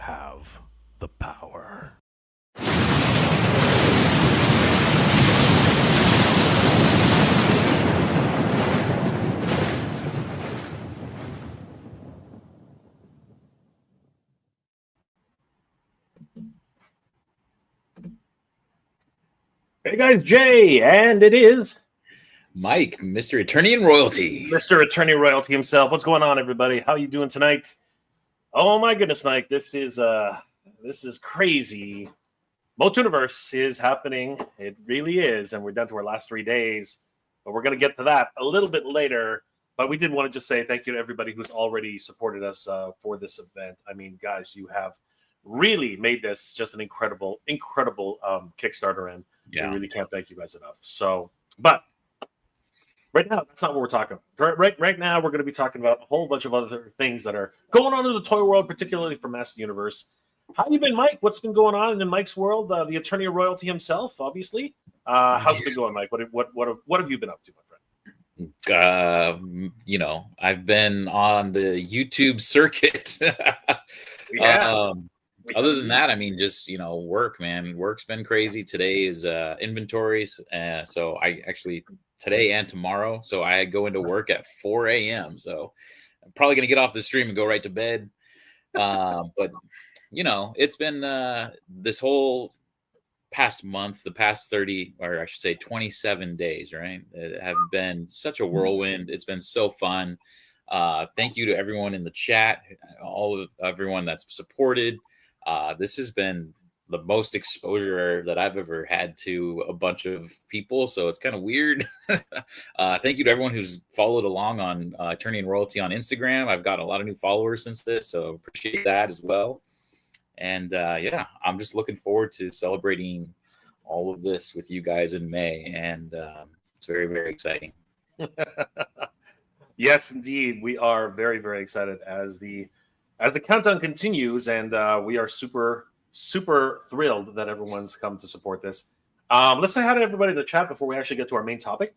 have the power. Hey guys, Jay, and it is Mike, Mr. Attorney and Royalty. Mr. Attorney Royalty himself. What's going on, everybody? How you doing tonight? Oh my goodness, Mike, this is crazy. MOTUNIVERSE is happening. It really is, and we're down to our last 3 days. But we're going to get to that a little bit later. But we did want to just say thank you to everybody who's already supported us for this event. I mean, guys, you have really made this just an incredible Kickstarter, and we really can't thank you guys enough. So, but right now, that's not what we're talking about. Right now, we're going to be talking about a whole bunch of other things that are going on in the toy world, particularly for Master Universe. How you been, Mike? What's been going on in Mike's world? The Attorney of Royalty himself, obviously. How's it been going, Mike? What have you been up to, my friend? I've been on the YouTube circuit. Yeah. Other than that, I mean, just, work, man. Work's been crazy. Today is inventories. So I actually, today and tomorrow, so I go into work at 4 a.m. So I'm probably going to get off the stream and go right to bed. But, it's been this whole past month, the past 30, or I should say 27 days, right? Have been such a whirlwind. It's been so fun. Thank you to everyone in the chat, everyone that's supported. This has been the most exposure that I've ever had to a bunch of people, so it's kind of weird. Thank you to everyone who's followed along on Attorney and Royalty on Instagram. I've got a lot of new followers since this, so appreciate that as well. And I'm just looking forward to celebrating all of this with you guys in May, and it's very, very exciting. Yes, indeed, we are very, very excited as the countdown continues, and we are super, super thrilled that everyone's come to support this. Let's say hi to everybody in the chat before we actually get to our main topic.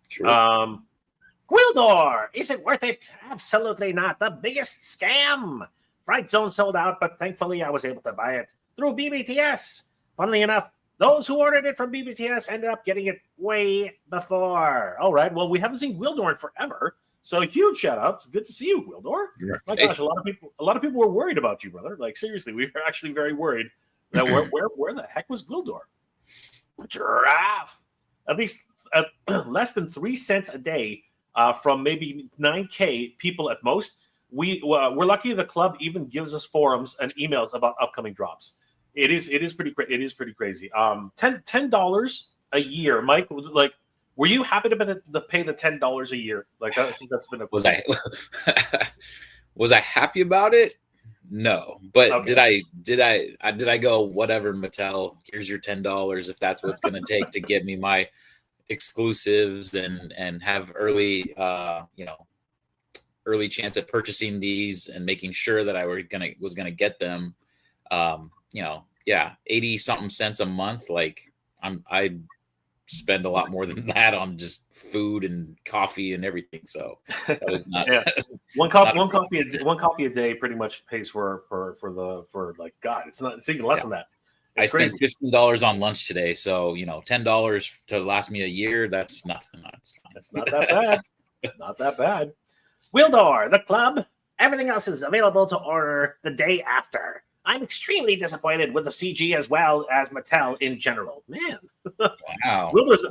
Sure. Gwildor, is it worth it? Absolutely not. The biggest scam. Fright Zone sold out, but thankfully I was able to buy it through BBTS. Funnily enough, those who ordered it from BBTS ended up getting it way before. All right, well, we haven't seen Gwildor in forever. So huge shout out. It's good to see you, Gwildor. My gosh, a lot of people were worried about you, brother. Like, seriously, we were actually very worried that where the heck was Gwildor? A giraffe. At least less than 3 cents a day from maybe 9K people at most. We're lucky the club even gives us forums and emails about upcoming drops. It is pretty crazy. $10 a year, Mike. Like, were you happy to pay the $10 a year? Like, I think that's been a was I happy about it? No, but okay. Did I go, whatever, Mattel, here's your $10 if that's what's going to take to get me my exclusives and have early chance at purchasing these and making sure that I was gonna get them. 80 something cents a month. Like, I spend a lot more than that on just food and coffee and everything. So that was not one coffee a day pretty much pays for like, God, it's even less than that. I spent $15 on lunch today, so $10 to last me a year. That's nothing. It's not that bad. Not that bad. Gwildor, the club. Everything else is available to order the day after. I'm extremely disappointed with the CG as well as Mattel in general. Man, wow. Gwildor's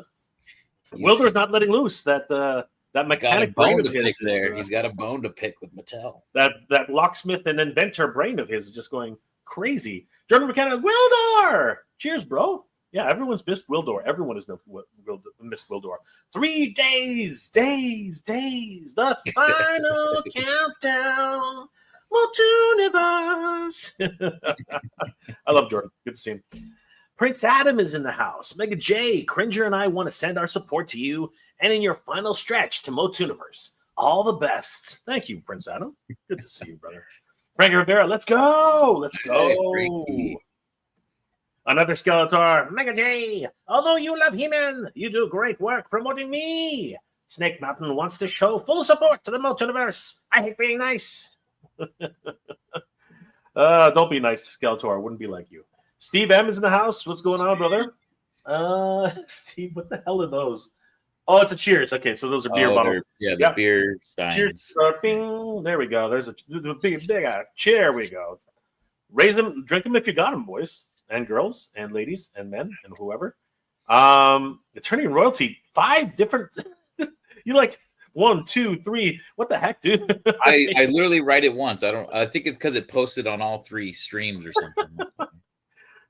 not letting loose that mechanic brain of his. He's got a bone to pick with Mattel. That locksmith and inventor brain of his is just going crazy. Jordan McKenna, Gwildor! Cheers, bro. Yeah, everyone's missed Gwildor. Everyone has missed Gwildor. 3 days. The final countdown. MOTUNIVERSE. I love Jordan. Good to see him. Prince Adam is in the house. Mega J, Cringer, and I want to send our support to you and in your final stretch to MOTUNIVERSE. All the best. Thank you, Prince Adam. Good to see you, brother. Frank Rivera, let's go. Hey, another Skeletor. Mega J, although you love He-Man, you do great work promoting me. Snake Mountain wants to show full support to the MOTUNIVERSE. I hate being nice. Don't be nice to Skeletor. I wouldn't be like you. Steve M is in the house. What's going on, brother? Steve, what the hell are those? Oh, it's a Cheers. Okay, so those are beer bottles. The beer steins. Cheers. Bing. There we go. There's a big chair. We go. Raise them, drink them if you got them, boys and girls and ladies and men and whoever. Attorney and Royalty, 5 different. You like 1, 2, 3. What the heck, dude? I literally write it once. I think it's because it posted on all 3 streams or something.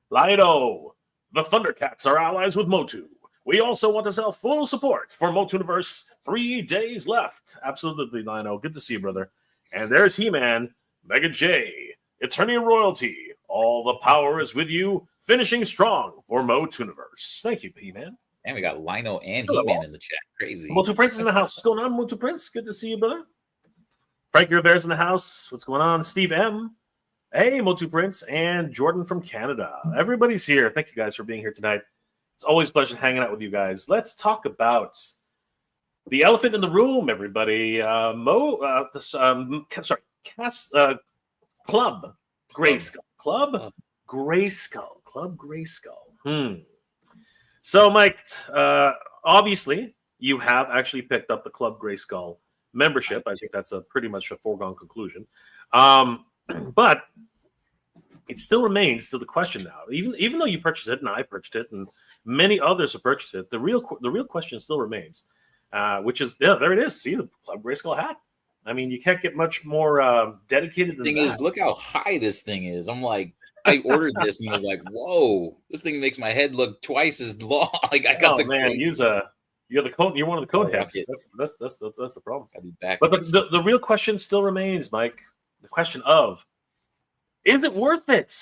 Lido, the Thundercats are allies with Motu. We also want to sell full support for MOTUNIVERSE. 3 days left. Absolutely, Lino. Good to see you, brother. And there's He-Man, Mega J, Attorney and Royalty. All the power is with you. Finishing strong for MOTUNIVERSE. Thank you, He-Man. And we got Lino and He-Man in the chat. Crazy. Motu Prince is in the house. What's going on, Motu Prince? Good to see you, brother. Frank Rivera's in the house. What's going on? Steve M. Hey, Motu Prince and Jordan from Canada. Everybody's here. Thank you guys for being here tonight. It's always a pleasure hanging out with you guys. Let's talk about the elephant in the room, everybody. Club Grayskull. Club Grayskull. So, Mike, obviously, you have actually picked up the Club Grayskull membership. I think that's pretty much a foregone conclusion. But it still remains to the question now. Even though you purchased it and I purchased it and many others have purchased it, the real question still remains, which is there it is. See the Club Grayskull hat. I mean, you can't get much more dedicated than that. The thing is, look how high this thing is. I'm like, I ordered this and was like, whoa, this thing makes my head look twice as long. Like I got you're the cone. You're one of the cone heads. That's the problem. I'll be back. But the real question still remains, Mike. The question of, is it worth it?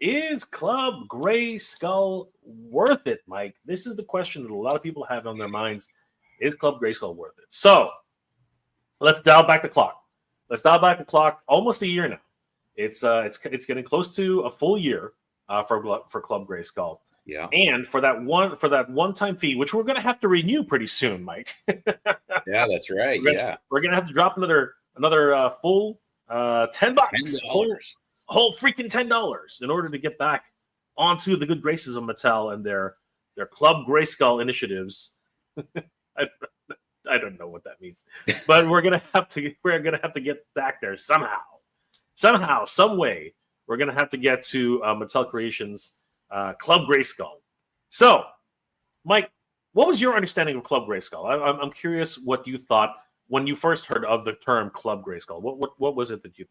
Is Club Grayskull worth it, Mike? This is the question that a lot of people have on their minds. Is Club Grayskull worth it? So let's dial back the clock. Almost a year now. It's getting close to a full year for Club Grayskull. Yeah. And for that one-time fee, which we're going to have to renew pretty soon, Mike. Yeah, that's right. We're going to have to drop another full $10, whole freaking $10 in order to get back onto the good graces of Mattel and their Club Grayskull initiatives. I don't know what that means, but we're gonna have to get back there somehow, some way. We're gonna have to get to Mattel Creations Club Grayskull. So, Mike, what was your understanding of Club Grayskull? I'm curious what you thought when you first heard of the term Club Grayskull. What was it that you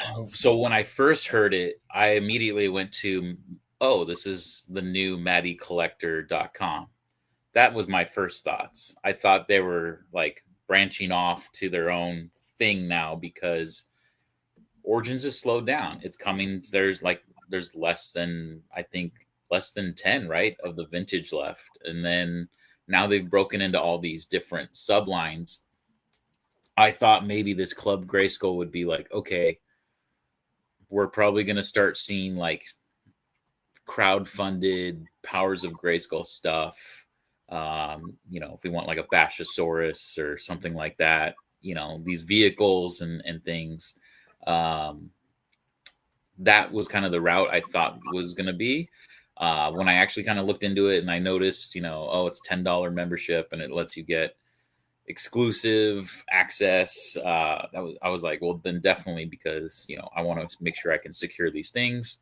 thought? So when I first heard it, I immediately went to, this is the new MattyCollector.com. That was my first thoughts. I thought they were like branching off to their own thing now because Origins is slowed down. It's coming. There's less than 10, right, of the vintage left. And then now they've broken into all these different sublines. I thought maybe this Club Grayskull would be like, okay, we're probably going to start seeing like crowd-funded Powers of Grayskull stuff. If we want like a Bashosaurus or something like that, these vehicles and things. That was kind of the route I thought was going to be. When I actually kind of looked into it and I noticed, it's $10 membership and it lets you get exclusive access. I was like, well, then definitely, because, I want to make sure I can secure these things.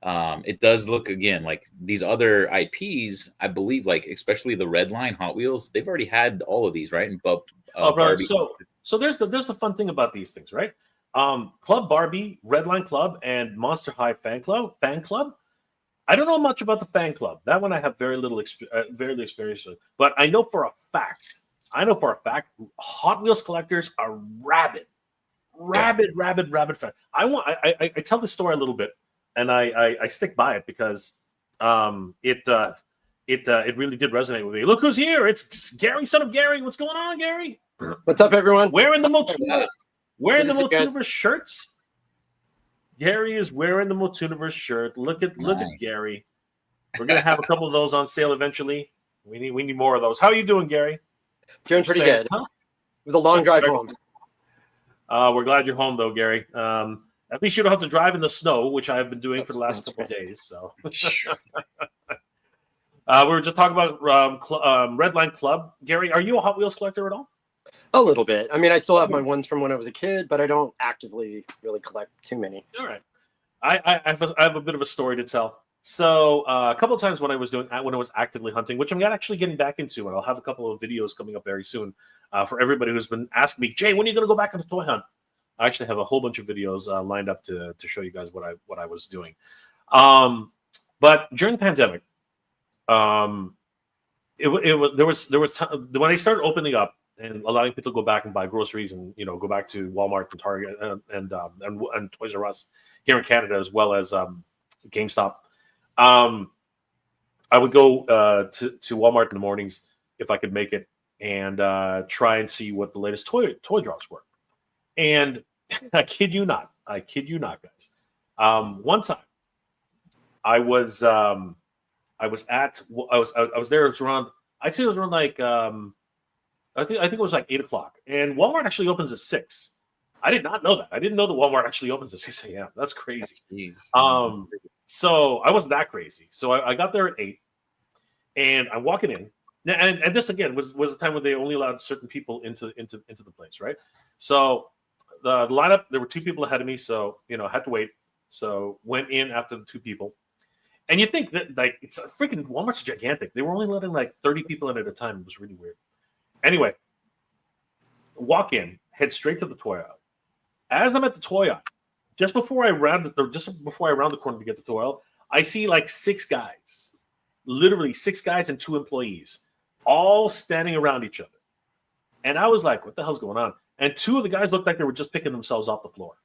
It does look, again, like these other IPs, I believe, like especially the Red Line Hot Wheels, they've already had all of these, right? And Barbie. So there's the fun thing about these things, right? Club Barbie, Red Line Club, and Monster High Fan Club. I don't know much about the fan club. That one I have very little experience with. But I know for a fact, Hot Wheels collectors are rabid fan. I tell this story a little bit, and I stick by it because it really did resonate with me. Look who's here! It's Gary, son of Gary. What's going on, Gary? What's up, everyone? Wearing the MOTUNIVERSE shirts. Gary is wearing the MOTUNIVERSE shirt. Look at Gary. We're gonna have a couple of those on sale eventually. We need more of those. How are you doing, Gary? Doing pretty good. Huh? It was a long drive home. We're glad you're home, though, Gary. At least you don't have to drive in the snow, which I've been doing for the last couple of days. So we were just talking about Redline Club. Gary, are you a Hot Wheels collector at all? A little bit. I mean, I still have my ones from when I was a kid, but I don't actively really collect too many. All right. I have a bit of a story to tell. So a couple of times when I was actively hunting, which I'm actually getting back into, and I'll have a couple of videos coming up very soon for everybody who's been asking me, Jay, when are you going to go back on the toy hunt? I actually have a whole bunch of videos lined up to show you guys what I was doing. But during the pandemic, when they started opening up and allowing people to go back and buy groceries and go back to Walmart and Target and Toys R Us here in Canada, as well as GameStop. I would go to Walmart in the mornings if I could make it and try and see what the latest toy drops were. And I kid you not, guys. One time, I was there. It was around. I'd say it was around like I think it was like 8 o'clock, and Walmart actually opens at 6. I did not know that. I didn't know that Walmart actually opens at 6 a.m. That's crazy. Jeez. So I wasn't that crazy. So I got there at 8, and I'm walking in, and this again was a time when they only allowed certain people into the place, right? So the lineup, there were 2 people ahead of me, so I had to wait. So went in after the 2 people, and you think that like it's a freaking Walmart's gigantic. They were only letting like 30 people in at a time. It was really weird. Anyway, walk in, head straight to the toy aisle. As I'm at the toy aisle, just before I round the corner to get the toy aisle, I see like 6 guys, literally 6 guys and 2 employees, all standing around each other. And I was like, what the hell's going on? And 2 of the guys looked like they were just picking themselves off the floor.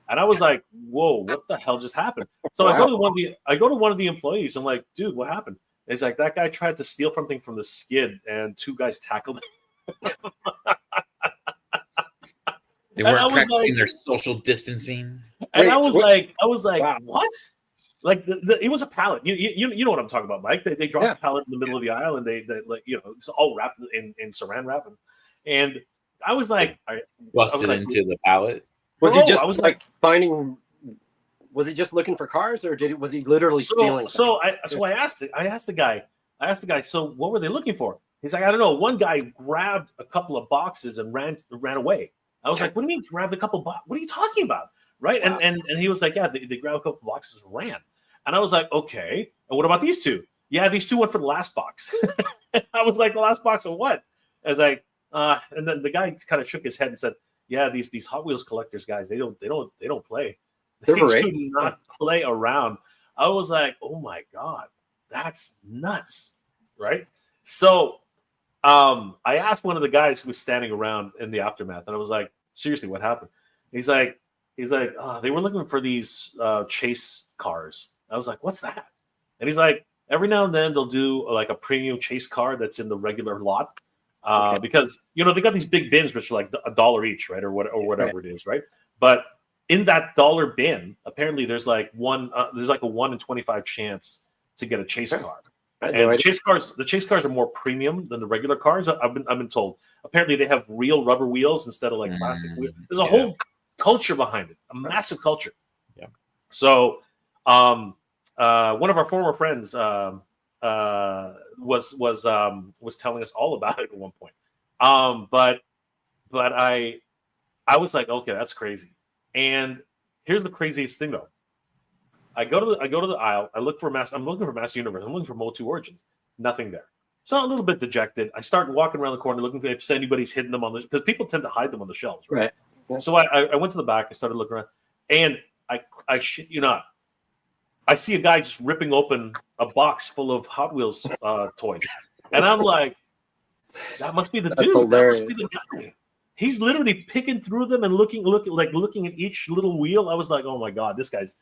And I was like, whoa, what the hell just happened? So I go to one of the employees. I'm like, dude, what happened? It's like that guy tried to steal something from the skid, and 2 guys tackled him. They weren't practicing their social distancing. And I was like, wow. what? Like it was a pallet. You know what I'm talking about, Mike? They dropped the pallet in the middle of the aisle, and they like it's all wrapped in saran wrap, and I was like, busted into the pallet. Was he just finding? Was he just looking for cars, or was he literally stealing? So I asked the guy. So what were they looking for? He's like, I don't know. One guy grabbed a couple of boxes and ran away. I was like, what do you mean grabbed a couple of boxes? What are you talking about? Right? Wow. And he was like, yeah, they grabbed a couple of boxes and ran. And I was like, okay. And what about these 2? Yeah, these 2 went for the last box. I was like, the last box of what? I was like, and then the guy kind of shook his head and said, yeah, these Hot Wheels collectors guys, they don't play. They do not play around. I was like, oh my God, that's nuts. Right? So I asked one of the guys who was standing around in the aftermath, and I was like, seriously, what happened? He's like, they were looking for these chase cars. I was like, what's that? And he's like, every now and then they'll do like a premium chase car that's in the regular lot. Because they got these big bins which are like $1 each, right? Or whatever it is, right? But in that $1 bin, apparently there's like a 1 in 25 chance to get a chase car. And the chase cars are more premium than the regular cars. I've been told. Apparently, they have real rubber wheels instead of like plastic wheels. There's a whole culture behind it, a massive culture. Yeah. So, one of our former friends was telling us all about it at one point. But I was like, okay, that's crazy. And here's the craziest thing, though. I go to the aisle. I'm looking for Master Universe. I'm looking for Motu Origins. Nothing there. So I'm a little bit dejected. I start walking around the corner looking for if anybody's hidden them because people tend to hide them on the shelves, right? Yeah. So I went to the back. I started looking around, and I shit you not, I see a guy just ripping open a box full of Hot Wheels toys, and I'm like, that must be the dude. Hilarious. That must be the guy. He's literally picking through them and looking at each little wheel. I was like, oh my God, this guy's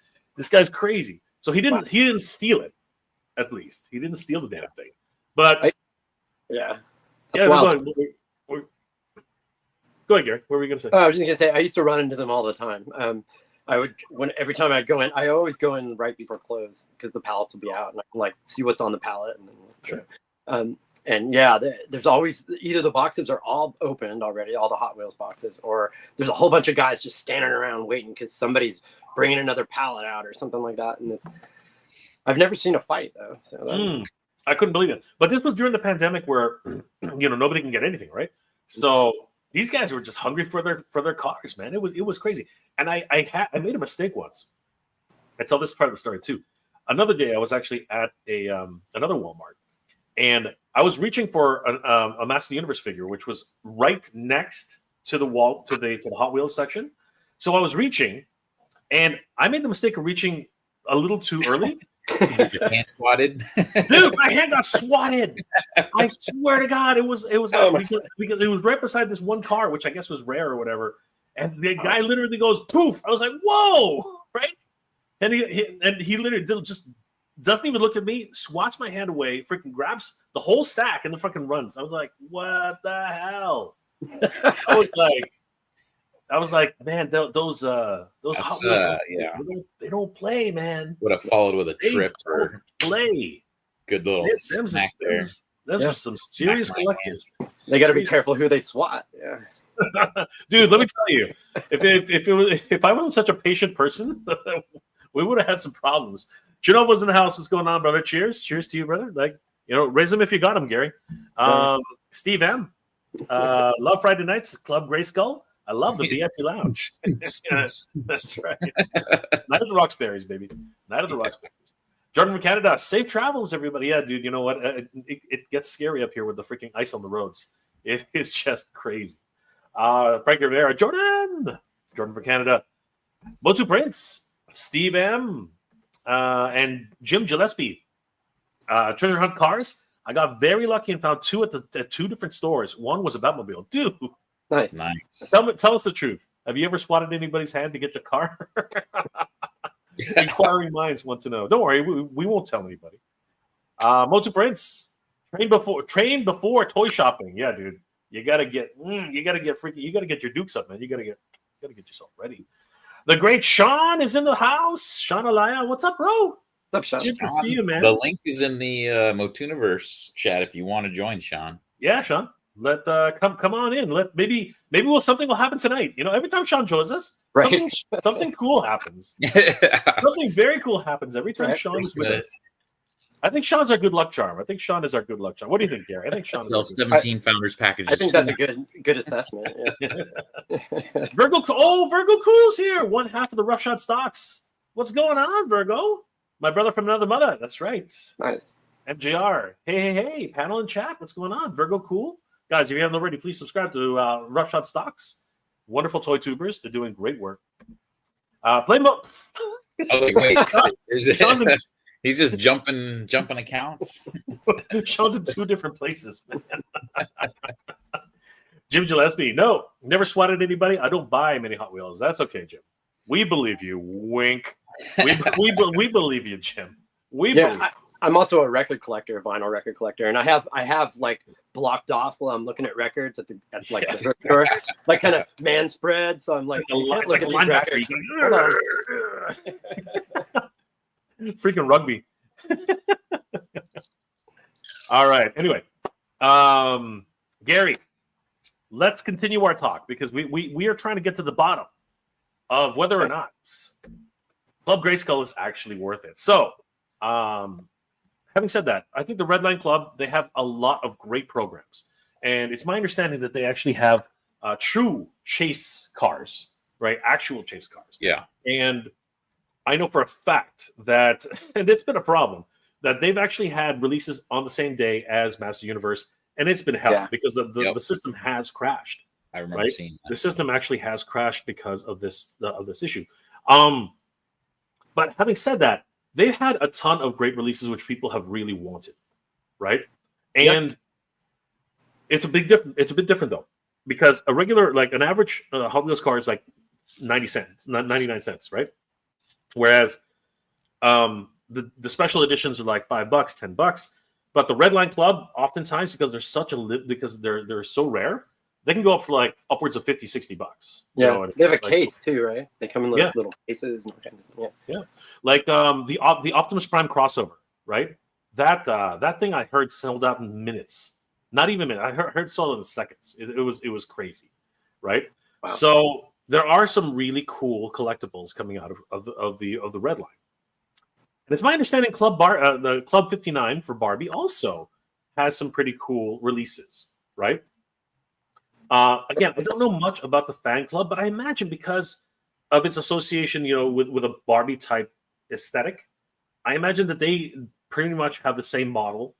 crazy. So he didn't steal it. At least he didn't steal the damn thing. But go ahead, Gary. What were you gonna say? I was just gonna say I used to run into them all the time. Every time I go in, I always go in right before close because the pallets will be out, and I can like see what's on the pallet. And then, sure. And yeah, there's always either the boxes are all opened already, all the Hot Wheels boxes, or there's a whole bunch of guys just standing around waiting because somebody's bringing another pallet out or something like that. And I've never seen a fight though. So I couldn't believe it. But this was during the pandemic where nobody can get anything, right? So these guys were just hungry for their cars, man. It was crazy. And I made a mistake once. I tell this part of the story too. Another day, I was actually at another Walmart, and I was reaching for a Master Universe figure, which was right next to the wall to the Hot Wheels section. So I was reaching, and I made the mistake of reaching a little too early. Your hand swatted, dude. My hand got swatted. I swear to God, it was because it was right beside this one car, which I guess was rare or whatever. And the guy literally goes poof. I was like, whoa, right? And he literally just doesn't even look at me, swats my hand away, freaking grabs the whole stack and then fucking runs. I was like, what the hell? I was like, man, those Hot Wheels, they don't play, man. Would have followed with a trip or play. Good little snack there. Those are some serious collectors. They got to be careful who they swat. Yeah. Dude, let me tell you, if I wasn't such a patient person, we would have had some problems. Janov was in the house. What's going on, brother? Cheers to you, brother. Raise them if you got them, Gary. Steve M. Love Friday nights, Club Grayskull. I love the VIP lounge. That's right. Night of the Roxberries, baby. Night of the Roxberries. Jordan from Canada. Safe travels, everybody. Yeah, dude. You know what? It gets scary up here with the freaking ice on the roads. It is just crazy. Frank Rivera. Jordan from Canada. Motu Prince. Steve M. And Jim Gillespie. Treasure Hunt Cars. I got very lucky and found two at two different stores. One was a Batmobile. Dude. Nice. Tell us the truth. Have you ever swatted anybody's hand to get your car? Inquiring minds want to know. Don't worry, we won't tell anybody. Motu Prince, train before toy shopping. Yeah, dude, you gotta get freaky. You gotta get your dukes up, man. You gotta get yourself ready. The great Sean is in the house. Sean Alaya, what's up, bro? What's up, Sean? Good to see you, man. The link is in the MOTUNIVERSE chat if you want to join, Sean. Yeah, Sean. Let come on in. Maybe something will happen tonight. Every time Sean joins us, right. something cool happens. Something very cool happens every time Sean's with us. I think Sean's our good luck charm. I think Sean is our good luck charm. What do you think, Gary? I think Sean is 17 founders packages. I think that's a good assessment. Yeah. Virgo Cool's here. One half of the Rough Shot stocks. What's going on, Virgo? My brother from another mother. That's right. Nice. MJR. Hey, panel and chat. What's going on? Virgo Cool. Guys, if you haven't already, please subscribe to Rough Shot Stocks. Wonderful toy tubers. They're doing great work. Play mode. I was like, wait, he's just jumping accounts. Sean's in two different places, man. Jim Gillespie. No, never swatted anybody. I don't buy many Hot Wheels. That's okay, Jim. We believe you. Wink. We believe you, Jim. I'm also a record collector, vinyl record collector, and I have like blocked off while I'm looking at records at the store, like kind of man spread. So I'm like, it's like a linebacker. Freaking rugby. All right. Anyway, Gary, let's continue our talk because we are trying to get to the bottom of whether or not Club Grayskull is actually worth it. So, having said that, I think the Red Line Club, they have a lot of great programs. And it's my understanding that they actually have true chase cars, right? Actual chase cars. Yeah. And I know for a fact that, and it's been a problem, that they've actually had releases on the same day as Master Universe. And it's been hell because the system has crashed. I remember seeing that. The system actually has crashed because of this issue. But having said that, they've had a ton of great releases which people have really wanted, right? And it's a bit different though, because a regular, like an average Hot Wheels car is like 99 cents, right? Whereas the special editions are like $5, $10. But the Red Line Club, oftentimes, because they're so rare, they can go up for like upwards of $50, $60. Yeah, they have a case too, right? They come in little cases. Yeah. Like the Optimus Prime crossover, right? That thing I heard sold out in minutes. Not even a minute. I heard sold in seconds. It was crazy, right? Wow. So there are some really cool collectibles coming out of the red line. And it's my understanding the Club 59 for Barbie also has some pretty cool releases, right? Again, I don't know much about the fan club, but I imagine because of its association, with a Barbie type aesthetic, I imagine that they pretty much have the same model,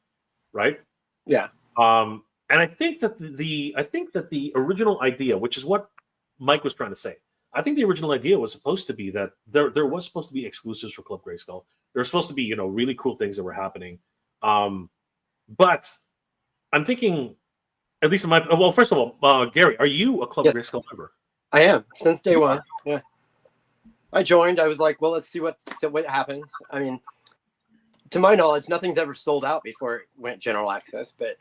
right? Yeah. And I think that the original idea, which is what Mike was trying to say, I think the original idea was supposed to be that there was supposed to be exclusives for Club Grayskull. There were supposed to be really cool things that were happening, but I'm thinking, at least in my first of all, Gary, are you a Club Grayskull member? I am since day one. Yeah, I joined. I was like, well, let's see what happens. I mean, to my knowledge, nothing's ever sold out before it went general access. But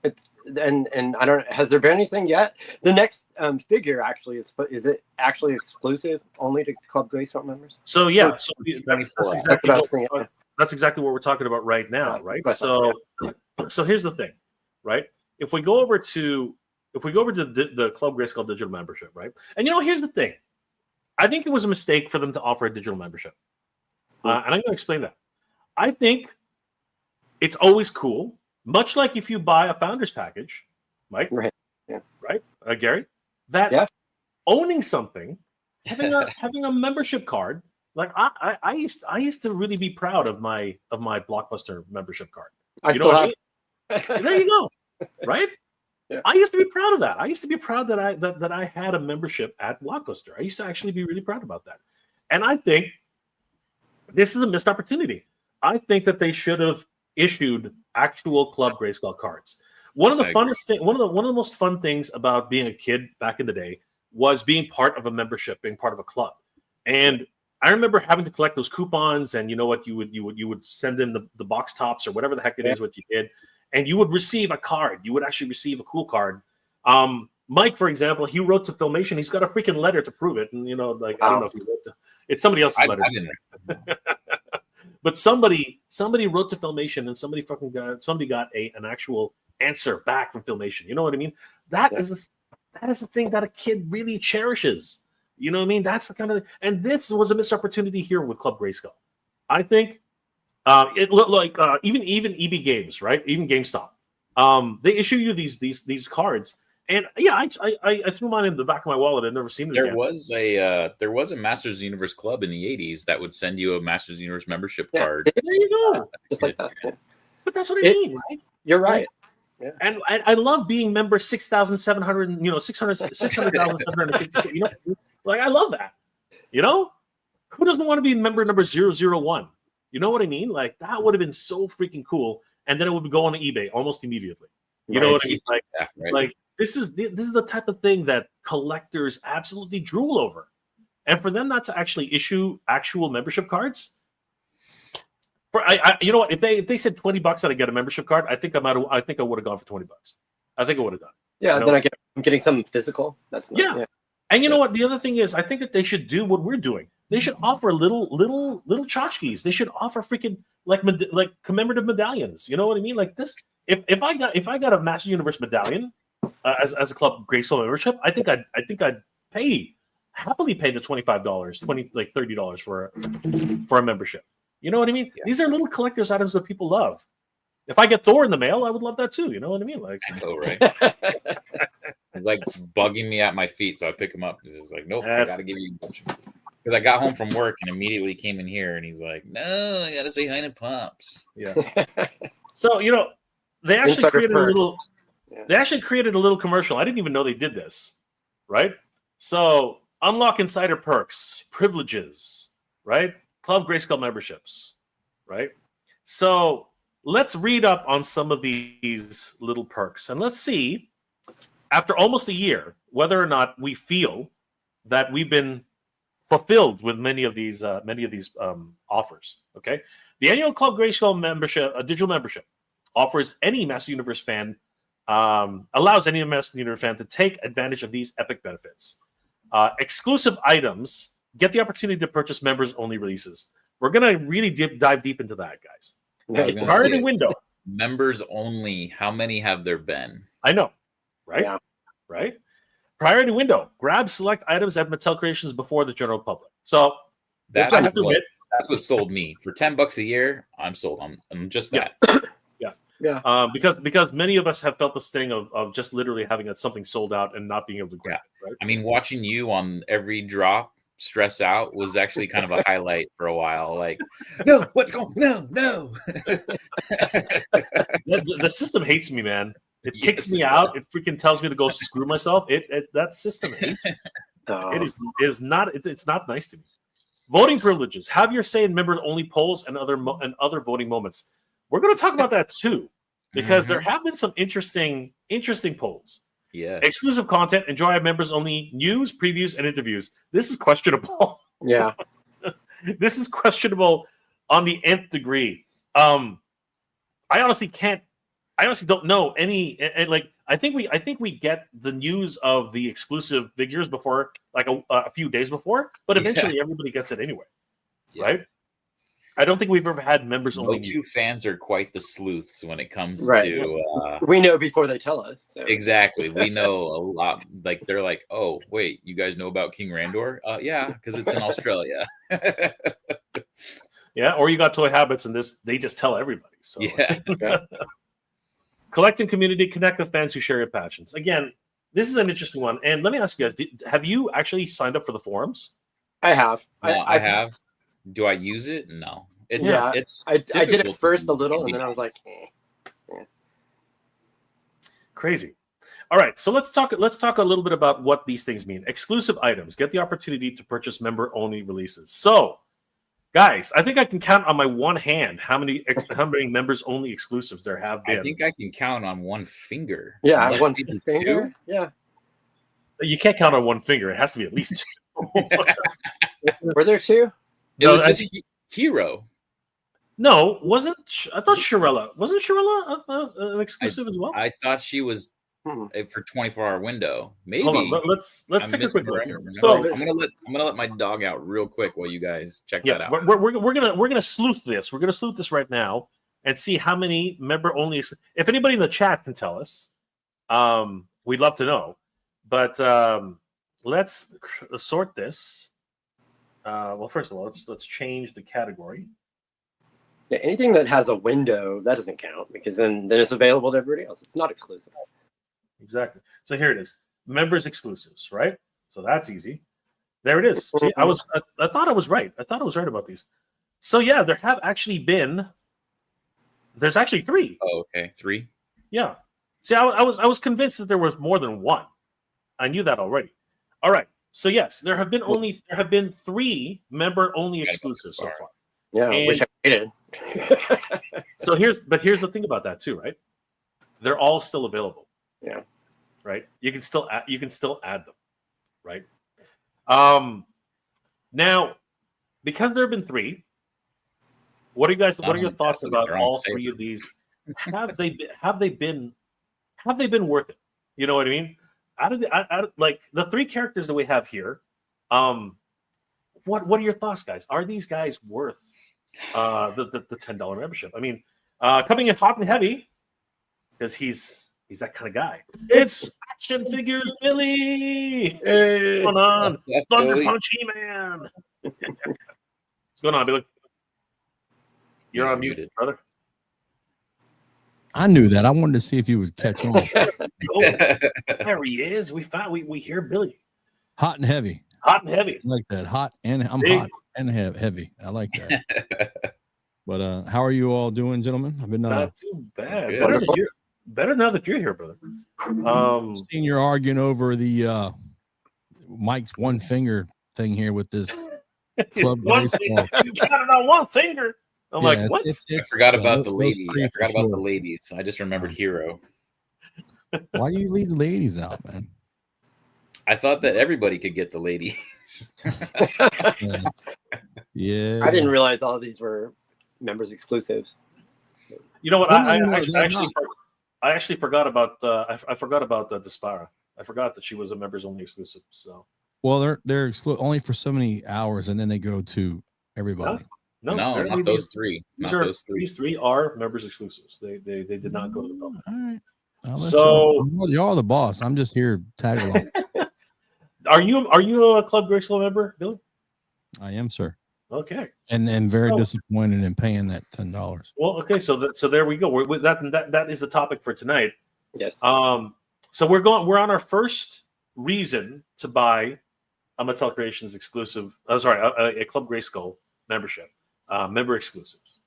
it's and I don't. Has there been anything yet? The next figure actually is it actually exclusive only to Club Grayskull members? So yeah, that's exactly what we're talking about right now, right? So here's the thing, right? If we go over to the Club Grayskull digital membership, right? And here's the thing. I think it was a mistake for them to offer a digital membership. And I'm going to explain that. I think it's always cool, much like if you buy a founder's package, Mike, right? Yeah. Right, Gary, that owning something, having a membership card. Like I used to really be proud of my Blockbuster membership card. I still have. There you go. Right? Yeah. I used to be proud of that. I used to be proud that I had a membership at Blockbuster. I used to actually be really proud about that. And I think this is a missed opportunity. I think that they should have issued actual Club Grayskull cards. One of the most fun things about being a kid back in the day was being part of a membership, being part of a club. And I remember having to collect those coupons, and you would send them the box tops or whatever the heck it is what you did, and you would receive a card. You would actually receive a cool card. Mike, for example, he wrote to Filmation. He's got a freaking letter to prove it, and I don't know if he wrote it's somebody else's letter. But somebody wrote to Filmation, and somebody got an actual answer back from Filmation. You know what I mean? That is a thing that a kid really cherishes. You know what I mean? That's the kind of, and this was a missed opportunity here with Club Grayskull. I think it looked like even EB Games, right? Even GameStop, they issue you these cards, and I threw mine in the back of my wallet. I've never seen it again. There was a Masters Universe club in the '80s that would send you a Masters Universe membership card. There you go, just like that. Yeah. But that's what I mean, right? You're right. Yeah. And I love being member 6,700, 600,750. Like I love that. Who doesn't want to be member number 001? You know what I mean? Like that would have been so freaking cool. And then it would go on eBay almost immediately. You know what I mean? Like, like this is the type of thing that collectors absolutely drool over. And for them not to actually issue actual membership cards. You know what? If they said $20 that I get a membership card, I think I would have gone for $20. I think I would have done. Yeah, then I'm getting something physical. That's nice. Yeah. And you know what? The other thing is, I think that they should do what we're doing. They should offer little tchotchkes. They should offer freaking like commemorative medallions. You know what I mean? Like this. If I got a Master Universe medallion as a Club Grayskull membership, I think I'd happily pay the $25, $30 for a membership. You know what I mean? Yeah. These are little collector's items that people love. If I get Thor in the mail, I would love that too. You know what I mean? Like, right? It's like bugging me at my feet, so I pick him up. It's like, nope, I gotta give you a bunch. Because I got home from work and immediately came in here, and he's like, "No, I gotta say hi to Pops." Yeah. So they actually created a little. Yeah. They actually created a little commercial. I didn't even know they did this, right? So unlock insider perks, privileges, right? Club Grayskull memberships, right? So let's read up on some of these little perks, and let's see, after almost a year, whether or not we feel that we've been fulfilled with many of these offers. Okay, the annual Club Grayskull membership, a digital membership, offers any Master Universe fan, allows any Master Universe fan to take advantage of these epic benefits. Exclusive items. Get the opportunity to purchase members-only releases. We're gonna really dive deep into that, guys. Priority window. members only. How many have there been? I know, right? Yeah. Right. Priority window. Grab select items at Mattel Creations before the general public. So That's I have to admit, that's what sold me. For $10 a year, I'm sold. I'm just that. Yeah. Because many of us have felt the sting of just literally having something sold out and not being able to grab it, right? I mean, watching you on every drop stress out was actually kind of a highlight for a while. Like, no, what's going? No. The system hates me, man. It Yes, kicks me it out. does. It freaking tells me to go screw myself. That system hates me. It's not nice to me. Voting privileges. Have your say in members only polls and other voting moments. We're going to talk about that too, because there have been some interesting polls. Yeah. Exclusive content. Enjoy members only news, previews, and interviews. This is questionable. Yeah. This is questionable on the nth degree. I honestly don't know any. And like, I think we get the news of the exclusive figures before, like a few days before, but eventually everybody gets it anyway, right? I don't think we've ever had members only. No two fans are quite the sleuths when it comes Right. to. We know before they tell us. So. Exactly, we know a lot. Like they're like, oh wait, you guys know about King Randor? Yeah, because it's in Australia. Yeah, or you got Toy Habits, and they just tell everybody. So Yeah. Collecting community, connect with fans who share your passions. Again, this is an interesting one. And let me ask you guys: have you actually signed up for the forums? I have. I have. Do I use it? No. It's I did it difficult first to a little, and use. then I was like, Crazy. All right, so let's talk a little bit about what these things mean. Exclusive items get the opportunity to purchase member-only releases. So, guys, I think I can count on my one hand how many members-only exclusives there have been. I think I can count on one finger. yeah, Unless one maybe finger. two? Yeah. You can't count on one finger. It has to be at least two. Were there two? It No, was I just Hero. No, I thought wasn't Shirella an exclusive as well? I thought she was for 24-hour window. Maybe. Hold on, let's take a quick look. So, I'm gonna let my dog out real quick while you guys check that out. We're gonna sleuth this. We're gonna sleuth this right now and see how many member only. If anybody in the chat can tell us, we'd love to know. But let's sort this. Well, first of all, let's change the category. Yeah, anything that has a window that doesn't count because then it's available to everybody else. It's not exclusive. Exactly. So here it is, members exclusives, right? So that's easy. There it is. See, I thought I was right. I thought I was right about these. So yeah, there's actually 3. Oh, okay, 3. Yeah. See, I was convinced that there was more than one. I knew that already. All right. So yes, there have been 3 member only exclusives so far. Yeah, which I hated. So here's the thing about that too, right? They're all still available. Yeah. Right. You can still add them. Right. Now, because there have been 3, what are your thoughts about all 3 of these? Have they been worth it? You know what I mean? Out of like the 3 characters that we have here, what are your thoughts, guys? Are these guys worth the $10 membership? I mean, coming in hot and heavy because he's that kind of guy. It's Action Figures Billy. Hey. What's going on? Thunder Billy? Punch He-Man. What's going on, Billy? You're He's on mute, muted. brother. I knew that. I wanted to see if you would catch on. Oh, there he is. We hear Billy. Hot and heavy. Hot and heavy. I like that. Hot and I'm Big. hot and heavy. I like that. But how are you all doing, gentlemen? I've been Not too bad. Good. Better now that you're here, brother. seeing you're arguing over the Mike's one finger thing here with this club Grayskull. You got it on one finger. I'm Yeah, like, what? I forgot about the those lady. three I for forgot about the sure. ladies. I just remembered Hero. Why do you leave the ladies out, man? I thought that everybody could get the ladies. Yeah. I didn't realize all of these were members exclusives. You know what? No, I they're not. actually forgot about I forgot about Dispara. I forgot that she was a members only exclusive. So Well, they're only for so many hours, and then they go to everybody. No, No, apparently not those three. These Not are those three. these three are members exclusives. They did not go to the public. All right. I'll let So y'all the boss. I'm just here tag along. are you a Club Grayskull member, Billy? I am, sir. Okay. And very So- disappointed in paying that $10. Well, okay, so there we go. That is the topic for tonight. Yes. So we're on our first reason to buy a Mattel Creations exclusive. A Club Grayskull membership, member exclusives.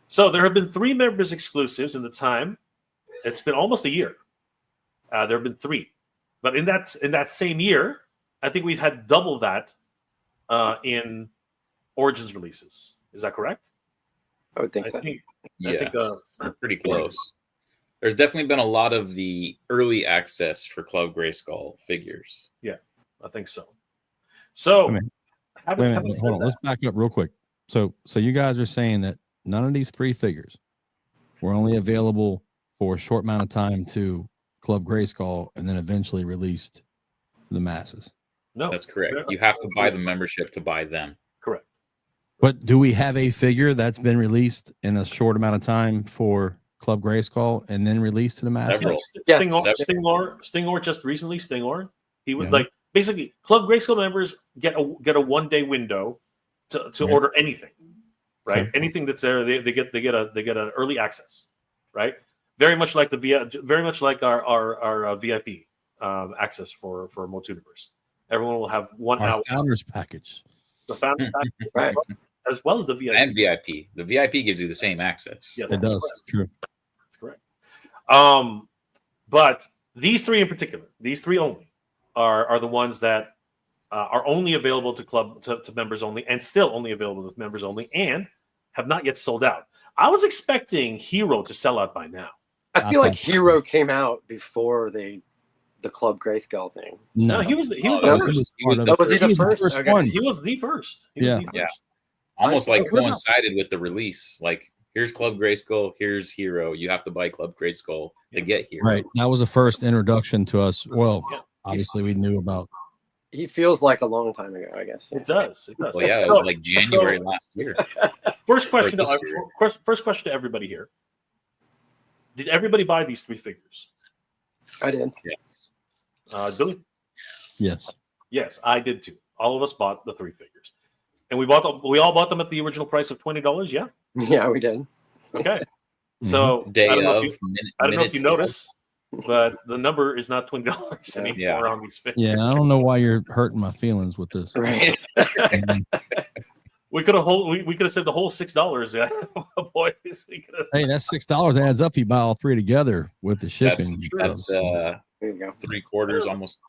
So there have been 3 members exclusives in the time. It's been almost a year. There have been 3, but in that same year, I think we've had double that in Origins releases. Is that correct? I would think I so. think. Yes, I think, pretty close. There's definitely been a lot of the early access for Club Grayskull figures. I think so. So, Wait a having minute, said hold on. that- Let's back up real quick. So you guys are saying that none of these 3 figures were only available for a short amount of time to Club Grayskull and then eventually released to the masses. no, That's correct. You have to buy the membership to buy them. correct. But do we have a figure that's been released in a short amount of time for Club Grayskull and then released to the masses? Several. Yeah. Stingor just recently. Stingor, he was Yeah. like basically Club Grayskull members get a 1-day window to Right. order anything, right? Okay. Anything that's there, they get an early access, right? Very much like our VIP access for MOTUNIVERSE. Everyone will have 1 Our hour. founders package. The founder package, Right. as well as the VIP. And VIP. The VIP gives you the same access. Yes, It that's does. correct. True. That's correct. But these 3 in particular, these 3 only, are the ones that are only available to members only, and still only available to members only, and have not yet sold out. I was expecting Hero to sell out by now. I feel like Hero came out before the Club Grayskull thing. No, No, he was the Oh, first. that Oh, was he the first? Okay. one. He was the first. Yeah. Yeah. Almost like what about- coincided with the release. Like, here's Club Grayskull, here's Hero. You have to buy Club Grayskull to get Hero. Right. That was the first introduction to us. Well, Yeah. obviously we knew about. He feels like a long time ago, I guess. It does. It does. Well, yeah, it So, was like January last year. first question. Or this year. First question to everybody here. Did everybody buy these 3 figures? I did. Yes. Billy? Yes. Yes, I did too. All of us bought the 3 figures, and we all bought them at the original price of $20. Yeah. Yeah, we did. Okay. So Day I don't know of. if you notice, but the number is not $20 anymore Yeah. on these figures. Yeah. I don't know why you're hurting my feelings with this. Right. We could have saved the whole $6. Yeah, boys. We could have. Hey, that's $6 adds up. You buy all 3 together with the shipping. That's There you go. 3/4 almost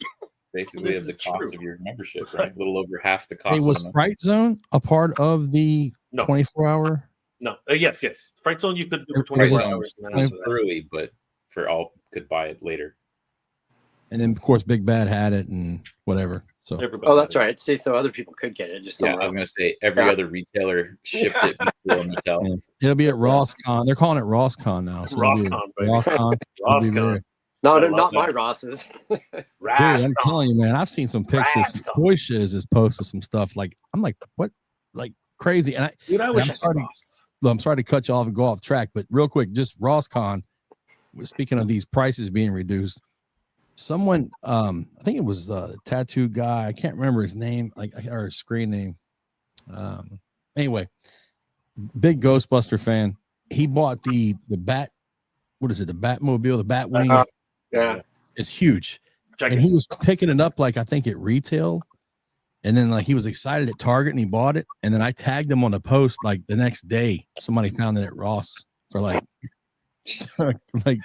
basically This of the is cost true. of your membership, right? A little over half the cost. Hey, of was the Fright Zone a part of the No. 24-hour? No. Yes. Fright Zone you could do for Fright 24 Zone hours. and then was after that- early, but for all could buy it later. And then, of course, Big Bad had it and whatever. So, everybody Oh, that's had it. right. See, so other people could get it. Just Yeah, somewhere I was else. gonna say every Yeah. other retailer shipped it before Mattel. yeah. It'll be at RossCon. They're calling it RossCon now. So it'll be at RossCon, baby. RossCon. It'll be RossCon. there. No, I no, love not my that. Rosses. Dude, I'm RassCon. telling you, man, I've seen some pictures. Grayskull. Toy Shiz has posted some stuff. Like, I'm like, what? Like crazy. And Dude, I wish I'm I could sorry. Ross. I'm sorry to cut you off and go off track, but real quick, just RossCon. Speaking of these prices being reduced, someone, I think it was the tattoo guy. I can't remember his name, or his screen name. Anyway, big Ghostbuster fan. He bought the Bat. What is it? The Batmobile, the Batwing. Yeah. It's huge. Check And it. he was picking it up like I think at retail, and then like he was excited at Target and he bought it, and then I tagged him on the post like the next day. Somebody found it at Ross for like like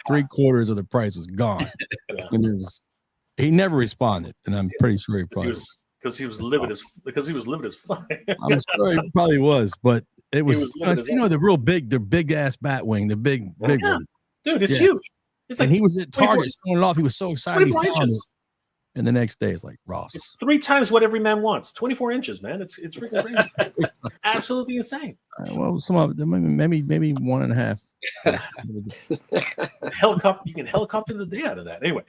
3/4 of the price was gone, Yeah. and it was he never responded, and I'm pretty sure he probably Because he was livid as fuck. I'm sure he probably was, but it was, was livid as you know the big ass Batwing, the big Yeah. one, Dude, it's Yeah. huge. It's and like he was at 24 Target showing it off. He was so excited he 24 found it, inches. and the next day it's like Ross. It's 3 times what every man wants. 24 inches, man. It's freaking crazy. It's absolutely insane. Well, some of them maybe 1.5. Helicopter, you can helicopter the day out of that. Anyway,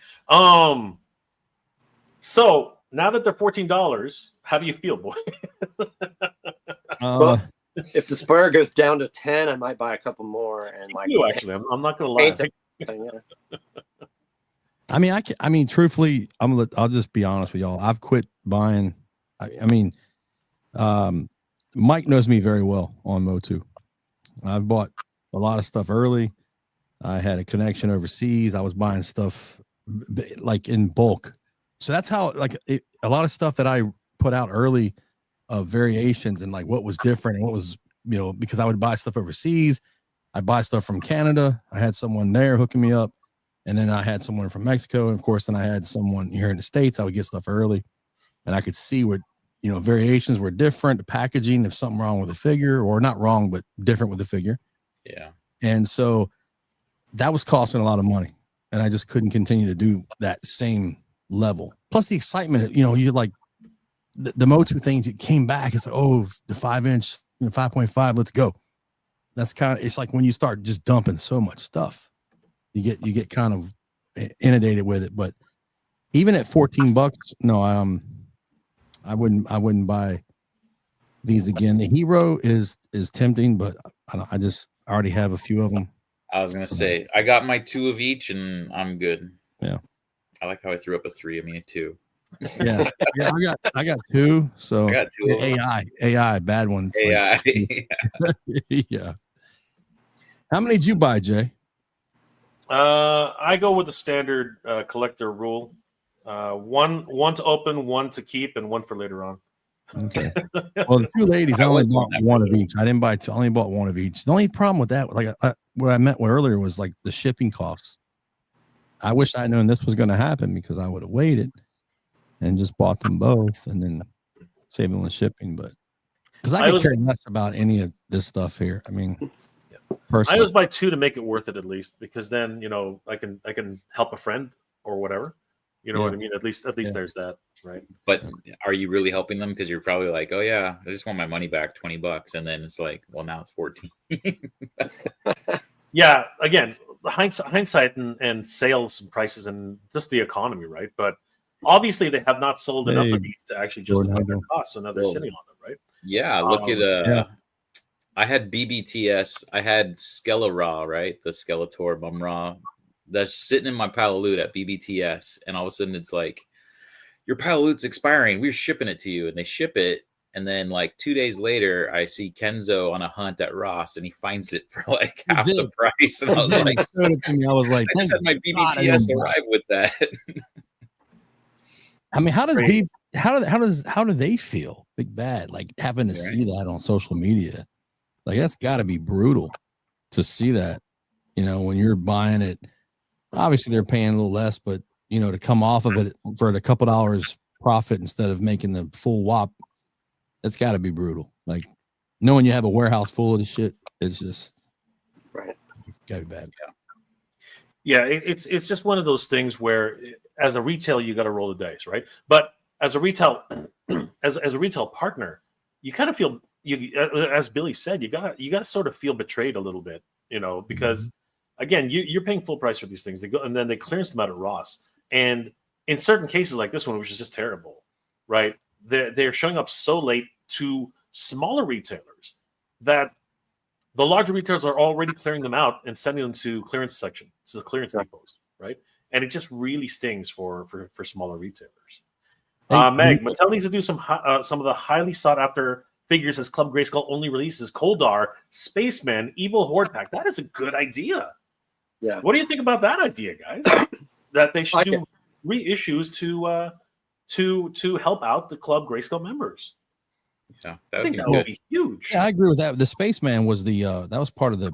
so now that they're $14, how do you feel, boy? Uh, If the Spur goes down to 10, I might buy a couple more. And like, You actually, I'm not gonna lie. I think I mean, truthfully, I'll just be honest with y'all. I've quit buying. Mike knows me very well on Motu. I've bought a lot of stuff early. I had a connection overseas. I was buying stuff like in bulk. So that's how, like, a lot of stuff that I put out early of variations and like what was different and what was, because I would buy stuff overseas. I'd buy stuff from Canada. I had someone there hooking me up. And then I had someone from Mexico. And of course, then I had someone here in the States. I would get stuff early and I could see what, variations were different. The packaging, if something wrong with the figure, or not wrong, but different with the figure. Yeah. And so that was costing a lot of money. And I just couldn't continue to do that same level. Plus the excitement, you're like the Motu things, it came back. It's like, oh, the 5-inch, 5.5, let's go. That's it's like when you start just dumping so much stuff, you get kind of inundated with it. But even at $14, no, I wouldn't buy these again. The Hero is tempting, but I already have a few of them. I was gonna say I got my 2 of each, and I'm good. Yeah, I like how I threw up a 3. I mean a 2. Yeah, I got 2. So I got 2. AI, bad one. AI. Yeah. How many did you buy, Jay? I go with the standard collector rule: one to open, one to keep, and one for later on. Okay. Well, the 2 ladies, I only bought one of each. I didn't buy 2. I only bought one of each. The only problem with that, like what I meant earlier, was like the shipping costs. I wish I had known this was going to happen, because I would have waited and just bought them both and then saved on the shipping. But because I could care less about any of this stuff here. I mean, personally, I always buy 2 to make it worth it, at least, because then I can help a friend or whatever. You know what I mean? At least there's that, right? But are you really helping them? Because you're probably like, oh yeah, I just want my money back, $20, and then it's like, well, now it's 14. Yeah, again, hindsight and sales and prices and just the economy, right? But obviously, they have not sold enough of these to actually justify their costs, so now they're sitting on them, right? Yeah, look at I had BBTS, I had Skeletor, right? The Skeletor Mumra that's sitting in my pile of loot at BBTS, and all of a sudden it's like, your pile of loot's expiring, we're shipping it to you, and they ship it. And then like 2 days later, I see Kenzo on a hunt at Ross, and he finds it for like half the price. And I was like, I was like, I just had my BBTS arrive with that. I mean, how do they feel? Big Bad, like having to see that on social media, like that's got to be brutal to see that. When you're buying it, obviously they're paying a little less, but to come off of it for a couple dollars profit instead of making the full whop. That's got to be brutal. Like knowing you have a warehouse full of this shit, it's just right. Gotta be bad. Yeah, it's just one of those things where, as a retailer, you got to roll the dice, right? But as a retail partner, you kind of feel as Billy said, you gotta sort of feel betrayed a little bit, because again, you're paying full price for these things. They go and then they clearance them out at Ross, and in certain cases like this one, which is just terrible, right? They're showing up so late to smaller retailers that the larger retailers are already clearing them out and sending them to clearance section, to the clearance depots, right? And it just really stings for smaller retailers. Meg, Mattel needs to do some of the highly sought after figures as Club Grayskull only releases Koldar, Spaceman, Evil Horde Pack. That is a good idea. Yeah. What do you think about that idea, guys? That they should do reissues to help out the Club Grayskull members. Yeah, I think that would be huge. Yeah, I agree with that. The Spaceman was that was part of the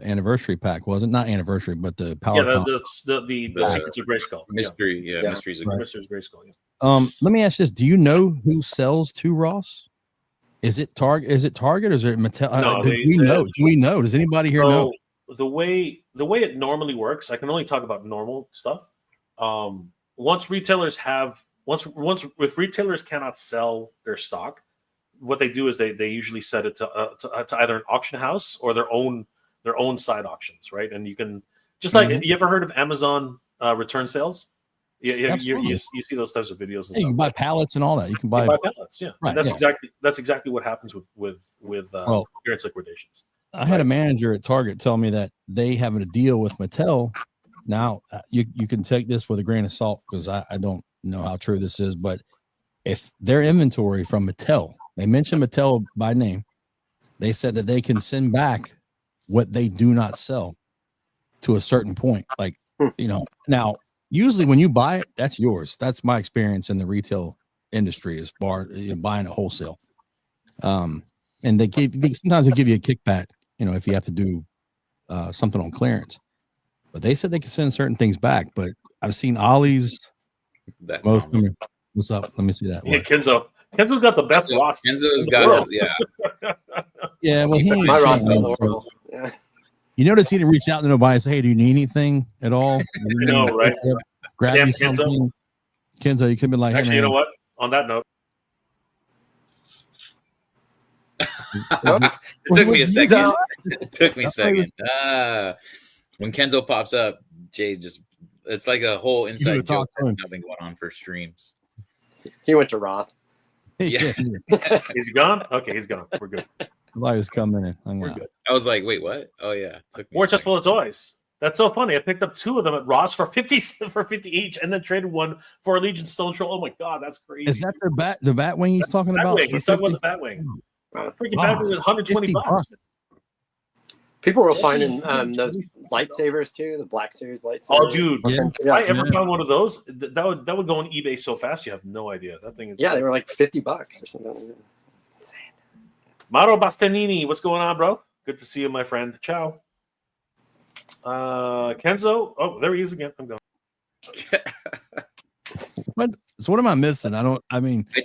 anniversary pack, wasn't? Not anniversary, but the power. Yeah, the Secrets of Grayskull. Mystery, Mysteries of Grayskull. Yeah. Let me ask this: do you know who sells to Ross? Is it Target? Is it Target or is it Mattel? No, do we know? Does anybody here know? The way it normally works, I can only talk about normal stuff. If retailers cannot sell their stock, what they do is they usually set it to either an auction house or their own side auctions, right? And you can just like, you ever heard of Amazon return sales? Yeah, yeah. Absolutely. You see those types of videos. And Yeah, you can buy pallets and all that. You can buy, pallets. Yeah, Right, and that's yeah. exactly what happens with Well, clearance liquidations. I had a manager at Target tell me that they having a deal with Mattel. Now, you can take this with a grain of salt because I don't know how true this is, but if their inventory from Mattel, they mentioned Mattel by name, they said that they can send back what they do not sell to a certain point. Like, now, usually when you buy it, that's yours. That's my experience in the retail industry is buying it wholesale. And sometimes they give you a kickback, if you have to do something on clearance. But they said they can send certain things back. But I've seen Ollie's. What's up? Let me see that. Yeah, Kenzo got the best Ross. Kenzo's got yeah. Yeah, well, he ain't My Ross showing, is so- horrible. Yeah. You notice he didn't reach out to nobody and say, "Hey, do you need anything at all?" I know, right? Grab Damn, you something. Kenzo, you could be like, "Hey, Actually, man, you know what? On that note, It took me a second. It took me a second. When Kenzo pops up, Jay it's like a whole inside joke that's nothing going on for streams. He went to Ross. Yeah. is he gone? Okay, he's gone. We're good. Somebody was coming in. I'm We're out. good. I was like, wait, what? Oh yeah. Took me Or a just second. full of toys. That's so funny. I picked up 2 of them at Ross for 50 each, and then traded one for a Legion Stone Troll. Oh my god, that's crazy. Is that the bat wing he's talking about? Batwing? He's talking about the Batwing. Freaking Batwing was 120 bucks. People were finding those lightsabers too, the Black Series lightsabers. Oh, dude! Yeah. If I ever found one of those, that would go on eBay so fast. You have no idea. That thing is. Yeah, they were like $50 or something. Mauro Bastianini, what's going on, bro? Good to see you, my friend. Ciao. Kenzo. Oh, there he is again. I'm going. What am I missing? I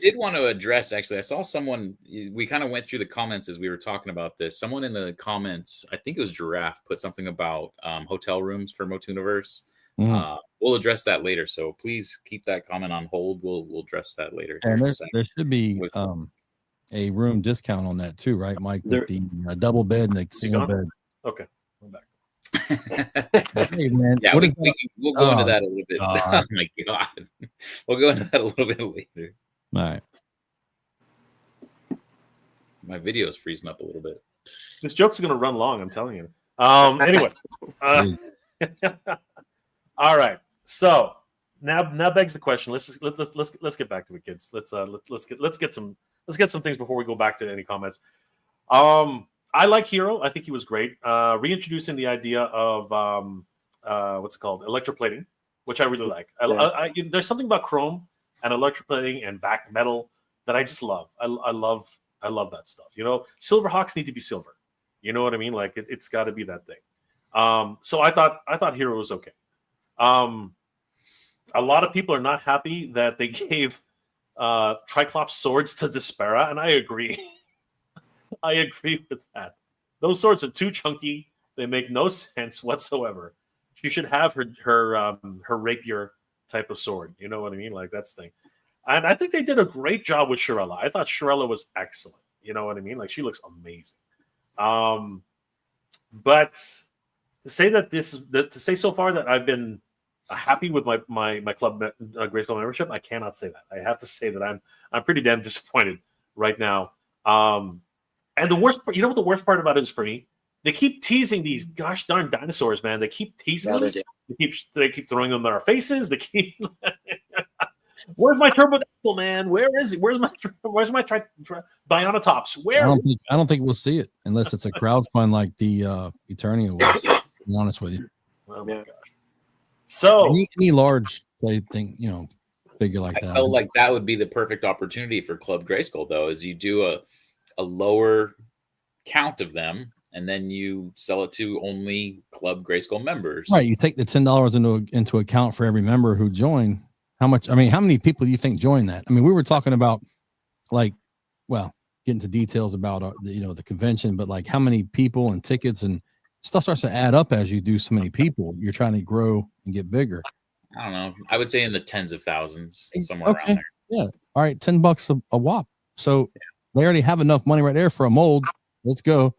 did want to address, actually, I saw someone, we kind of went through the comments as we were talking about this. Someone in the comments, I think it was Giraffe, put something about hotel rooms for MOTUNIVERSE. We'll address that later. So please keep that comment on hold. We'll address that later. and there should be a room discount on that too, right, Mike? With the double bed and the single bed. Okay, I'm back. Hey, man, Yeah, we'll go into that a little bit. God. Oh my god, we'll go into that a little bit later. All right. My video's freezing up a little bit. This joke's going to run long. I'm telling you. Anyway. All right. So now begs the question. Let's get back to it, kids. Let's get some things before we go back to any comments. I like Hero. I think he was great. Reintroducing the idea of what's it called, electroplating, which I really like. There's something about chrome and electroplating and vac metal that I just love. I love that stuff. Silverhawks need to be silver. You know what I mean? Like it's got to be that thing. So I thought Hero was okay. A lot of people are not happy that they gave Triclops swords to Despera, and I agree. I agree with that. Those swords are too chunky. They make no sense whatsoever. She should have her rapier type of sword. You know what I mean? Like that's the thing. And I think they did a great job with Shirella. I thought Shirella was excellent. You know what I mean? Like she looks amazing. But to say so far that I've been happy with my club Grayskull membership, I cannot say that. I have to say that I'm pretty damn disappointed right now. And the worst part, you know what the worst part about it is for me? They keep teasing these gosh darn dinosaurs, man. They keep teasing them. They keep throwing them in our faces. They keep. Where's my Turbodactyl, man? Where is it? Where's my Bionatops? Where? I don't think we'll see it unless it's a crowdfund like the Eternia was. To be honest with you. Oh my gosh. So any large play thing, figure like that. I felt like that would be the perfect opportunity for Club Grayskull, though, is you do a lower count of them, and then you sell it to only Club Grayskull members. Right. You take the $10 into account for every member who joined. How many people do you think joined that? I mean, we were talking about getting to details about the convention, but like how many people and tickets and stuff starts to add up as you do so many people. You're trying to grow and get bigger. I don't know. I would say in the tens of thousands, somewhere around there. Yeah. All right. $10 a whop. So they already have enough money right there for a mold. Let's go.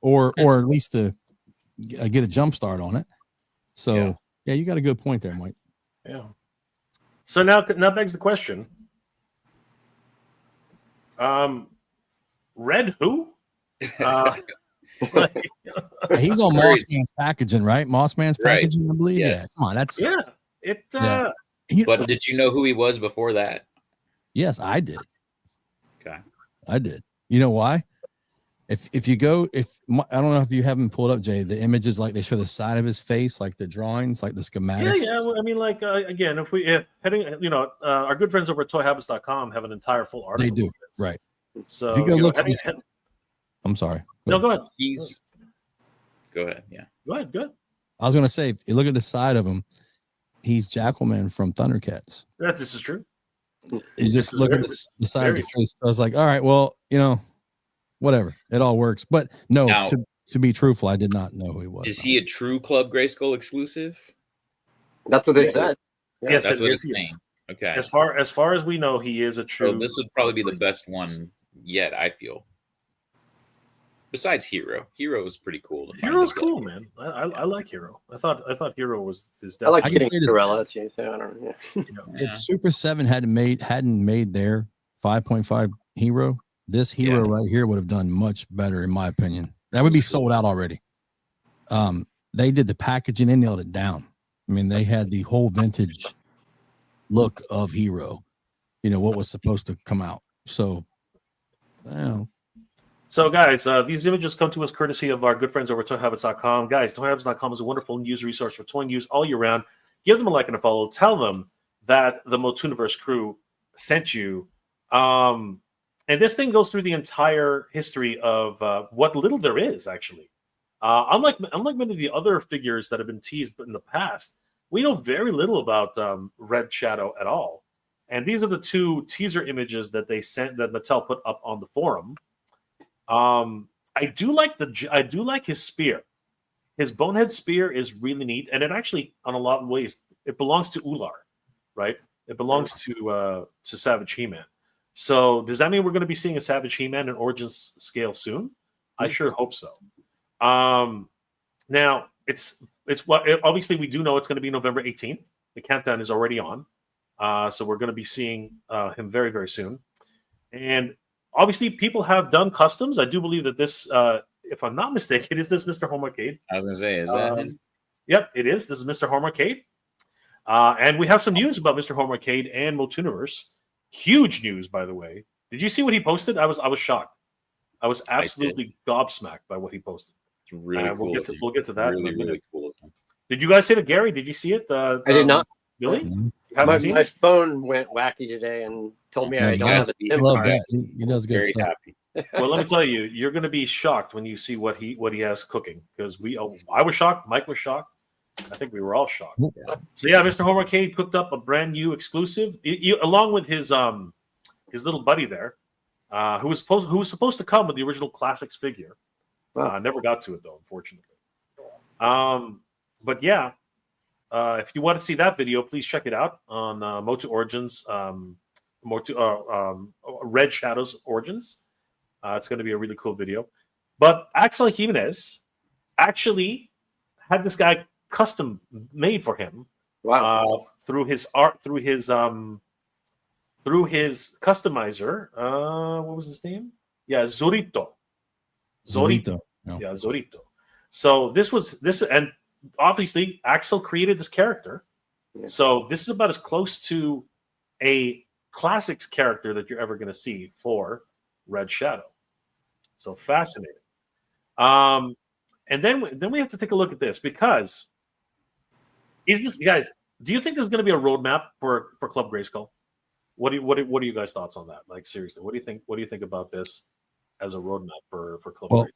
Or at least to get a jump start on it. So yeah, you got a good point there, Mike. Yeah. So now begs the question. Red who? He's on Very- Mossman's packaging, right? Mossman's Right. packaging, I believe. Yes. Yeah, come on, that's Yeah. It. Yeah. But did you know who he was before that? Yes, I did. Okay. I did. You know why? If you go, I don't know if you haven't pulled up, Jay, the images, like they show the side of his face, like the drawings, like the schematics. Yeah. Well, I mean, like again, if heading, our good friends over at toyhabits.com have an entire full article. They do, of this. right? So If you go look at heading, this, I'm sorry. no, go ahead. Go ahead. Yeah. Go ahead. Good. I was gonna say, if you look at the side of him, he's Jackalman from Thundercats. This is true. You just look at the side of very the face. I was like, all right, well, whatever, it all works. But no, Now- to be truthful, I did not know who he was. Is he a true Club Grayskull exclusive? That's what they Yes. said. Yes, That's what it's he is. saying. Okay. As far as we know, he is a true. So this would probably be the best one yet, I feel. Besides Hero. Hero is pretty cool. To find Hero's his cool, deck. man. I like Hero. I thought Hero was his. I like I can getting say this- Gorilla too, so I don't know. Yeah. Yeah. If Super 7 hadn't made their 5.5 hero, this hero right here would have done much better, in my opinion. That would be sold out already. They did the packaging, they nailed it down. I mean, they had the whole vintage look of hero, what was supposed to come out. So, So, guys, these images come to us courtesy of our good friends over at toyhabits.com. Guys, toyhabits.com is a wonderful news resource for toy news all year round. Give them a like and a follow. Tell them that the MOTUNIVERSE crew sent you. And this thing goes through the entire history of what little there is, actually. Unlike many of the other figures that have been teased in the past, we know very little about Red Shadow at all. And these are the two teaser images that they sent, that Mattel put up on the forum. I do like his spear. His bonehead spear is really neat, and it actually, on a lot of ways, it belongs to Ular, right? It belongs to Savage He-Man. So does that mean we're going to be seeing a Savage He-Man in Origins scale soon? I sure hope so. Now it's obviously we do know it's going to be November 18th. The countdown is already on, so we're going to be seeing him very, very soon. And obviously, people have done customs. I do believe that this, if I'm not mistaken, is this Mr. Home Arcade? I was gonna say, is that him? Yep, it is. This is Mr. Home Arcade. And we have some news about Mr. Home Arcade and MOTUNIVERSE. Huge news, by the way. Did you see what he posted? I was shocked. I was absolutely gobsmacked by what he posted. It's really cool. We'll get to that in a Really, minute. really cool. of him. Did you guys see it, Gary? Did you see it? I did not. Really? Mhm. You haven't My, seen my it? phone went wacky today and told me Yeah, I don't guys, have a I I SIM love card. that. He does good Very stuff. happy. Well, let me tell you, you're going to be shocked when you see what he has cooking. Because I was shocked. Mike was shocked. I think we were all shocked. So yeah, Mr. Home Arcade cooked up a brand new exclusive, along with his little buddy there, who was supposed to come with the original Classics figure. Never got to it though, unfortunately. But yeah, if you want to see that video, please check it out on Motu Origins, Red Shadows Origins. It's going to be a really cool video. But Axel Jimenez actually had this guy custom made for him. Wow. Through his customizer. What was his name? Yeah, Zorito. Zorito. No. Yeah, Zorito. So this, and obviously Axel created this character. Yeah. So this is about as close to a Classics character that you're ever going to see for Red Shadow. So fascinating. And then we have to take a look at this, because guys, do you think there's going to be a roadmap for Club Grayskull? What are you guys' thoughts on that? Like, seriously, what do you think about this as a roadmap for Club Well, Grayskull?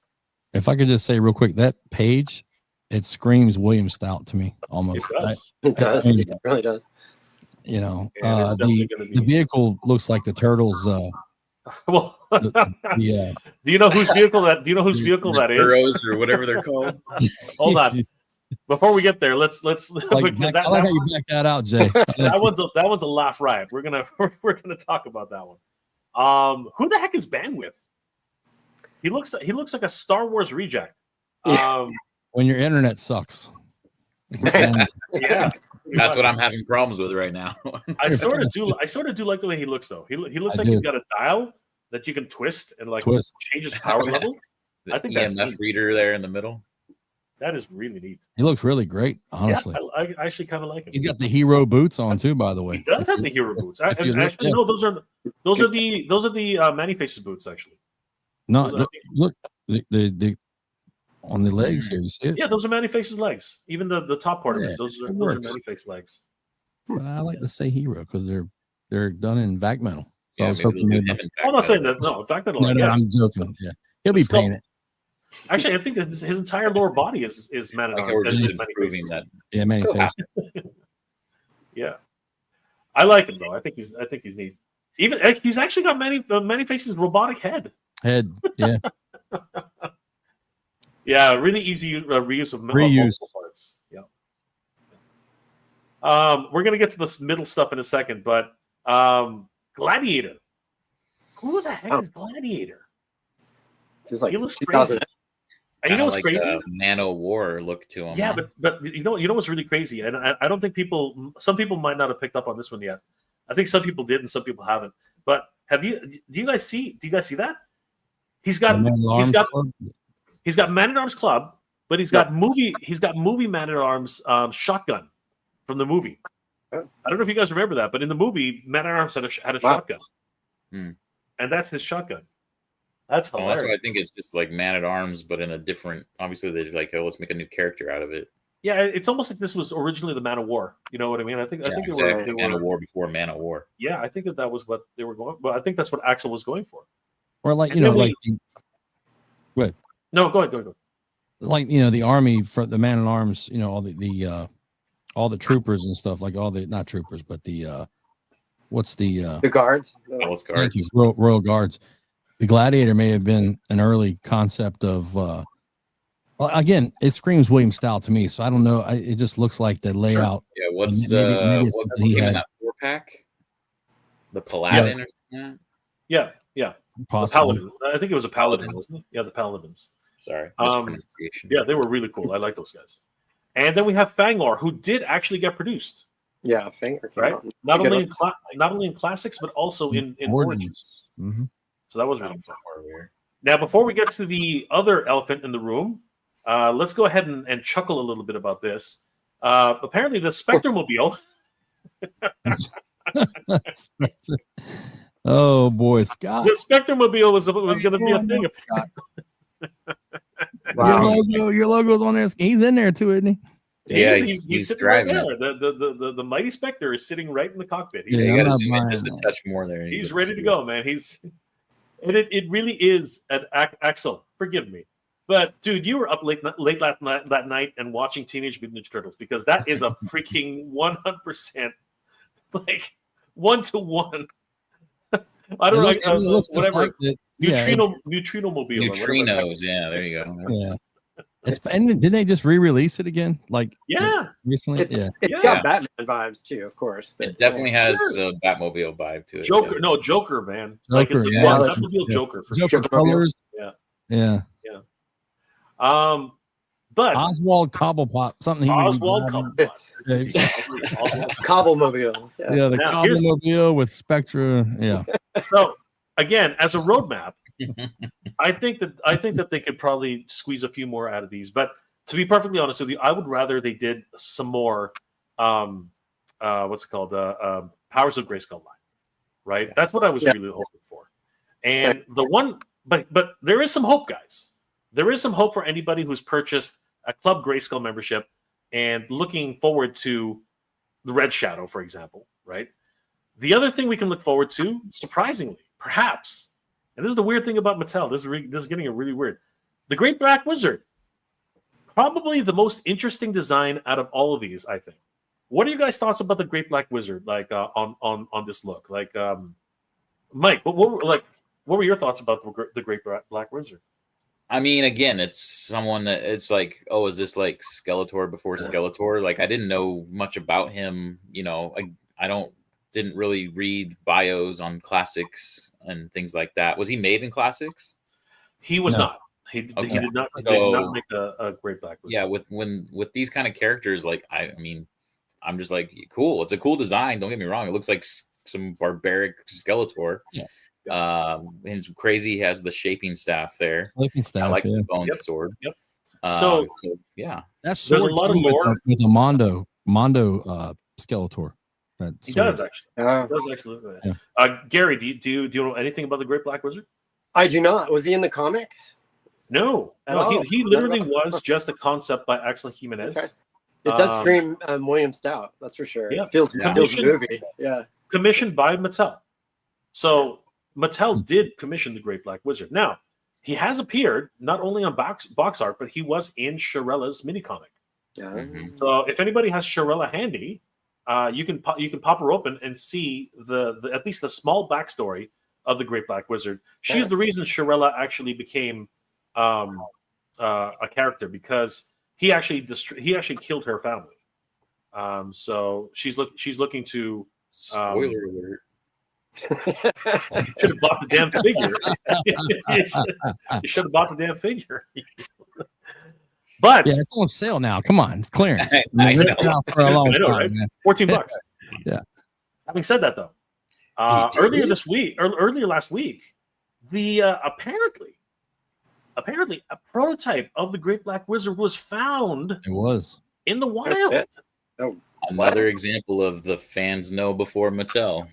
If I could just say real quick, that page, it screams William Stout to me almost. It does. It does. I mean, It really does. And it's definitely gonna the be- vehicle looks like the turtles. Well, Yeah. do you know whose vehicle that is? Burrows or whatever they're called. Hold on. Before we get there, let's I like how you back that out, Jay. that one's a laugh riot. We're gonna talk about that one. Who the heck is Bandwidth? He looks like a Star Wars reject. When your internet sucks. Yeah. That's what I'm having problems with right now. I sort of do like the way he looks though. He looks like he's got a dial that you can twist and like change his power level. The I think that's EMF neat. reader there in the middle. That is really neat. He looks really great, honestly. Yeah, I actually kind of like him. He's got the hero boots on too, by the way. He does have the hero boots. Actually, no, those are the Manny Faces boots. Actually, No, Those are- look, the on the legs here. You see it? yeah, those are Manny Faces legs. Even the top part of Yeah, it. Those are it Manny works. Face legs. But I like to say hero because they're done in vac metal. So Yeah, I was maybe hoping they'll do maybe. him in I'm not back saying metal. that. No, back metal. No, no, yeah. I'm joking. Yeah, he'll be Skull. painted. Actually, I think that his entire lower body is Man at Like, Arms. we're is just Manny proving Faces. that Yeah, many Cool. faces. Yeah, I like him though. I think he's neat. Even he's actually got Manny Faces robotic head. Head. Yeah, Yeah, really easy reuse of Reuse. multiple parts. Yeah. We're gonna get to this middle stuff in a second, but Gladiator. Who the heck is Gladiator? It's like He looks 2000. crazy. And you know what's like crazy? a Man o' War look to him. Yeah, huh? but you know what's really crazy, and I don't think some people might not have picked up on this one yet. I think some people did and some people haven't. But do you guys see that? He's got Man at Arms Club, but he's got movie Man at Arms shotgun from the movie. I don't know if you guys remember that, but in the movie, Man at Arms had a shotgun, and that's his shotgun. That's Well, hilarious. that's why I think it's just like Man at Arms, but in a different. Obviously, they're like, oh, let's make a new character out of it. Yeah, it's almost like this was originally the Man of War. You know what I mean? I think they exactly. were Man of War before Man of War. Yeah, I think that was what they were going. Well, I think that's what Axel was going for. or like And you know, then like No, go ahead. like you know, the army for the Man at Arms. You know, all the troopers and stuff. Like all the not troopers, but the what's the The guards. Palace thank Guards. you, Royal Guards. The Gladiator may have been an early concept of. Well, again, it screams William Style to me, so I don't know. It just looks like the layout. Yeah, what's Maybe it's what's something he came in had. that 4-pack? The Paladin or something? Yeah. The Possibly. Paladin. I think it was a Paladin, wasn't it? Yeah, the Paladins. Sorry, Um, mispronunciation. Yeah, they were really cool. I like those guys. And then we have Fangor, who did actually get produced, Yeah, finger. right? Not only in classics, but also in Origins. Mhm. So that was really fun. Now, before we get to the other elephant in the room, let's go ahead and chuckle a little bit about this. Apparently, the Spectromobile. Oh boy, Scott! The Spectromobile was going to be a thing. Wow. Your logo's on there. He's in there too, isn't he? Yeah, he's he's sitting right driving there. The mighty Spectre is sitting right in the cockpit. Yeah, you I'm got to not zoom in buying just a that. touch more there. He's ready to go, man. And it really is an Axel. Forgive me, but dude, you were up late that night and watching Teenage Mutant Ninja Turtles because that is a freaking 100% like 1-to-1. I don't It know, looks just whatever. like that. Yeah, Neutrino mobile. or whatever it's called. Neutrinos. Yeah, there you go. yeah. And did they just re-release it again? Like Yeah. recently? Yeah. It's Yeah. got Batman vibes too, of course. But It definitely has a Batmobile vibe to it. Joker, no Joker, man. Like it's Joker, a yeah. Batmobile Yeah. Joker for Joker sure. colors. Yeah. Yeah. But Oswald Cobblepot, something he would be Oswald driving. Cobblepot. Oswald Cobblemobile. Yeah, the Now, here's- Cobblemobile with Spectra. Yeah. So again, as a roadmap, I think that they could probably squeeze a few more out of these. But to be perfectly honest with you, I would rather they did some more. What's it called? Powers of Grayskull line, right? That's what I was really hoping for. And the one, but there is some hope, guys. There is some hope for anybody who's purchased a Club Grayskull membership and looking forward to the Red Shadow, for example, right? The other thing we can look forward to, surprisingly, perhaps, and this is the weird thing about Mattel. This is getting really weird. The Great Black Wizard, probably the most interesting design out of all of these, I think. What are you guys' thoughts about the Great Black Wizard, like on this look? Like, Mike, what were your thoughts about the Great Black Wizard? I mean, again, it's someone that it's like, oh, is this like Skeletor before Skeletor? Like, I didn't know much about him. You know, I didn't really read bios on classics and things like that. Was he made in classics? He was No. not. He did not So- make a Great Black Wizard. Yeah, with these kind of characters, like I mean, I'm just like, cool. It's a cool design. Don't get me wrong. It looks like some barbaric Skeletor. Yeah. And it's crazy. He has the shaping staff there. Shaping I staff, like yeah. the bone Yep. sword. Yep. So yeah, That's There's a lot of lore. with a Mondo Skeletor. He does actually. Uh, He does actually. Yeah. Gary, do you know anything about the Great Black Wizard? I do not. Was he in the comics? No. Oh, He literally was just a concept by Axel Jimenez. Okay. It does scream William Stout, that's for sure. Yeah. It feels Commissioned- movie. Yeah. Commissioned by Mattel. So Mattel did commission the Great Black Wizard. Now, he has appeared not only on box art, but he was in Shirella's mini comic. Yeah. Mhm. So if anybody has Shirella handy, you can pop her open and see the at least the small backstory of the Great Black Wizard. She's the reason Shirella actually became a character, because he actually killed her family. So she's looking to Spoiler alert. should have bought the damn figure. You should have bought the damn figure. But Yeah, it's on sale now. Come on, it's clearance. I We've know. been out for a long I know, time, right? man. $14. Yeah. Having said that, though, earlier last week, the apparently a prototype of the Great Black Wizard was found It was. in the wild. Another example of the fans know before Mattel.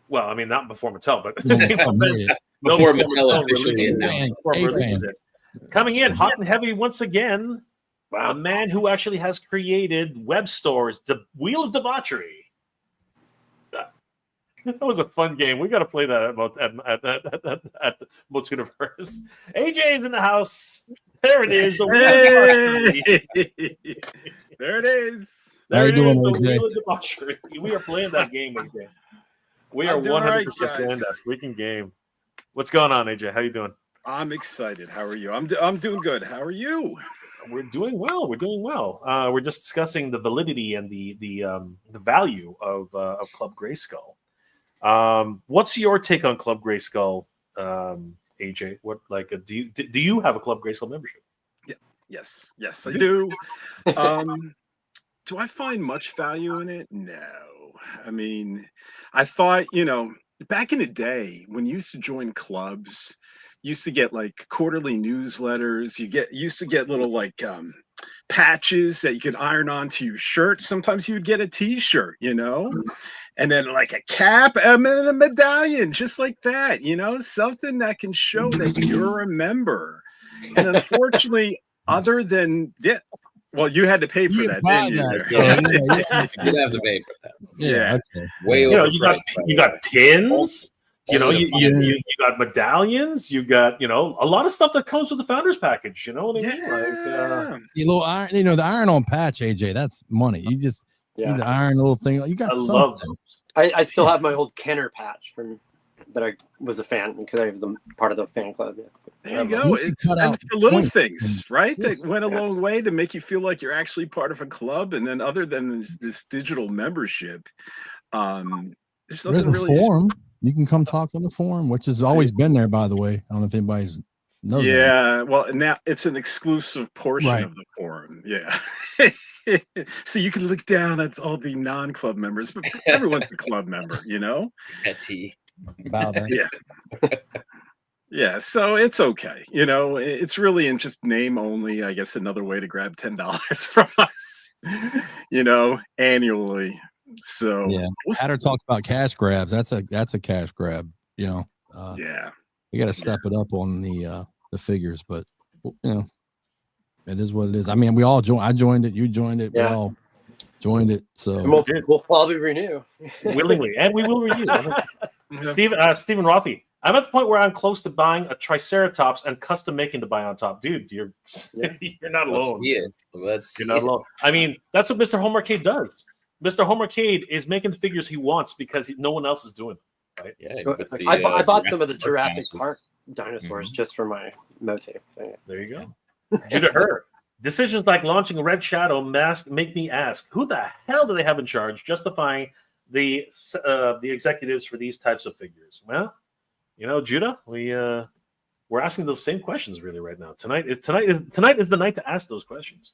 Well, I mean, not before Mattel, but Yeah, Mattel made it. Before Mattel officially releases it. announced. Before A releases fan. it. Coming in hot and heavy once again, a Wow. man who actually has created web stores, the Wheel of Debauchery. That was a fun game. We got to play that at MOTUNIVERSE. AJ's in the house. There it is. The Wheel of Debauchery. There it is. How There you it doing, is. The AJ? Wheel of Debauchery. We are playing that game, AJ. We are I'm doing all right, 100% playing guys. that freaking game. What's going on, AJ? How you doing? I'm excited. How are you? I'm doing good. How are you? We're doing well. We're doing well. We're just discussing the validity and the value of Club Grayskull. What's your take on Club Grayskull, AJ? What do you have a Club Grayskull membership? Yes, I do. Do I find much value in it? No. I mean, I thought, back in the day when you used to join clubs, you used to get like quarterly newsletters. Used to get little patches that you could iron onto your shirt. Sometimes you would get a T-shirt, and then like a cap and then a medallion, just like that, something that can show that you're a member. And unfortunately, other than well, you had to pay for that, didn't you? You'd have to pay for that. Yeah. Okay. Way over. You got pins. You got medallions. You got a lot of stuff that comes with the founders package. You know what I mean? Yeah. The little iron, the iron-on patch, AJ. That's money. You just need the iron little thing. You got I something. love those. I still have my old Kenner patch from that I was a fan because I was a part of the fan club. Yeah, so. There you go. You can cut out It's the little points. things, right? That went a long way to make you feel like you're actually part of a club. And then other than this digital membership, there's There's nothing a really. forum. You can come talk on the forum, which has always been there, by the way. I don't know if anybody's knows that. Yeah, well, now it's an exclusive portion Right. of the forum. Yeah. So you can look down at all the non-club members, but everyone's a club member, Petty. About that. Yeah. Yeah, so it's okay. It's really in just name only, I guess, another way to grab $10 from us, annually. So Yeah. Adder talks about cash grabs. That's a cash grab. yeah. You got to step it up on the figures, but it is what it is. I mean, we all joined. I joined it. You joined it. Yeah. We all joined it. So And we'll probably renew. Willingly, and we will renew. Stephen Rothy, I'm at the point where I'm close to buying a Triceratops and custom making the Bion Top. Dude, you're not Let's alone. see it. Let's see You're not it. alone. I mean, that's what Mr. Home Arcade does. Mr. Home Arcade is making the figures he wants because no one else is doing it. Right? Yeah, But with the, I bought some of the Jurassic dinosaurs. Park dinosaurs just for my motif. So, yeah. There you go. Judah Herr. Decisions like launching Red Shadow mask make me ask, who the hell do they have in charge justifying the executives for these types of figures? Well, Judah, we're asking those same questions really right now. Tonight is the night to ask those questions.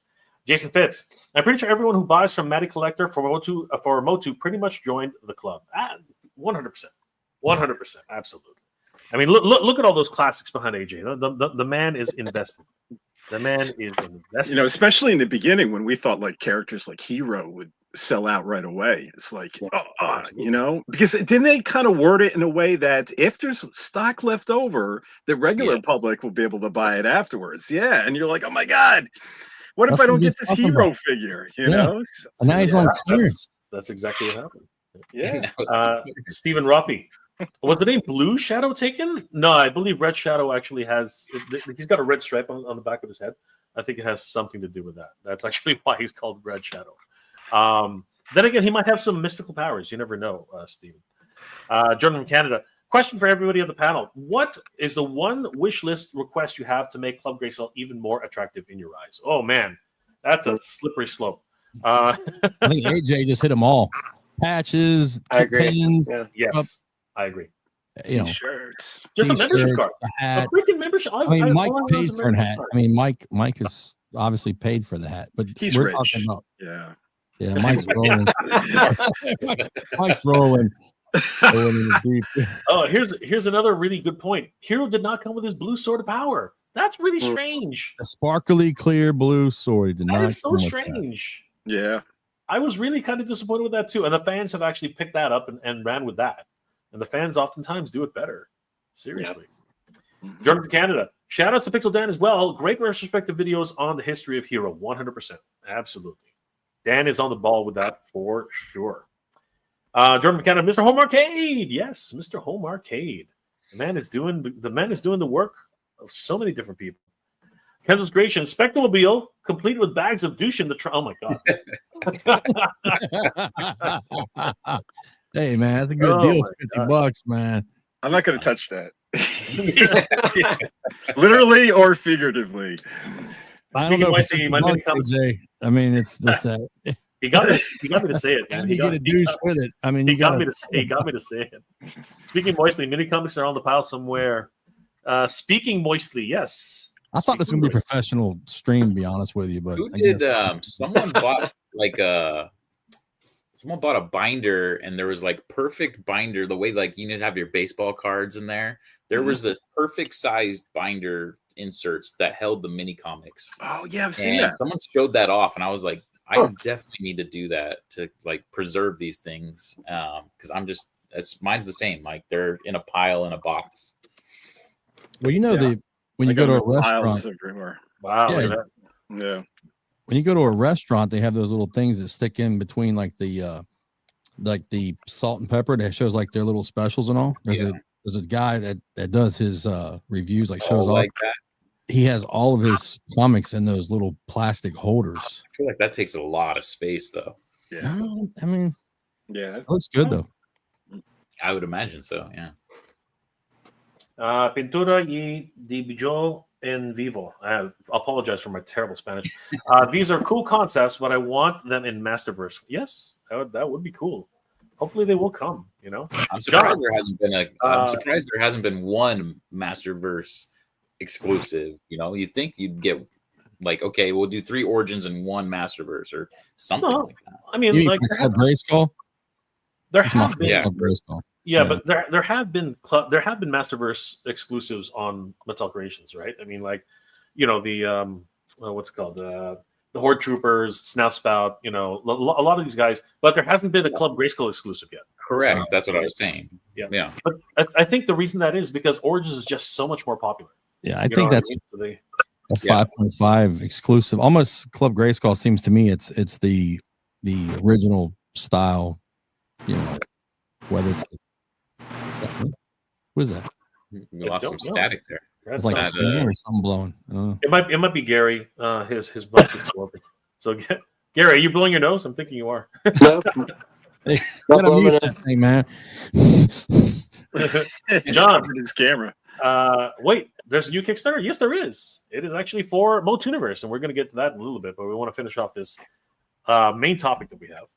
Jason Fitz. I'm pretty sure everyone who buys from Matty Collector for Motu pretty much joined the club. 100%. 100%. Absolutely. I mean, look at all those classics behind AJ. The man is invested. The man is invested. You know, especially in the beginning when we thought like characters like Hero would sell out right away. It's like, you know, because didn't they kind of word it in a way that if there's stock left over, the regular public will be able to buy it afterwards? Yeah. And you're like, oh my God, what if I don't get this Hero figure? You know? And now he's on clearance. That's exactly what happened. Yeah. Stephen Ruffy. Was the name Blue Shadow taken? No, I believe Red Shadow actually has. He's got a red stripe on the back of his head. I think it has something to do with that. That's actually why he's called Red Shadow. Then again, he might have some mystical powers. You never know, Stephen. Jordan from Canada. Question for everybody on the panel. What is the one wish list request you have to make Club Grayskull even more attractive in your eyes? Oh, man. That's a slippery slope. I think AJ just hit them all. Patches, pins. Yeah. Yes, I agree. You know, Shirts. Just a membership card. A freaking membership. I mean, Mike paid for a hat. I mean, Mike has obviously paid for the hat, but we're rich. Talking about Mike's rolling. Mike's rolling. In the deep. Oh, here's another really good point. Hero did not come with his blue sword of power. That's really strange. A sparkly clear blue sword did not. That is so strange. Yeah. I was really kind of disappointed with that too. And the fans have actually picked that up and ran with that. And the fans oftentimes do it better. Seriously. Yeah. Jordan from Canada. Shout out to Pixel Dan as well. Great retrospective videos on the history of Hero. 100%. Absolutely. Dan is on the ball with that for sure. Jordan from Canada. Mr. Home Arcade. Yes, Mr. Home Arcade. The man is doing the work of so many different people. Kenzo's Creation, Spectromobile, complete with bags of douche in the trunk. Oh my God. Hey man, that's a good deal. $50, man. I'm not gonna touch that. Literally or figuratively. I don't know. I mean, it's he got me to say it, man. You get a douche with it. I mean, he got me to say it. Speaking moistly, mini comics are on the pile somewhere. Speaking moistly, yes. I thought this was gonna be a professional stream, to be honest with you, but who did someone bought someone bought a binder and there was like perfect binder, the way like you need to have your baseball cards in there. There was the perfect sized binder inserts that held the mini comics. Oh yeah, I've seen that. Someone showed that off, and I was like, I definitely need to do that to like preserve these things. Because mine's the same. Like they're in a pile in a box. Well, you know when you go to a restaurant, wow, yeah. When you go to a restaurant, they have those little things that stick in between, like the salt and pepper that shows like their little specials and all. There's a guy that does his reviews, like shows off. Like that. He has all of his comics in those little plastic holders. I feel like that takes a lot of space, though. Yeah, I mean, it looks good though. I would imagine so. Yeah. Pintura y dibujo en vivo. I apologize for my terrible Spanish. These are cool concepts, but I want them in Masterverse. Yes, that would be cool. Hopefully, they will come. You know, I'm surprised there hasn't been one Masterverse exclusive. You know, you'd think you'd get like, okay, we'll do 3 Origins and 1 Masterverse or something like that. I mean, like Grayskull. There have been, Grayskull. Yeah, but there have been Masterverse exclusives on Mattel Creations, right? I mean, like, you know, the what's it called, the Horde Troopers, Snout Spout, you know, a lot of these guys, but there hasn't been a Club Grayskull exclusive yet. Correct. That's what I was saying. Yeah. But I think the reason that is because Origins is just so much more popular. Yeah, I think that's a 5.5 exclusive. Almost Club Grayskull seems to me it's the original style, you know, whether it's what is that? We lost some static there. It's like or something blowing. It might be Gary. His mic is working. So Gary, are you blowing your nose? I'm thinking you are. No. Hey, mute that thing, man. John, his camera. Wait, there's a new Kickstarter? Yes, there is. It is actually for MOTUNIVERSE, and we're going to get to that in a little bit, but we want to finish off this main topic that we have.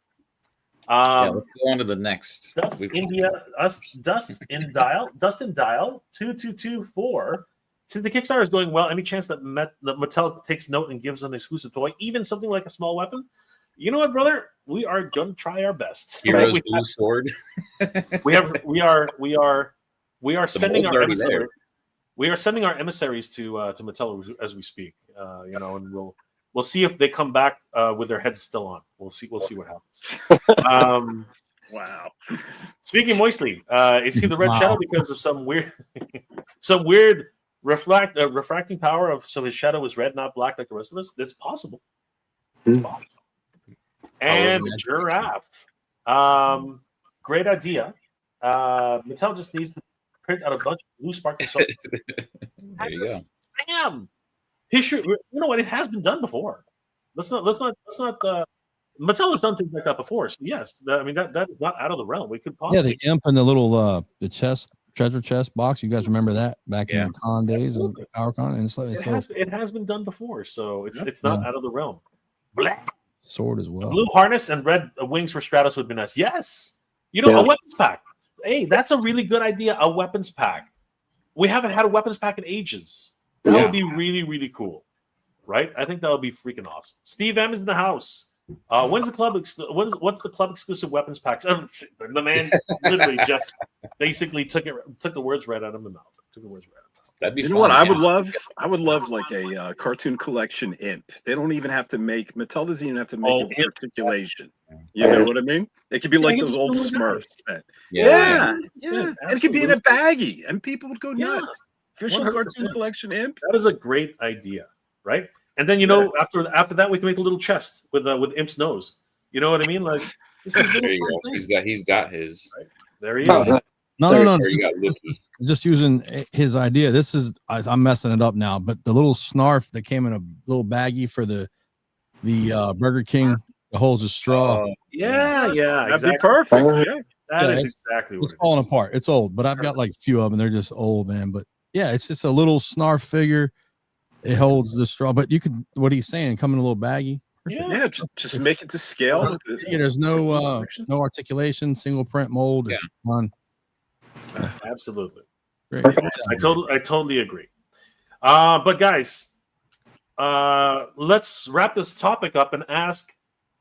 Let's go on to the next. Dustin Dial 2224 Since the Kickstarter is going well, any chance that Mattel takes note and gives an exclusive toy, even something like a small weapon? You know what, brother? We are going to try our best. Heroes Blue Sword. We are sending our already emissary. there. We are sending our emissaries to Mattel as we speak. And we'll see if they come back with their heads still on. We'll see what happens. Wow. Speaking moistly, is he the Red Shadow because of some weird refracting power of so his shadow is red, not black like the rest of us? It's possible. It's possible. And Giraffe. Great idea. Mattel just needs to print out a bunch of blue sparkling souls. There you go. Damn. You know what? It has been done before. Let's not. Mattel has done things like that before. So yes, that is not out of the realm. We could possibly. The imp and the little the treasure chest box. You guys remember that back in the con days and PowerCon, and it has been done before, so it's not out of the realm. Black sword as well. A blue harness and red wings for Stratos would be nice. Yes, a weapons pack. Hey, that's a really good idea. A weapons pack. We haven't had a weapons pack in ages. That would be really, really cool, right? I think that would be freaking awesome. Steve M is in the house. What's the club exclusive weapons packs? The man literally just basically took the words right out of my mouth. Took the words right out of my mouth. That'd be You fun, know what I would yeah. love? I would love like a cartoon collection imp. They don't even have to make Mattel doesn't even have to make it articulation. You know what I mean? It could be like those old Smurfs. Yeah. It could be in a baggie, and people would go nuts. Official 100%. cartoon collection imp. That is a great idea, right? And then after that, we can make a little chest with Imp's nose. You know what I mean? Like this is There you go. He's got his. right? There he is. No. You got Liz's. Just using his idea. This is I'm messing it up now, but the little snarf that came in a little baggie for the Burger King that holds a straw. Yeah, That'd exactly. be perfect. Yeah. That is it's- exactly what It's falling apart. It's old, but I've got like a few of them. They're just old, man. But yeah, it's just a little snarf figure. It holds the straw, but you could. What he's saying, come in a little baggy. Perfect. Yeah, just make it to scale. Yeah, there's no articulation, single print mold. It's done. Absolutely. Great. I totally agree. But guys, let's wrap this topic up and ask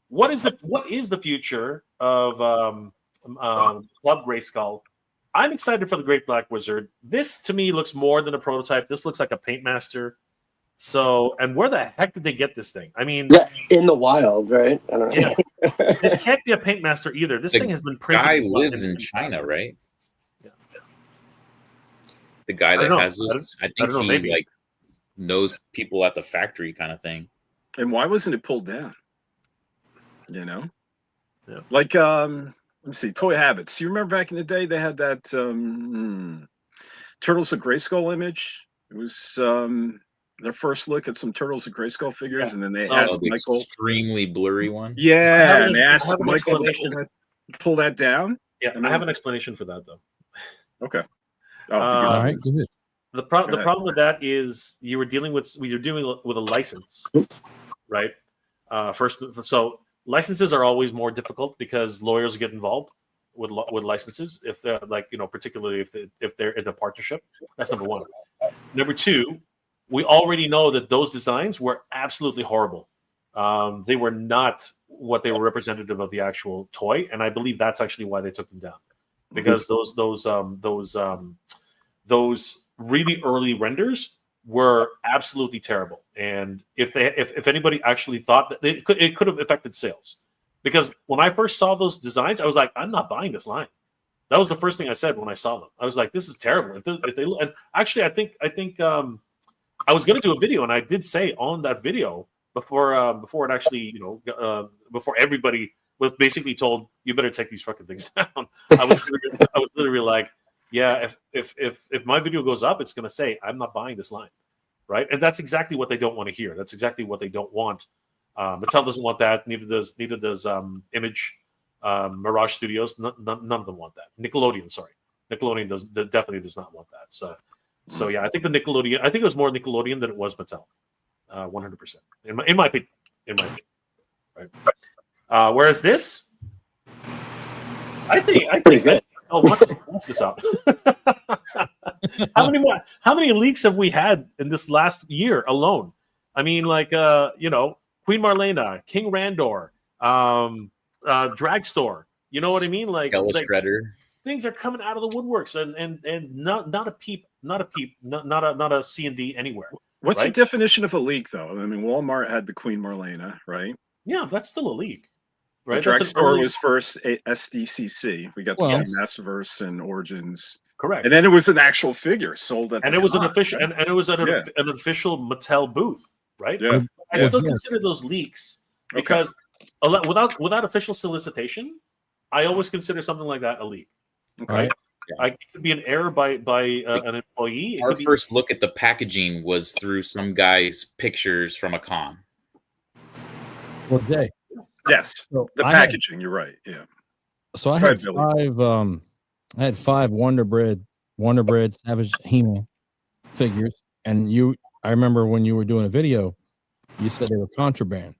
what is the future of Club Grayskull? I'm excited for the Great Black Wizard. This to me looks more than a prototype. This looks like a paint master. So, and where the heck did they get this thing? I mean, in the wild, right? I don't know. Yeah, this can't be a paint master either. This thing has been printed. Guy lives in China, right? Yeah. The guy that has I this, I don't think know, he maybe. like knows people at the factory, kind of thing. And why wasn't it pulled down? You know, Yeah. like let me see, Toy Habits. You remember back in the day they had that Turtles of Grayskull image? It was their first look at some Turtles of Grayskull figures, and then they asked the Michael. extremely blurry one. Yeah, and they I asked have an Michael to explanation. pull that down. Yeah, I have an explanation for that though. Okay. Oh, Uh, All right, go ahead. The problem with that is you're dealing with a license, right? So licenses are always more difficult because lawyers get involved with licenses if they're particularly if they're in a partnership. That's number one. Number two, we already know that those designs were absolutely horrible. They were not what they were representative of the actual toy, and I believe that's actually why they took them down, because those really early renders were absolutely terrible. And if anybody actually thought that it could have affected sales, because when I first saw those designs, I was like, I'm not buying this line. That was the first thing I said when I saw them. I was like, this is terrible. If they and actually, I think I was going to do a video, and I did say on that video before it actually, before everybody was basically told, you better take these fucking things down. I was literally like, yeah, if my video goes up, it's going to say, I'm not buying this line, right? And that's exactly what they don't want to hear. That's exactly what they don't want. Mattel doesn't want that. Neither does Image, Mirage Studios. None of them want that. Nickelodeon definitely does not want that. So yeah, I think I think it was more Nickelodeon than it was Mattel, 100%. In my opinion, right? Whereas this, I Oh, what's this up? How many leaks have we had in this last year alone? I mean, like Queen Marlena, King Randor, Dragstore. You know what I mean? Like Shredder. Things are coming out of the woodworks, and not a peep, not a C&D anywhere. What's right? your definition of a leak, though? I mean, Walmart had the Queen Marlena, right? Yeah, that's still a leak. Right? The Dragstore was first SDCC. We got the Masterverse and Origins. Correct. And then it was an actual figure sold at and the it was con, an official right? and it was an official Mattel booth, right? Yeah. I still consider those leaks because without official solicitation, I always consider something like that a leak. Okay. It could be an error by an employee. Our first look at the packaging was through some guy's pictures from a con. Well, Jay. Yes, So the packaging. You're right. Yeah. So I had five Wonder Bread Savage He-Man figures, and I remember when you were doing a video, you said they were contraband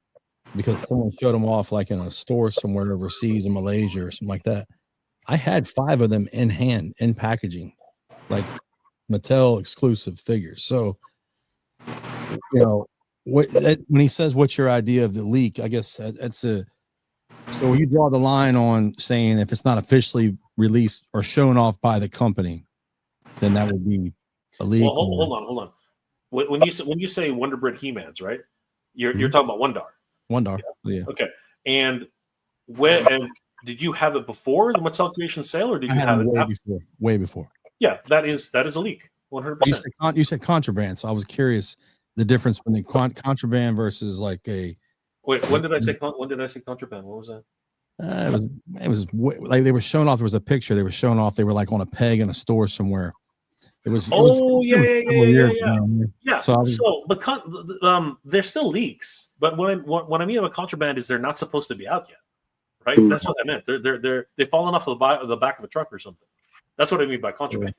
because someone showed them off like in a store somewhere overseas in Malaysia or something like that. I had 5 of them in hand, in packaging, like Mattel exclusive figures. So, when he says, "What's your idea of the leak?" I guess that's so you draw the line on saying if it's not officially released or shown off by the company, then that would be a leak. Well, hold on. When you say Wonder Bread He-Mans, right? You're talking about Wondar. Yeah. Okay. And did you have it before the Mattel Creation sale, or did you have it way before? Way before. Yeah, that is a leak. 100%. You said contraband, so I was curious the difference between contraband versus like a. Wait, when did I say contraband? What was that? It was like they were showing off. There was a picture. They were showing off. They were like on a peg in a store somewhere. Yeah. So, they're still leaks. But when I mean about contraband is they're not supposed to be out yet, right? That's what I meant. They've fallen off of the back of a truck or something. That's what I mean by contraband.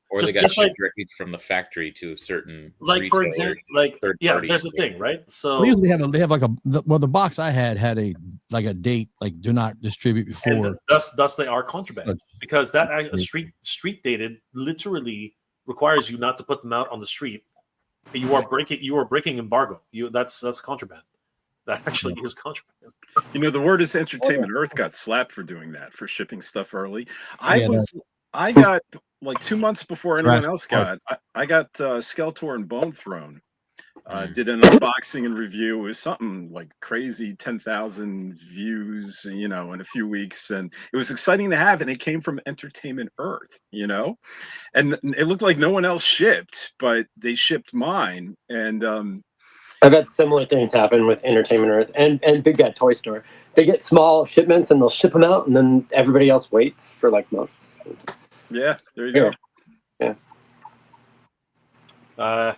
Or they got shipped directly from the factory to a certain for example, there's a thing, right? So usually they have like the box I had a date, like do not distribute before. And thus they are contraband because that street dated literally requires you not to put them out on the street. You are breaking embargo. That's contraband. That actually is contraband. The word is Entertainment Earth got slapped for doing that, for shipping stuff early. I got like 2 months before anyone else got. I got Skeletor and Bone Throne. Did an unboxing and review. It was something like crazy, 10,000 views, in a few weeks, and it was exciting to have. And it came from Entertainment Earth, and it looked like no one else shipped, but they shipped mine. And I've had similar things happen with Entertainment Earth and Big Bad Toy Store. They get small shipments and they'll ship them out, and then everybody else waits for like months. Yeah, there you go. Yeah.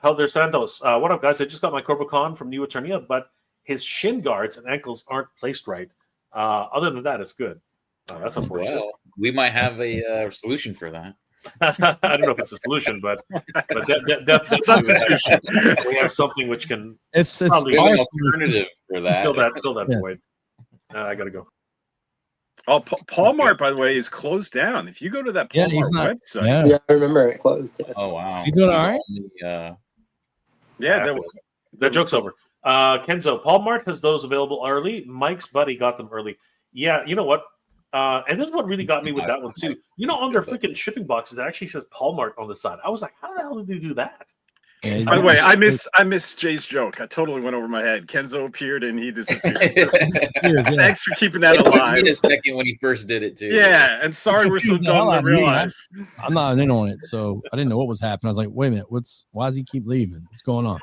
Helder Santos, what up, guys? I just got my Corpicon from New Eternia, but his shin guards and ankles aren't placed right. Other than that, it's good. That's unfortunate. Well, we might have a solution for that. I don't know if it's a solution, but definitely we have something which can. It's probably an alternative for that. Fill that void. I gotta go. Oh, Paul Mart, by the way, is closed down. If you go to that Paul Mart website, yeah, I remember it closed. Yeah. Oh wow, is he doing all right? That joke's over. Kenzo, Paul Mart has those available early. Mike's buddy got them early. Yeah, you know what? And this is what really got me with that one too. On their freaking shipping boxes, it actually says Paul Mart on the side. I was like, how the hell did they do that? Yeah, by the way, I miss Jay's joke. I totally went over my head. Kenzo appeared and he disappeared. Thanks for keeping that alive. It took me a second when he first did it too. Yeah, and sorry we're so dumb to realize. I'm not in on it, so I didn't know what was happening. I was like, wait a minute, why does he keep leaving? What's going on?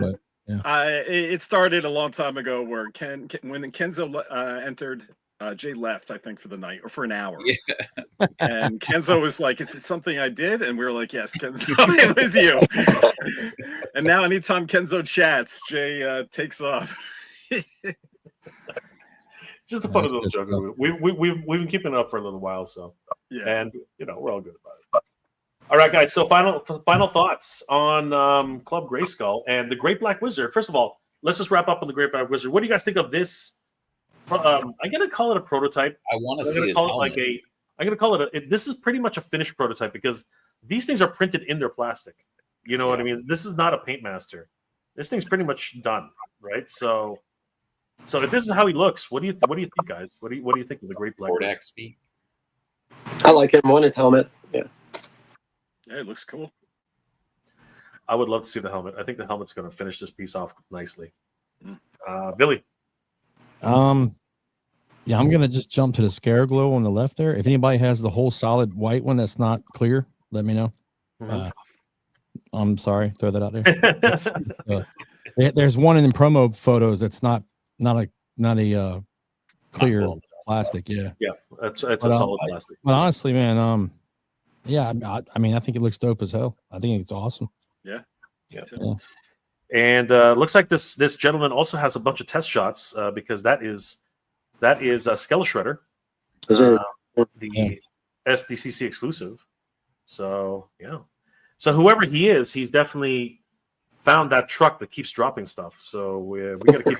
But yeah, it started a long time ago where when Kenzo entered. Jay left, I think, for the night or for an hour. Yeah. And Kenzo was like, "Is it something I did?" And we were like, "Yes, Kenzo, it was you." And now, anytime Kenzo chats, Jay takes off. Just a funny little joke. We've been keeping it up for a little while, so yeah, and we're all good about it. All right, guys. So final thoughts on Club Grayskull and the Great Black Wizard. First of all, let's just wrap up on the Great Black Wizard. What do you guys think of this? I'm gonna call it a prototype. I want to see it like I'm gonna call it this is pretty much a finished prototype because these things are printed in their plastic. You know what I mean? This is not a paint master. This thing's pretty much done, right? So if this is how he looks, what do you think, guys? What do you think of the Great Black Ford Gristle? XP. I like him. One his helmet. Yeah. Yeah, it looks cool. I would love to see the helmet. I think the helmet's going to finish this piece off nicely. Mm. Billy. Yeah, I'm gonna just jump to the scare glow on the left there. If anybody has the whole solid white one that's not clear, let me know. Mhm. I'm sorry, throw that out there. There's one in the promo photos that's not a clear plastic. Yeah, Yeah, it's a solid plastic. But honestly, man, yeah, I mean, I think it looks dope as hell. I think it's awesome. Yeah. Yeah. Too. And looks like this gentleman also has a bunch of test shots because that is a Skele Shredder, the SDCC exclusive. So yeah, so whoever he is, he's definitely found that truck that keeps dropping stuff. So we got to keep.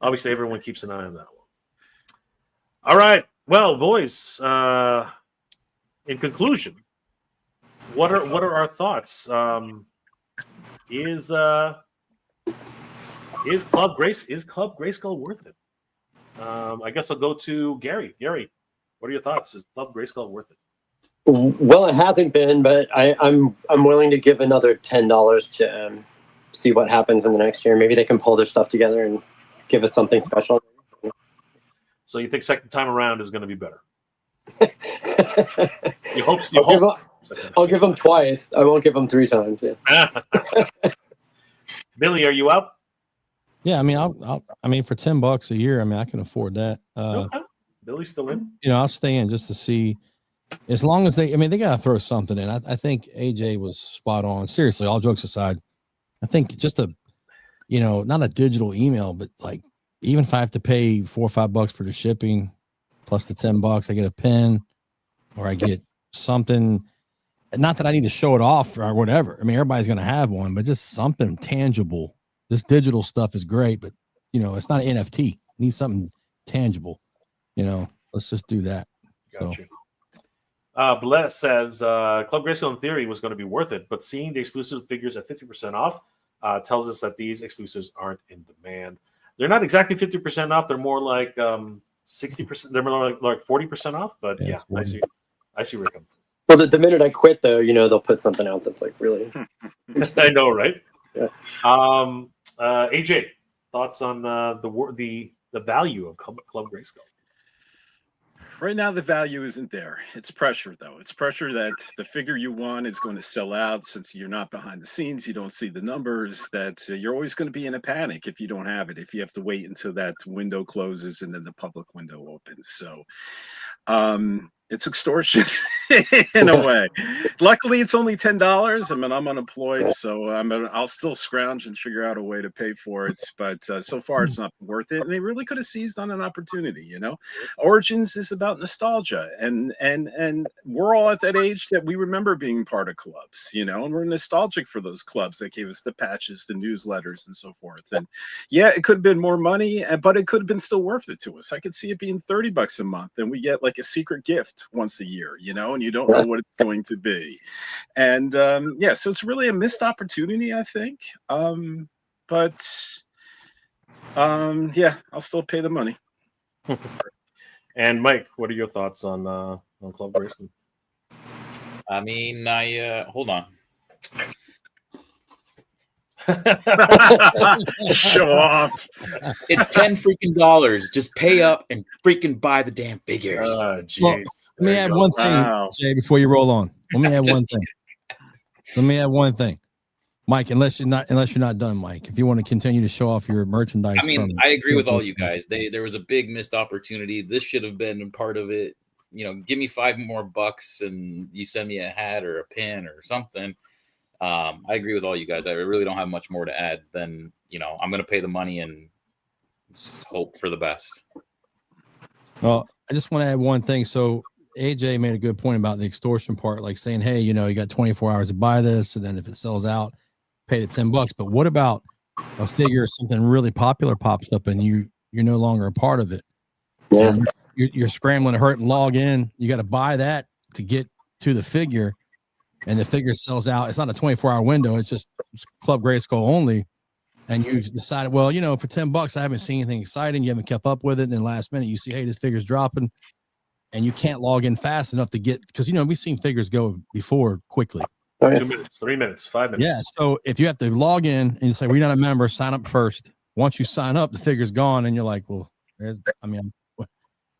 Obviously, everyone keeps an eye on that one. All right, well, boys. In conclusion, what are our thoughts? Is Club Grayskull worth it? I guess I'll go to Gary. Gary, what are your thoughts? Is Club Grayskull worth it? Well, it hasn't been, but I'm willing to give another $10 to see what happens in the next year. Maybe they can pull their stuff together and give us something special. So you think second time around is going to be better? I'll give them twice. I won't give them 3 times. Yeah. Billy, are you up? Yeah, I mean, I mean, for $10 a year, I mean, I can afford that. Okay. Billy's still in. You know, I'll stay in just to see. As long as they got to throw something in. I think AJ was spot on. Seriously, all jokes aside, I think just not a digital email, but like even if I have to pay $4 or $5 for the shipping plus the $10, I get a pen or I get something. Not that I need to show it off or whatever. I mean, everybody's going to have one, but just something tangible. This digital stuff is great, but it's not an NFT. It needs something tangible. Let's just do that. Gotcha. Bless says Club Grayskull in theory was going to be worth it, but seeing the exclusive figures at 50% off tells us that these exclusives aren't in demand. They're not exactly 50% off. They're more like 60%. They're more like 40% off. But yeah, I see where it comes from. Well, the minute I quit, though, they'll put something out that's like really. I know, right? Yeah. AJ, thoughts on the value of Club Grayskull? Right now, the value isn't there. It's pressure, though. It's pressure that the figure you want is going to sell out since you're not behind the scenes. You don't see the numbers. That you're always going to be in a panic if you don't have it, if you have to wait until that window closes and then the public window opens. So it's extortion in a way. Luckily, it's only $10. I mean, I'm unemployed, so I'll still scrounge and figure out a way to pay for it. But so far, it's not worth it. And they really could have seized on an opportunity. Origins is about nostalgia, and we're all at that age that we remember being part of clubs. And we're nostalgic for those clubs that gave us the patches, the newsletters, and so forth. And yeah, it could have been more money, but it could have been still worth it to us. I could see it being $30 a month, and we get like a secret gift once a year, and you don't know what it's going to be. And so it's really a missed opportunity, I think. But I'll still pay the money. And Mike, what are your thoughts on Club Grayskull? I mean, hold on. Show off. It's $10 Just pay up and freaking buy the damn figures. Jeez. Well, let me add one thing, Jay, before you roll on. Let me add one thing. Mike, unless you're not done, Mike, if you want to continue to show off your merchandise. I mean, I agree with all you guys. There was a big missed opportunity. This should have been part of it. Give me $5 more and you send me a hat or a pin or something. I agree with all you guys. I really don't have much more to add than, I'm going to pay the money and hope for the best. Well, I just want to add one thing. So AJ made a good point about the extortion part, like saying, hey, you got 24 hours to buy this. And then if it sells out, pay the $10. But what about a figure, something really popular pops up and you're no longer a part of it? Yeah. And you're scrambling to hurt and log in. You got to buy that to get to the figure, and the figure sells out. It's not a 24-hour window. It's just Club Grayskull only. And you've decided, well, you know, for $10, I haven't seen anything exciting. You haven't kept up with it. And then last minute, you see, hey, this figure's dropping, and you can't log in fast enough to get, because, you know, we've seen figures go before quickly. 2 minutes, 3 minutes, 5 minutes. Yeah. So if you have to log in and you say, we're not a member, sign up first. Once you sign up, the figure's gone, and you're like, well,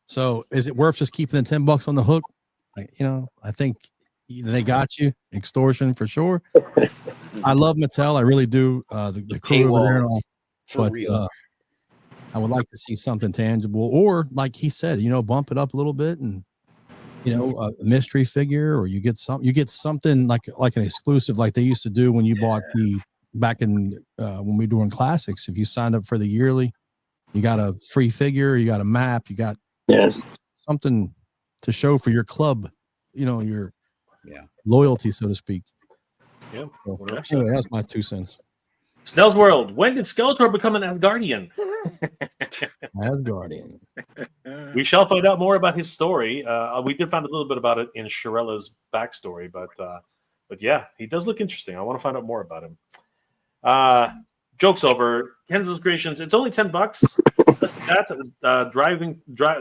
so is it worth just keeping the $10 on the hook? Like, you know, I think they got you. Extortion for sure. I love Mattel. I really do. The crew over there and all. For real. I would like to see something tangible, or like he said, you know, bump it up a little bit, and you know, a mystery figure, or you get something like an exclusive, like they used to do when you bought back in when we were doing classics. If you signed up for the yearly, you got a free figure, you got a map, you got something to show for your club, you know, your loyalty, so to speak. Yeah. So, anyway, that's my 2 cents. Snell's World. When did Skeletor become an Asgardian? Asgardian. We shall find out more about his story. We did find a little bit about it in Shirella's backstory, but yeah, he does look interesting. I want to find out more about him. Jokes over. Kenzo's Creations. It's only $10. That's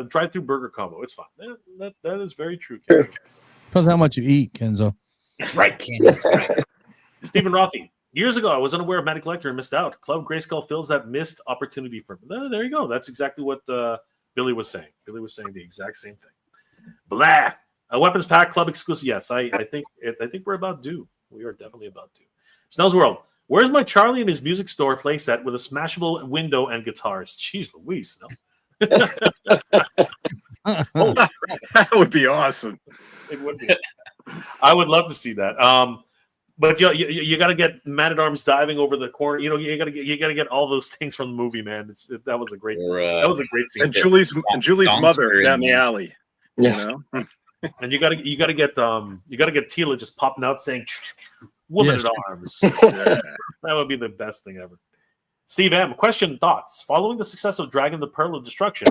drive-through burger combo. It's fine. That is very true, Kenzo. Depends how much you eat, Kenzo. That's right, Ken. That's right. Stephen Rothy. Years ago, I was unaware of Matty Collector and missed out. Club Grayskull fills that missed opportunity for me. There you go. That's exactly what Billy was saying. Billy was saying the exact same thing. Blah. A weapons pack club exclusive. Yes, I think we're about due. We are definitely about due. Snell's World. Where's my Charlie and his music store playset with a smashable window and guitars? Jeez Louise, Snell. Holy crap. That would be awesome. It would be. I would love to see that. But you got to get Man at Arms diving over the corner. You know, you got to get all those things from the movie, man. That was a great scene. And Julie's mother down the alley. Yeah. You know? And you got to get Tila just popping out saying "Woman at Arms." That would be the best thing ever. Steve M. Question, thoughts following the success of Dragon: The Pearl of Destruction.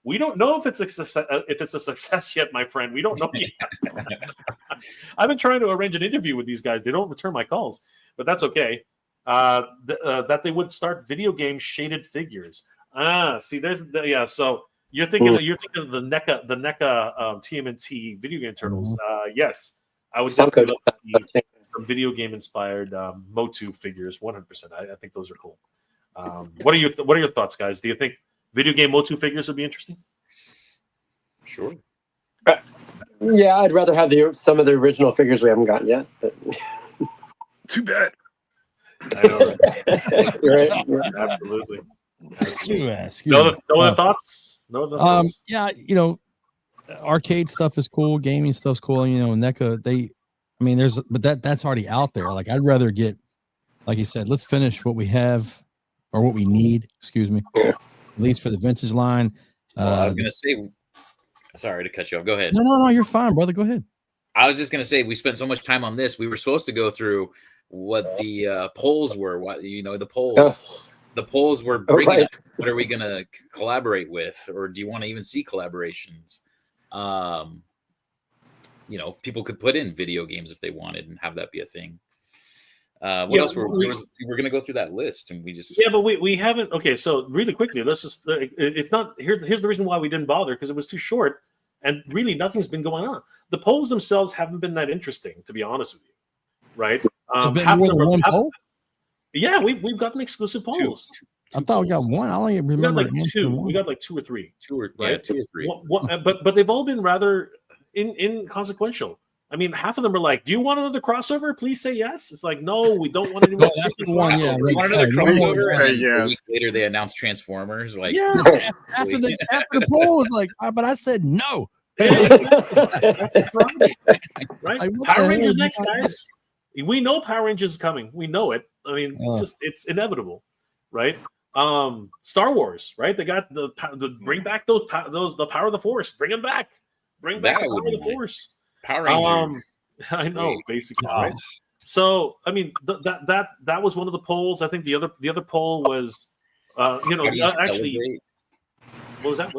We don't know if it's a success yet, my friend. We don't know yet. I've been trying to arrange an interview with these guys. They don't return my calls, but that's okay. That they would start video game shaded figures. See, So you're thinking of the NECA TMNT video game turtles. Yes, I would definitely love to see some video game inspired Motu figures. 100%. I think those are cool. What are your thoughts, guys? Do you think video game Motu figures would be interesting? Sure. Yeah, I'd rather have some of the original figures we haven't gotten yet. But Too bad. I know. right? Absolutely. No other thoughts? No other thoughts? Yeah, you know, arcade stuff is cool. Gaming stuff's cool. You know, NECA, but that's already out there. Like, I'd rather get, like you said, let's finish what we have or what we need. Excuse me. Yeah. At least for the vintage line. I was gonna say, sorry to cut you off. Go ahead. No, you're fine, brother. Go ahead. I was just gonna say we spent so much time on this. We were supposed to go through what the polls were. The polls. Oh. The polls were bringing right. up. What are we gonna collaborate with, or do you want to even see collaborations? People could put in video games if they wanted and have that be a thing. What else? We're going to go through that list, and but we haven't. Okay, so really quickly, let's just. It's not here. Here's the reason why we didn't bother, because it was too short, and really nothing's been going on. The polls themselves haven't been that interesting, to be honest with you. Right? There's been more than one poll. Yeah, we've gotten exclusive polls. I thought we got one. I only remember We got like two or three. Two or three. But they've all been rather inconsequential. I mean, half of them are like, "Do you want another crossover? Please say yes." It's like, "No, we don't want any more." That's the one. Yeah, we want another crossover. Right, and yeah. A week later, they announced Transformers. Like, after the poll was like, but I said no. That's the problem, right? Like, Power Rangers next, guys. We know Power Rangers is coming. We know it. I mean, it's inevitable, right? Star Wars, right? They got the bring back the Power of the Force. Bring them back. Bring back the Power of the Force. Power Rangers. I know, basically. Right? So, I mean, that was one of the polls. I think the other poll was, actually, what was that?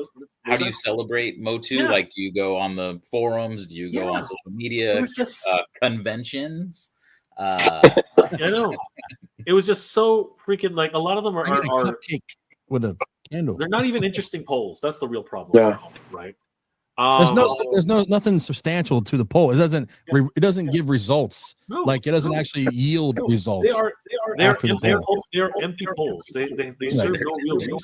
how do you celebrate Motu? Yeah. Like, do you go on the forums? Do you go on social media? It was just Conventions? I know. It was just so freaking like a lot of them I get a are cupcake with a candle. they're not even interesting polls. That's the real problem. Yeah. Right. There's nothing substantial to the poll. It doesn't give results. No, Like it doesn't no. actually yield No, results. They're after the poll. they're empty polls. They serve no real reason.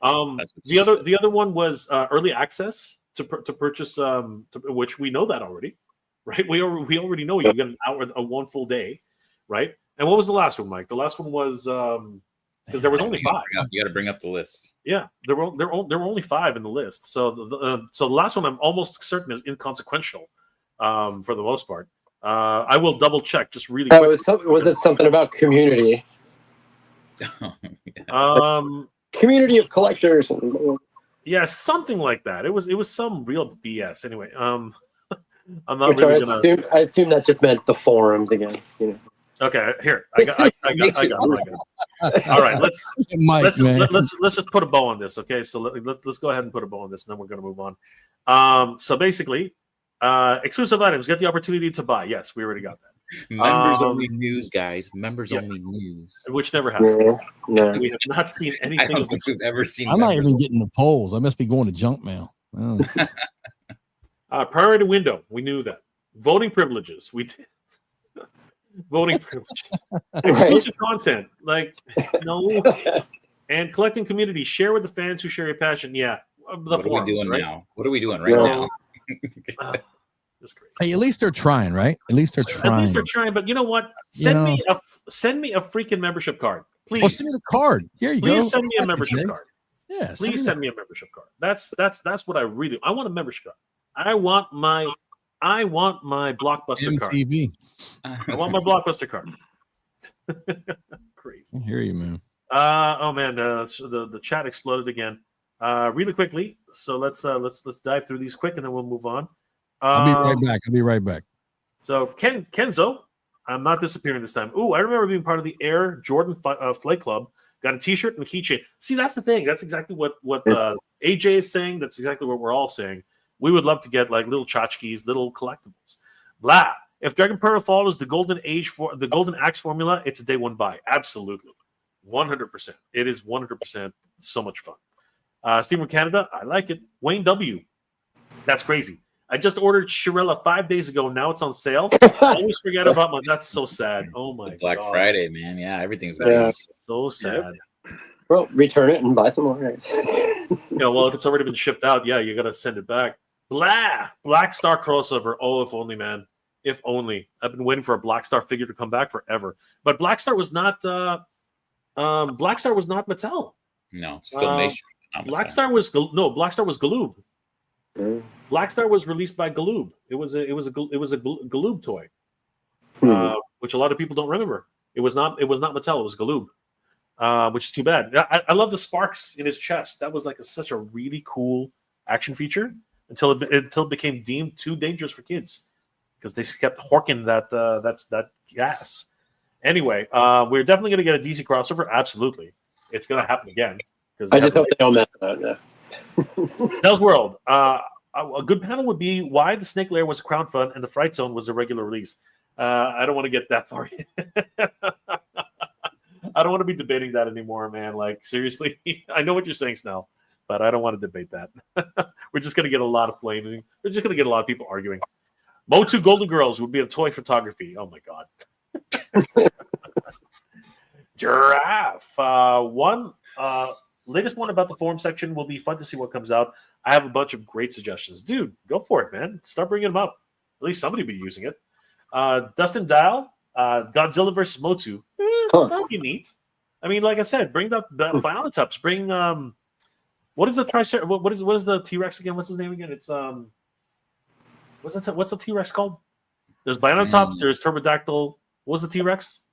That's what she The other one was early access to purchase, which we know that already, right? We already know you get an hour, one full day, right? And what was the last one, Mike? The last one was because there was only 5. You got to bring up the list. Yeah, there were only 5 in the list. So the last one I'm almost certain is inconsequential, for the most part. I will double check just really quick. Was it something about community? Community of collectors. Yeah, something like that. It was some real BS. Anyway, I'm not Which really gonna. I assume that just meant the forums again. You know. Okay, here I got. All right, let's just put a bow on this. Okay, so let's go ahead and put a bow on this, and then we're gonna move on. So basically, exclusive items get the opportunity to buy. Yes, we already got that. Members only news, guys. Members only news. Which never happened. No. We have not seen I anything don't of think this. we've ever seen. I'm not members even getting the polls. I must be going to junk mail. Oh. Priority window. We knew that. Voting privileges. We did. Voting privileges. Exclusive content. Like, no. And collecting community. Share with the fans who share your passion. Yeah. What are we doing right? now? What are we doing right No. now? That's great. Hey, at least they're trying, right? At least they're trying. At least they're trying, but you know what? Send me a freaking membership card, please. Well, send me the card. Here you go. Please send me a membership card. Yeah, Please send me a membership card. That's what I really. I want a membership card. I want my Blockbuster card. MTV. I want my Blockbuster card. Crazy. I hear you, man. Oh man, so the chat exploded again. Really quickly. So let's dive through these quick, and then we'll move on. I'll be right back. So Kenzo, I'm not disappearing this time. Ooh, I remember being part of the Air Jordan Flight Club. Got a T-shirt and a keychain. See, that's the thing. That's exactly what AJ is saying. That's exactly what we're all saying. We would love to get like little tchotchkes, little collectibles. Blah. If Dragon Pearl follows the Golden Axe formula, it's a day one buy. Absolutely, 100%. It is 100% so much fun. Steve from Canada, I like it. Wayne W, that's crazy. I just ordered Shirella 5 days ago. Now it's on sale. I always forget about my. That's so sad. Oh my Black God. Friday, man. Yeah, everything's So sad. Well, return it and buy some more. Yeah, well, if it's already been shipped out, yeah, you got to send it back. Black Star crossover. Oh, if only, man. If only. I've been waiting for a Black Star figure to come back forever. But Black Star was not. Black Star was not Mattel. No, it's Filmation. Black Star was Galoob. Black Star was released by Galoob. It was a Galoob toy, which a lot of people don't remember. It was not Mattel. It was Galoob, which is too bad. I love the sparks in his chest. That was like such a really cool action feature until it became deemed too dangerous for kids because they kept horking that gas. Anyway, we're definitely going to get a DC crossover. Absolutely, it's going to happen again. I just hope they don't mess it up. Yeah. Snell's World. A good panel would be why the Snake Lair was a crowdfund and the Fright Zone was a regular release. I don't want to get that far. I don't want to be debating that anymore, man. Like, seriously, I know what you're saying, Snell, but I don't want to debate that. We're just going to get a lot of flaming. We're just going to get a lot of people arguing. Motu Golden Girls would be a toy photography. Oh, my God. Giraffe. Latest one about the forum section will be fun to see what comes out. I have a bunch of great suggestions. Dude, go for it, man. Start bringing them up. At least somebody be using it. Dustin Dial, Godzilla versus Motu. That would be neat. I mean, like I said, bring the Bionotups. Bring what is the what is the T-Rex again? What's his name again? It's what's the T-Rex called? There's Bionotops, there's Turbodactyl. What was the T-Rex?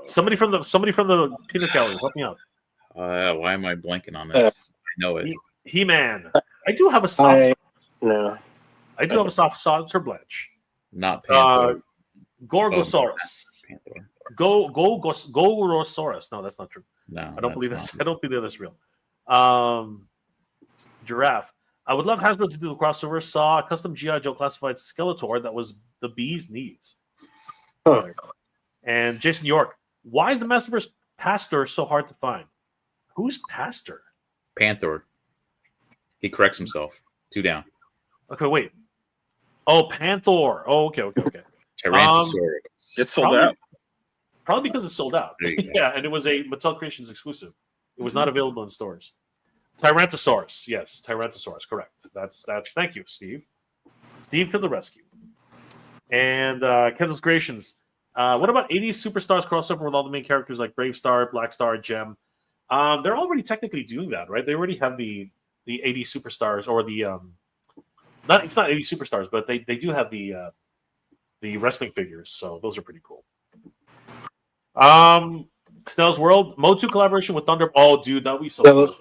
Somebody from the peanut gallery, help me out. Why am I blanking on this? I know it. He-Man. I do have a soft. I do have a soft Turblanche. Not Panther. Gorgosaurus. Panther. Gorgosaurus. No, that's not true. No, I don't believe that's. not. I don't believe that's real. Giraffe. I would love Hasbro to do the crossover. Saw a custom G.I. Joe classified Skeletor that was the bee's knees. Huh. And Jason York. Why is the Masterverse Pastor so hard to find? Who's Pastor? Panther. He corrects himself. 2 down. Okay, wait. Oh, Panther. Oh, okay. Tyrannosaurus. It's sold out. Probably because it's sold out. There you go. Yeah, and it was a Mattel Creations exclusive. It was not available in stores. Tyrannosaurus. Yes, Tyrannosaurus. Correct. That's. Thank you, Steve. Steve to the rescue. And Kendall's Creations. What about 80s Superstars crossover with all the main characters like Brave Star, Black Star, Gem? They're already technically doing that, right? They already have the 80s Superstars, or the it's not 80s Superstars, but they do have the wrestling figures, so those are pretty cool. Snell's World Motu collaboration with Thunder. Oh, dude, that would be so cool.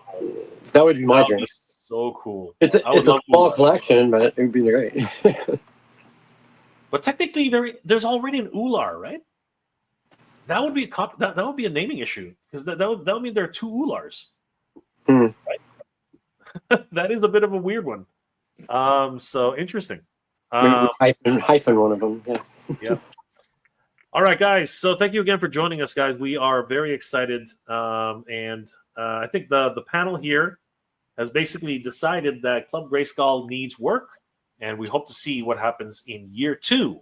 That would be my That would dream. be so cool. It's I would a love small to- collection, but it would be great. But technically, there's already an Ular, right? That would be that would be a naming issue, because that would mean there are 2 Ulars. Hmm. Right? That is a bit of a weird one. So interesting. Hyphen one of them. Yeah. All right, guys. So thank you again for joining us, guys. We are very excited, and I think the panel here has basically decided that Club Grayskull needs work, and we hope to see what happens in year 2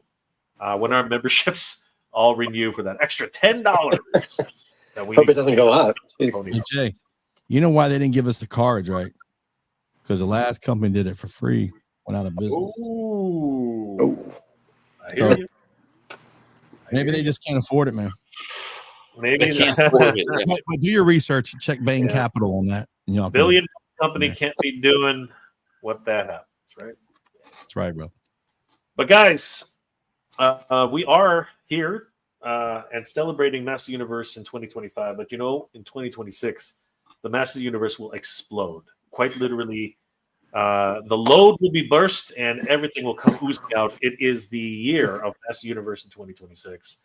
when our memberships all renew for that extra $10 that we Hope need it doesn't go up. Hey, Jay, you know why they didn't give us the cards, right? Because the last company did it for free, went out of business. Ooh. Oh. I hear you. Maybe they just can't afford it, man. Maybe They can't afford it. Yeah. But do your research. Check Bain Yeah. Capital on that. And y'all can- billion company Yeah. can't be doing what that happens, right? That's right, bro. But guys, we are here and celebrating Master Universe in 2025. But in 2026, the Master Universe will explode. Quite literally, the load will be burst and everything will come oozing out. It is the year of Master Universe in 2026.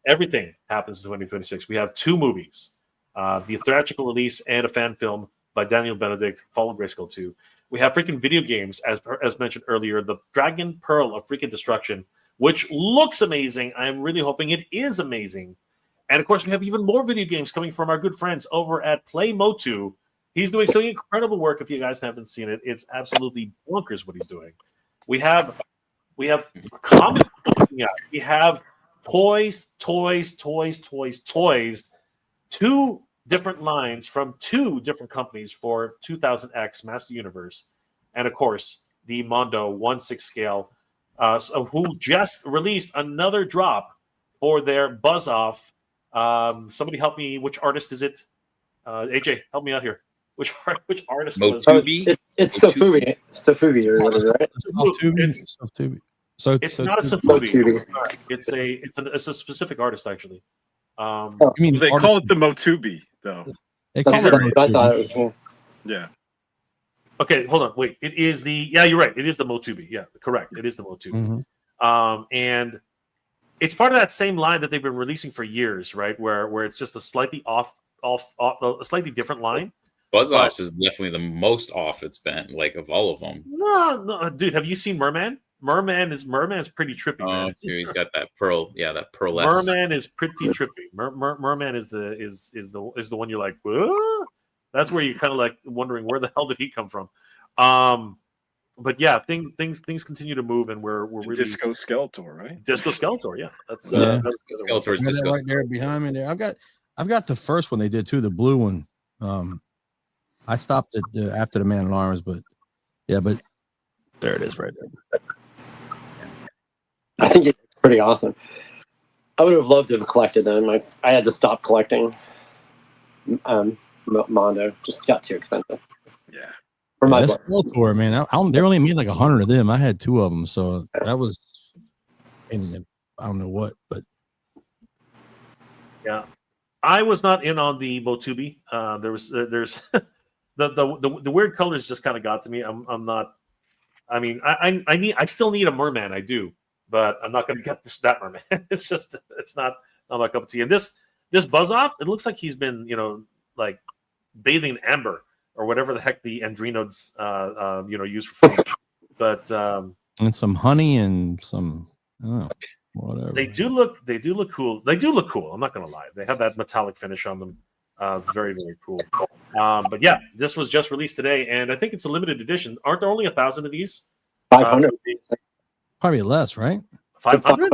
Everything happens in 2026. We have 2 movies, the theatrical release and a fan film by Daniel Benedict, followed Grayskull 2. We have freaking video games, as mentioned earlier, the Dragon Pearl of freaking Destruction, which looks amazing. I'm really hoping it is amazing. And of course, we have even more video games coming from our good friends over at Play Motu. He's doing some incredible work. If you guys haven't seen it, it's absolutely bonkers what he's doing. We have comics coming out. We have toys. 2 different lines from 2 different companies for 2000X Master Universe, and of course the Mondo 1/6 scale, who just released another drop for their Buzz Off. Somebody help me. Which artist is it? AJ, help me out here. Which artist was? Motubi? It's Sofubi. Sofubi or whatever, right? It's not a Sofubi. Sofubi. It's a specific artist actually. You mean They call it the Motubi, though. They call That's it what I thought it was. Yeah. Yeah. Okay, hold on. Wait, it is the you're right. It is the Motubi. Yeah, correct. It is the Motubi. Mhm. And it's part of that same line that they've been releasing for years, right? Where it's just a slightly a slightly different line. Buzz Offs is definitely the most off it's been, like, of all of them. No, dude. Have you seen Merman? Merman's pretty trippy, Oh, man. here he's got that pearl. Yeah, that pearl. Merman is pretty trippy. Merman is the one you're like, what? That's where you're kind of like wondering where the hell did he come from. But yeah, things continue to move, and we're really Disco Skeletor, right? Disco Skeletor. Yeah, that's Yeah. Skeletor's I got that disco. right there behind me there. I've got the first one they did too, the blue one. I stopped at after the Man at Arms, but yeah, but there it is right there. I think it's pretty awesome. I would have loved to have collected them. I had to stop collecting Mondo. Just got too expensive. Yeah. For my That's book. Skeletor, man. They only made like 100 of them. I had 2 of them, so that was, I don't know what, but Yeah, I was not in on the Motubi. There's the weird colors just kind of got to me. I'm not. I mean, I still need a merman. I do, but I'm not going to get that merman. It's not my cup of tea. And this Buzz Off, it looks like he's been like bathing in amber. or whatever the heck the Andrinodes use for food. But and some honey and some whatever. they do look cool. They do look cool. I'm not gonna lie. They have that metallic finish on them. It's very, very cool. But yeah, this was just released today, and I think it's a limited edition. Aren't there only 1,000 of these? 500. Probably less, right? 500?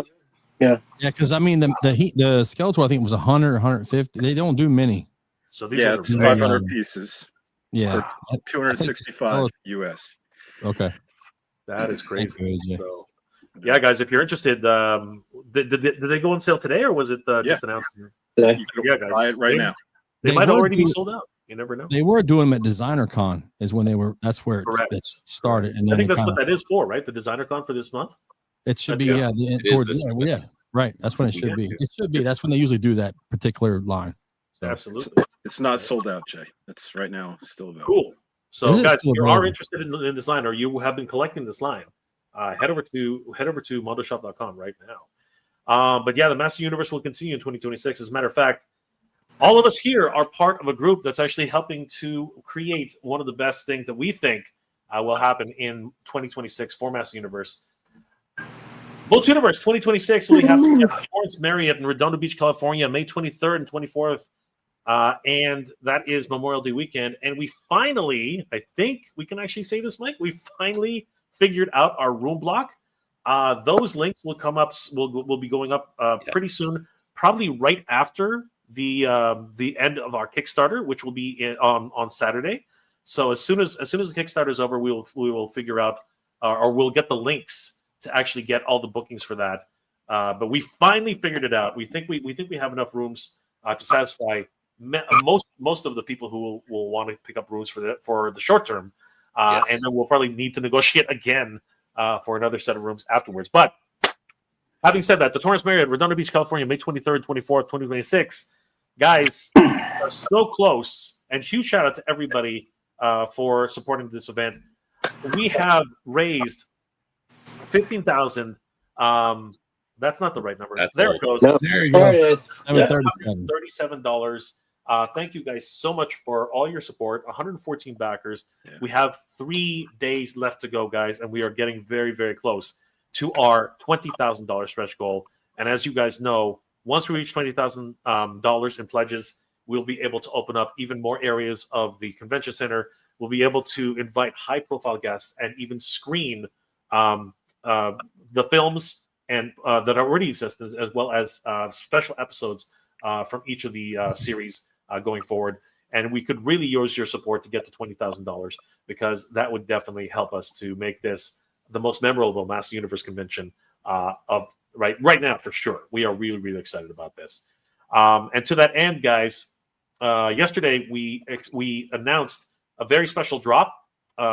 Yeah, because I mean the Skeletor I think was 100, 150. They don't do many. So these Yeah, are it's very- 500 pieces. Yeah, For 265 US. Okay. that is crazy. Thank you, AJ. So, yeah, guys, if you're interested, did they go on sale today, or was it just announced? Today. You can Yeah, guys, buy it right now. They They might would already be do- sold out. You never know. They were doing them at Designer Con is when they were. That's where Correct. it started, and I then think they that's kinda, what that is for, right? The Designer Con for this month. it should be. Yeah. Yeah, It is towards this yeah, right. That's when it should be. It should be. That's when they usually do that particular line. So, Absolutely. It's not sold out, Jay. It's right now still available. Cool. Is So, it guys, if still you are available? interested in this line, or you have been collecting this line, head over to motoshop.com right now. But yeah, the Master Universe will continue in 2026. As a matter of fact, all of us here are part of a group that's actually helping to create one of the best things that we think will happen in 2026 for Master Universe. MOTUNIVERSE 2026 will be happening at Florence Marriott in Redondo Beach, California, May 23rd and 24th. And that is Memorial Day weekend. And we finally, I think we can actually say this, Mike, we finally figured out our room block. Those links will come up, will be going up pretty soon, probably right after the end of our Kickstarter, which will be on Saturday. So as soon as the Kickstarter is over, we will figure out, or we'll get the links to actually get all the bookings for that. But we finally figured it out. We think we have enough rooms to satisfy most of the people who will want to pick up rooms for the short term, and then we'll probably need to negotiate again for another set of rooms afterwards. But having said that, the Torrance Marriott, Redondo Beach, California, May 23rd, 24th, 2026. Guys, are so close, and huge shout out to everybody for supporting this event. We have raised 15,000. That's not the right number. There it goes. No, There you there go. it is. $737. Thank you guys so much for all your support. 114 backers. Yeah. We have 3 days left to go, guys, and we are getting very, very close to our $20,000 stretch goal. And as you guys know, once we reach $20,000 in pledges, we'll be able to open up even more areas of the convention center. We'll be able to invite high-profile guests and even screen the films and that already exist, as well as special episodes from each of the series going forward. And we could really use your support to get to $20,000, because that would definitely help us to make this the most memorable Master Universe convention of right now, for sure. We are really, really excited about this. And to that end, guys, yesterday we announced a very special drop,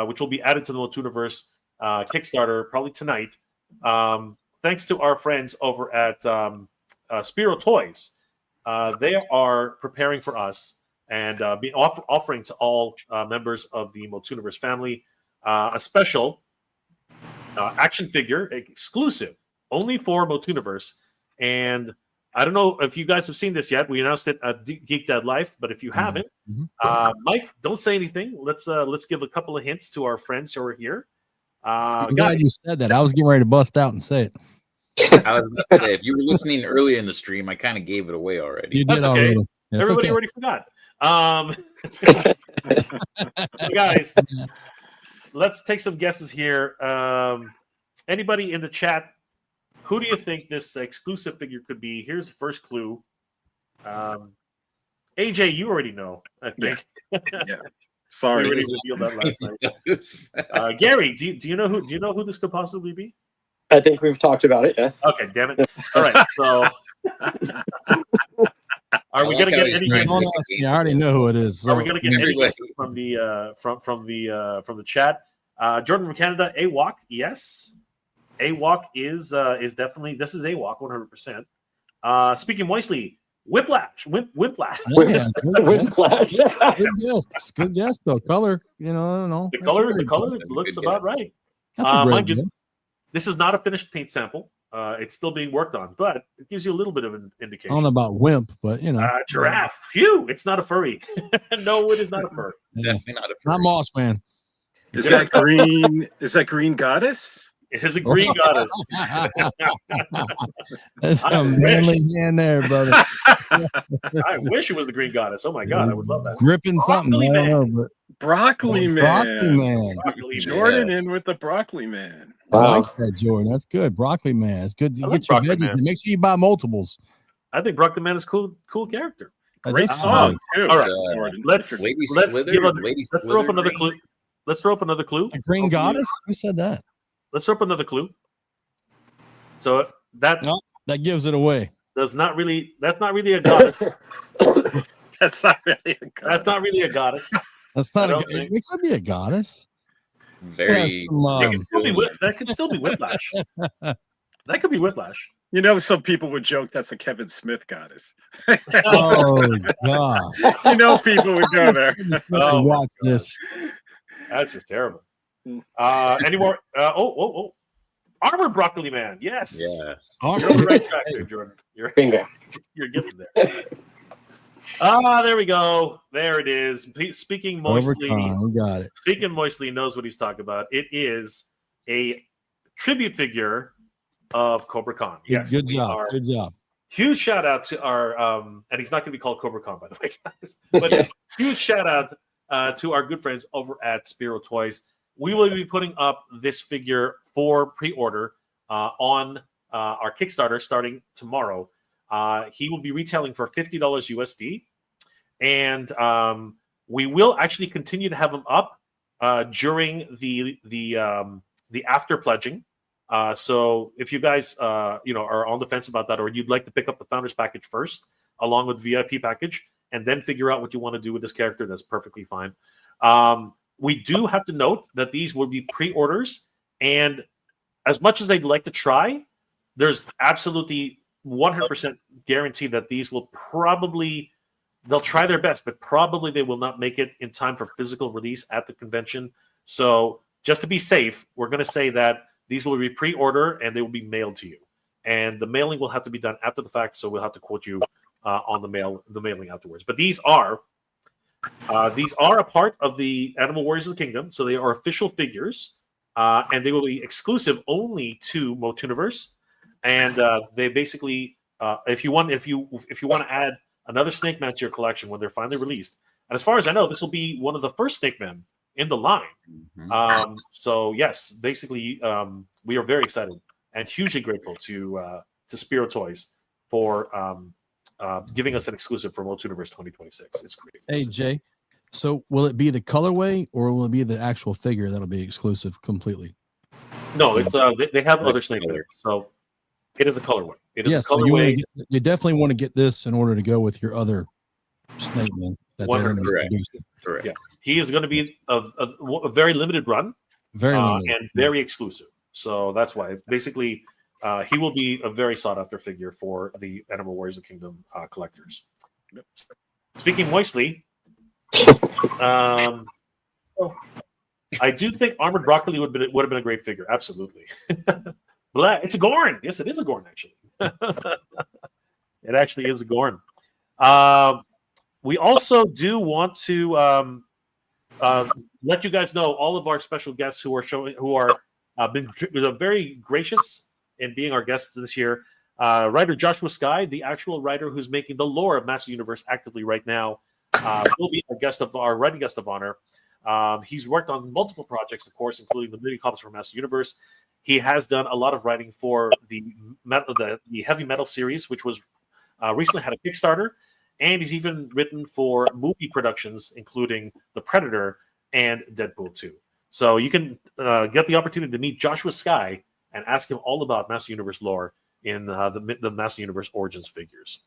which will be added to the MOTUNIVERSE Kickstarter probably tonight. Thanks to our friends over at Spiro Toys. They are preparing for us and be offering to all members of the MOTUNIVERSE family a special action figure exclusive only for MOTUNIVERSE. And I don't know if you guys have seen this yet. We announced it at Geek Dad Life, but if you haven't, Mike, don't say anything. Let's give a couple of hints to our friends who are here. I'm glad you said that. I was getting ready to bust out and say it. I was about to say, if you were listening earlier in the stream, I kind of gave it away already. You did That's okay. already. That's Everybody okay. already forgot. So guys, let's take some guesses here. Anybody in the chat, who do you think this exclusive figure could be? Here's the first clue. AJ, you already know, I think. Yeah. We Sorry. already revealed that last night. Gary, do you know who this could possibly be? I think we've talked about it. Yes. Okay, damn it. All right, so are we gonna get any guesses? Yeah, I already know who it is. So. Are we gonna get any Everybody. guesses from the chat? Jordan from Canada, AWOC, yes. AWOC is definitely, this is AWOC 100%. Speaking moistly, Whiplash. Whiplash. Yeah, Whiplash. good guess though. Color, I don't know. The That's color a good guess. looks That's a about good guess. right. That's a great mind you, guess. this is not a finished paint sample. It's still being worked on, but it gives you a little bit of an I indication. don't know about wimp, but you know, Giraffe. Phew, it's not a furry. No, it is not a fur. Definitely not a not Moss Man. Is that green? Is that green goddess? It is a green goddess. That's I a wish. manly hand there, brother. I wish it was the green goddess. Oh my god, I would love that. Gripping something. I Broccoli don't know, Broccoli but man. broccoli man. Broccoli Jordan Yes. in with the broccoli man. I Wow. like that, Jordan. That's good. Broccoli man. It's good to I get like your broccoli veggies. man. And make sure you buy multiples. I think Broccoli Man is cool character. Great That's song too. all right. Jordan. Let's Lady let's Slither, give a, Lady let's throw up Slither another green. clue. Let's throw up another clue. a green Hopefully- goddess. Who said that? Let's throw up another clue. So that No, that gives it away. that's not really a goddess. That's not really a goddess. That's not really a goddess. That's not I a. don't think- It could be a goddess. Very. Some, It could still be that could still be Whiplash. That could be Whiplash. You know, some people would joke that's a Kevin Smith goddess. Oh God! You know, people would go there. Oh, my watch God. this. That's just terrible. Any more? Oh. Armored Broccoli Man. Yes. Yeah. You're on the right track there, Jordan. Bingo. You're getting there. There we go. There it is. Speaking moistly. Overcon, we got it. Speaking moistly knows what he's talking about. It is a tribute figure of Cobra Khan. Yes, Good we job. are- Good job. Huge shout out to our and he's not going to be called Cobra Khan, by the way, guys. But huge shout out to our good friends over at Spiro Toys. We will be putting up this figure for pre-order on our Kickstarter starting tomorrow. He will be retailing for $50 USD, and we will actually continue to have him up during the after pledging. So if you guys are on the fence about that, or you'd like to pick up the founders package first along with the VIP package and then figure out what you want to do with this character, that's perfectly fine. We do have to note that these will be pre-orders, and as much as they'd like to try, there's absolutely 100% guarantee that these will they'll try their best, but probably they will not make it in time for physical release at the convention. So just to be safe, we're going to say that these will be pre-order and they will be mailed to you. And the mailing will have to be done after the fact, so we'll have to quote you on the mailing afterwards. But these are a part of the Animal Warriors of the Kingdom, so they are official figures, and they will be exclusive only to MOTUNIVERSE. And they basically, if you want to add another Snake Man to your collection when they're finally released, and as far as I know, this will be one of the first Snake Men in the line. Mhm. So yes, basically, we are very excited and hugely grateful to Spiro Toys for giving us an exclusive for MOTUNIVERSE 2026. It's great. Hey Jay, so will it be the colorway or will it be the actual figure that'll be exclusive completely? No, it's they have Like other Snake Men, color. so it is a colorway. It is Yeah, a so colorway. you definitely want to get this in order to go with your other snake men that they're going to 100%. introduce. Correct. Yeah. He is going to be a very limited run Very limited. and very exclusive. So that's why basically he will be a very sought after figure for the Animal Warriors of the Kingdom collectors. Speaking moistly, I do think Armored Broccoli would have been a great figure. Absolutely. It's a Gorn. Yes, it is a Gorn, actually. It actually is a Gorn. We also do want to let you guys know all of our special guests who are been very gracious in being our guests this year. Writer Joshua Skye, the actual writer who's making the lore of Master Universe actively right now, will be our writing guest of honor. He's worked on multiple projects, of course, including the mini comics for Master Universe. He has done a lot of writing for the Heavy Metal series, which was recently had a Kickstarter, and he's even written for movie productions, including The Predator and Deadpool 2. So you can get the opportunity to meet Joshua Skye and ask him all about Master Universe lore in the Master Universe Origins figures.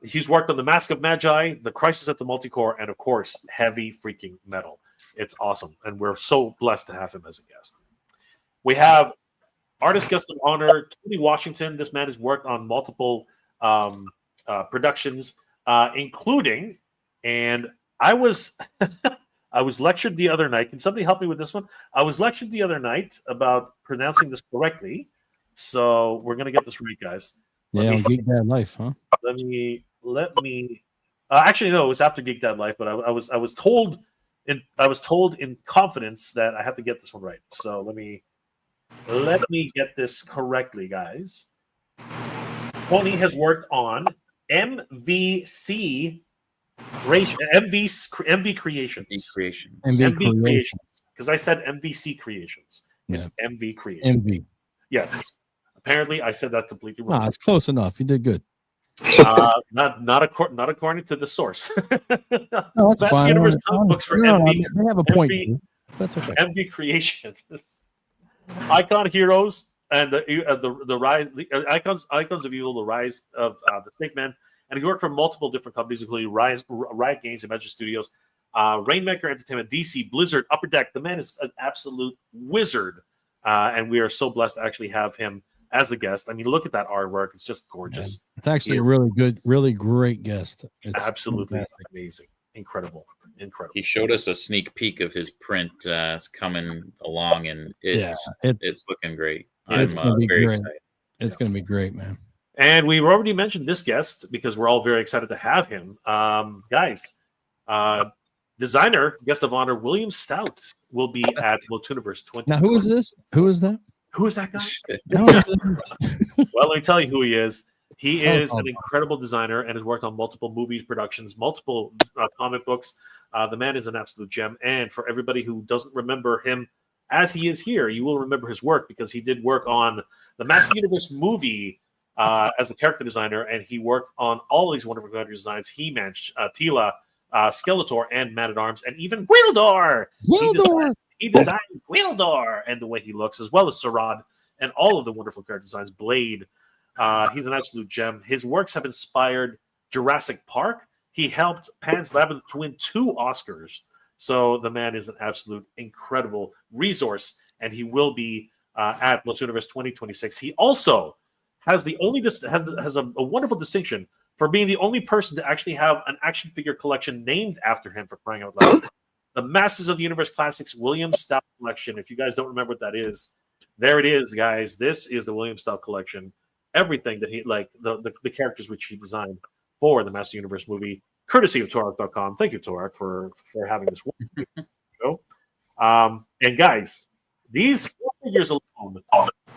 He's worked on The Mask of Magi, The Crisis at the Multicore, and of course, Heavy Freaking Metal. It's awesome, and we're so blessed to have him as a guest. We have artist guest of honor, Tony Washington. This man has worked on multiple productions, including, and I was I was lectured the other night. Can somebody help me with this one? I was lectured the other night about pronouncing this correctly. So we're gonna get this right, guys. Yeah, on Geek Dad Life, huh? Let me. Actually, no, it was after Geek Dad Life, but I was told in confidence that I have to get this one right. So let me get this correctly, guys. Tony has worked on MV Creations. MV Creations. Because I said MVC Creations. It's MV Creations. MV. Yes. Apparently, I said that completely wrong. No, it's close enough. You did good. Not according to the source. No, that's Best fine. Universe comic books for No, MV. they have a point. MV That's okay. MV Creations, Icon Heroes, and the rise, Icons of Evil, the rise of the Snake Man, and he worked for multiple different companies, including Riot Games, Imagine Studios, Rainmaker Entertainment, DC, Blizzard, Upper Deck. The man is an absolute wizard, and we are so blessed to actually have him as a guest. I mean, look at that artwork; it's just gorgeous. Yeah. It's actually a really good, really great guest. It's absolutely fantastic. amazing, incredible. He showed us a sneak peek of his print. It's coming along, and it's looking great. It's I'm very great. excited. It's going to be great, man. And we've already mentioned this guest because we're all very excited to have him. Guys, designer, guest of honor, William Stout will be at MOTUNIVERSE 20. Now, who is this? Who is that? Who is that guy? No. Well, let me tell you who he is. He is an incredible designer and has worked on multiple movies, productions, multiple comic books. The man is an absolute gem. And for everybody who doesn't remember him as he is here, you will remember his work because he did work on the Master Universe movie as a character designer, and he worked on all these wonderful character designs. He-Man, Tila, Skeletor, and Man-at-Arms, and even Gwildor. He designed Gwildor and the way he looks, as well as Sarad and all of the wonderful character designs. Blade. He's an absolute gem. His works have inspired Jurassic Park. He helped Pan's Labyrinth to win 2 Oscars. So the man is an absolute incredible resource, and he will be at MOTUNIVERSE 2026. He also has the only has a wonderful distinction for being the only person to actually have an action figure collection named after him, for crying out loud. The Masters of the Universe Classics William Stout Collection. If you guys don't remember what that is, there it is, guys. This is the William Stout Collection. Everything that he the characters which he designed for the Master Universe movie, courtesy of Torak.com. Thank you, Torak, for having this show. And guys, these 4 figures alone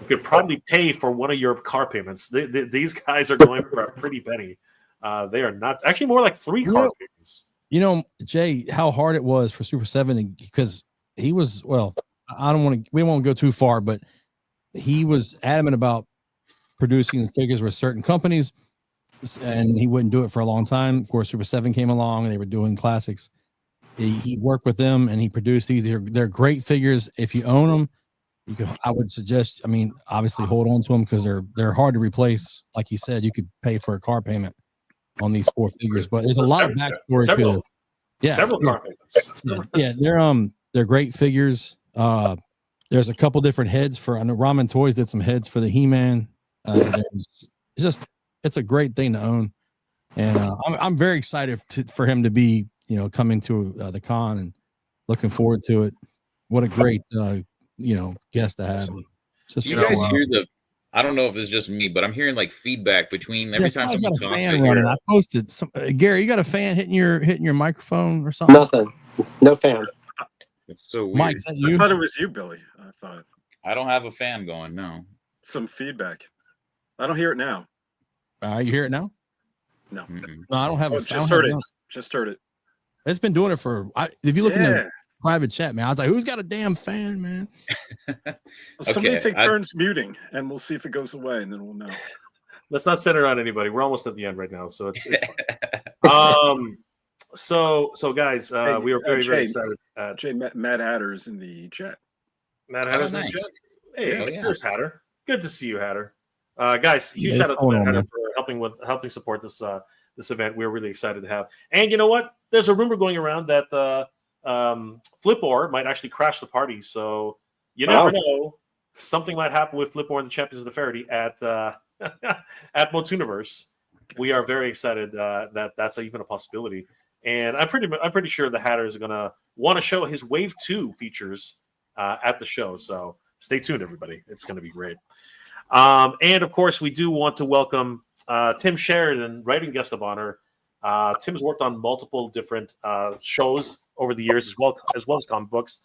could probably pay for one of your car payments. These guys are going for a pretty penny. They are not actually more like 3 car payments. You know, Jay, how hard it was for Super 7 because he was, well, we won't go too far, but he was adamant about producing figures with certain companies and he wouldn't do it for a long time. Of course, Super 7 came along and they were doing classics. He worked with them and he produced these. They're great figures. If you own them, I would suggest, I mean, obviously hold on to them because they're hard to replace. Like you said, you could pay for a car payment on these 4 figures, but there's a lot of backstory to it. Yeah, several car payments. Yeah, they're great figures. There's a couple different heads for. I know Ramen Toys did some heads for the He-Man. It's a great thing to own, and I'm very excited for him to be coming to the con and looking forward to it. What a great guest to have. You guys hear I don't know if it's just me, but I'm hearing like feedback between every time someone talks. I posted some. Gary, you got a fan hitting your microphone or something? Nothing. No fan. It's so weird. Mike, is that you? I thought it was you, Billy. I thought. I don't have a fan going. No. Some feedback. I don't hear it now. You hear it now? No. No, I don't have. Just heard it. Just heard it. It's been doing it for. If you look in the private chat, man, I was like, "Who's got a damn fan, man?" Somebody take turns muting, and we'll see if it goes away, and then we'll know. Let's not center on anybody. We're almost at the end right now, so it's fine. So guys, we are very excited. Jay, Matt Hatter is in the chat. Matt Hatter's in the chat. Hey, here's Hatter. Good to see you, Hatter. Guys, huge shout out to Matt Hatter for helping support this event. We're really excited to have. And you know what? There's a rumor going around that Flipor might actually crash the party. So you never know. Something might happen with Flipor and the Champions of the Faraday at at MOTUNIVERSE. We are very excited that that's even a possibility. And I'm pretty sure the Hatter is going to want to show his Wave 2 features at the show. So stay tuned, everybody. It's going to be great. And of course, we do want to welcome Tim Sheridan, writing guest of honor. Tim's worked on multiple different shows over the years, as well as comic books.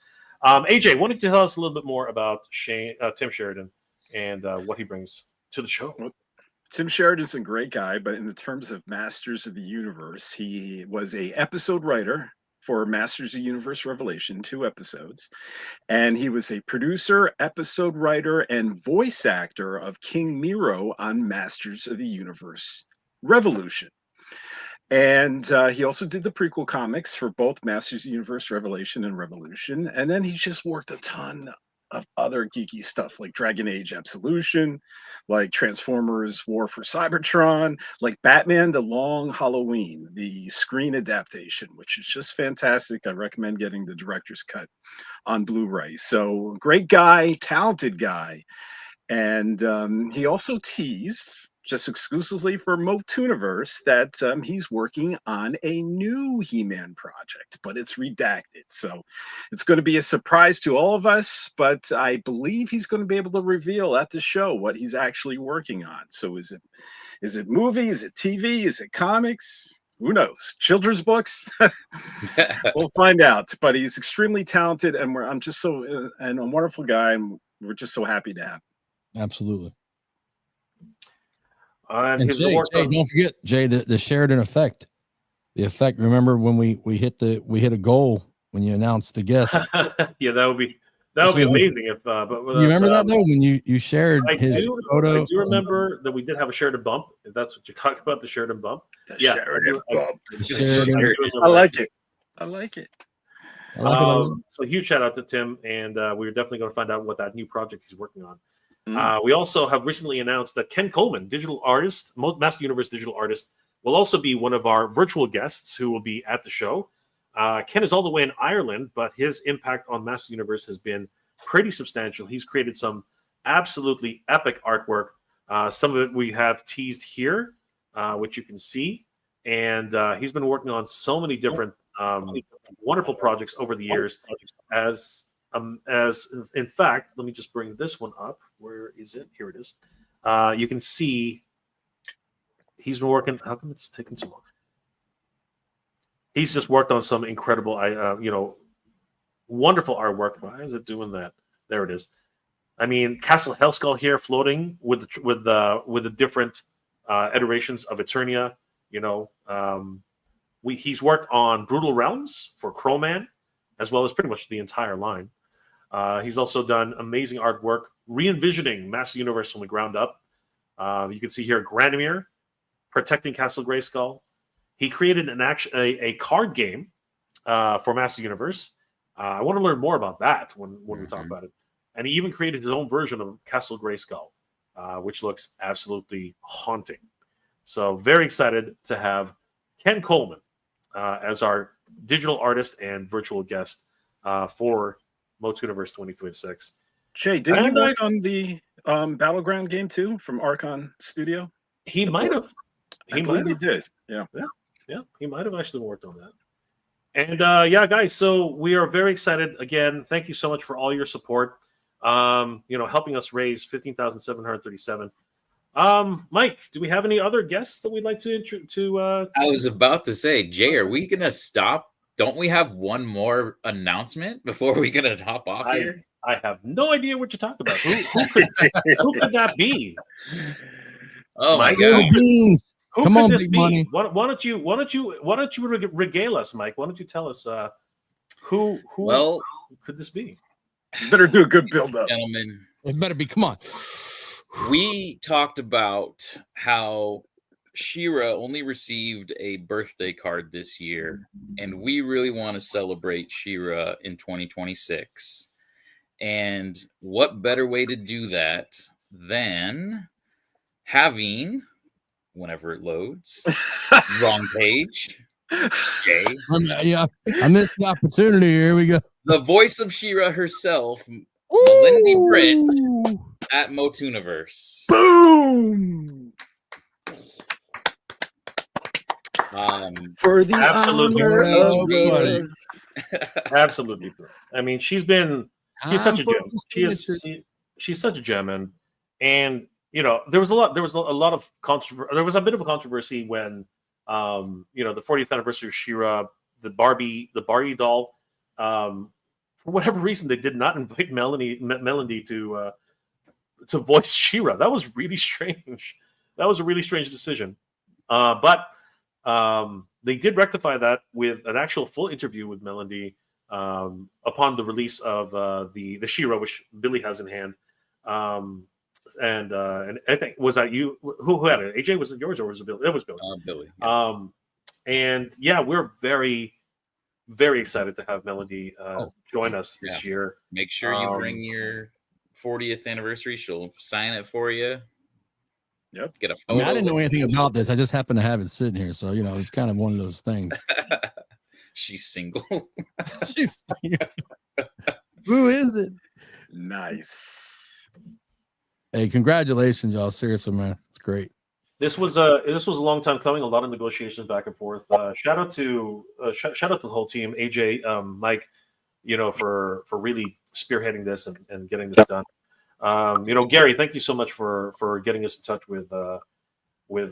AJ, why don't you tell us a little bit more about Tim Sheridan and what he brings to the show? Tim Sheridan's a great guy, but in the terms of Masters of the Universe, he was a episode writer for Masters of the Universe Revelation, 2 episodes. And he was a producer, episode writer, and voice actor of King Miro on Masters of the Universe Revolution. And he also did the prequel comics for both Masters of the Universe Revelation and Revolution. And then he just worked a ton of other geeky stuff like Dragon Age Absolution, like Transformers War for Cybertron, like Batman The Long Halloween, the screen adaptation, which is just fantastic. I recommend getting the director's cut on Blu-ray. So great guy, talented guy. And he also teased, just exclusively for MOTUNIVERSE, that he's working on a new He-Man project, but it's redacted. So it's going to be a surprise to all of us, but I believe he's going to be able to reveal at the show what he's actually working on. So is it movie? Is it TV? Is it comics? Who knows? Children's books? We'll find out. But he's extremely talented, and I'm just so and a wonderful guy, and we're just so happy to have him. Absolutely. And Jay, don't forget, Jay, the Sheridan effect. The effect. Remember when we hit a goal when you announced the guest? Yeah, that would be amazing if. But you remember that though when you shared his photo? I do remember that we did have a Sheridan bump. If that's what you're talking about, the Sheridan bump. Sheridan bump. Sheridan. I like it. I like it. So huge shout out to Tim, and we're definitely going to find out what that new project he's working on. We also have recently announced that Ken Coleman, digital artist, Master Universe digital artist, will also be one of our virtual guests who will be at the show. Ken is all the way in Ireland, but his impact on Master Universe has been pretty substantial. He's created some absolutely epic artwork. Some of it we have teased here, which you can see. And he's been working on so many different wonderful projects over the years. As in fact, let me just bring this one up. Where is it? Here it is. You can see he's been working. How come it's taking so long? He's just worked on some incredible, wonderful artwork. Why is it doing that? There it is. I mean, Castle Hellskull here, floating with the different iterations of Eternia. He's worked on Brutal Realms for Crowman, as well as pretty much the entire line. He's also done amazing artwork, re-envisioning Master Universe from the ground up. You can see here Granamir protecting Castle Grayskull. He created a card game for Master Universe. I want to learn more about that when we talk about it. And he even created his own version of Castle Grayskull, which looks absolutely haunting. So very excited to have Ken Coleman as our digital artist and virtual guest for MOTUNIVERSE 2026. Jay, did you work on the Battleground game too from Archon Studio? He might have. He did. Yeah. He might have actually worked on that. And guys, so we are very excited. Again, thank you so much for all your support. Helping us raise $15,737. Mike, do we have any other guests that we'd like to I was about to say, Jay, are we gonna stop? Don't we have one more announcement before we're gonna hop off here? I have no idea what you're talking about. Who could that be? Oh Mike, my God! Who Come could on, this big be? money. Why don't you regale us, Mike? Why don't you tell us who could this be? You better do a good build up, Gentlemen. It better be. Come on. We talked about how She-Ra only received a birthday card this year, and we really want to celebrate She-Ra in 2026. And what better way to do that than having, whenever it loads, wrong page. Okay. Yeah, I missed the opportunity. Here we go. The voice of She-Ra herself, Melindy Britt at MOTUNIVERSE. Boom! For the Absolutely honor of reason. Absolutely. I mean, she's such a gem. She's such a gem, and you know, there was a lot of controversy. There was a bit of a controversy when, you know, the 40th anniversary of She-Ra, the Barbie doll, for whatever reason, they did not invite Melody to voice She-Ra. That was really strange. That was a really strange decision. But they did rectify that with an actual full interview with Melody upon the release of the She-Ra, which Billy has in hand. And I think, was that you who had it? AJ, was it yours or was it Billy? It was Billy. Billy. Yeah. And yeah, we're very, very excited to have Melody join us this year. Make sure you bring your 40th anniversary. She'll sign it for you. Yep. Get a photo. I mean, I didn't know anything about this. I just happened to have it sitting here, so you know, it's kind of one of those things. She's single. She's single. Who is it? Nice. Hey, congratulations, y'all! Seriously, man, it's great. This was a long time coming. A lot of negotiations back and forth. Shout out to the whole team, AJ, Mike, you know, for really spearheading this and getting this done. You know, Gary, thank you so much for getting us in touch with Will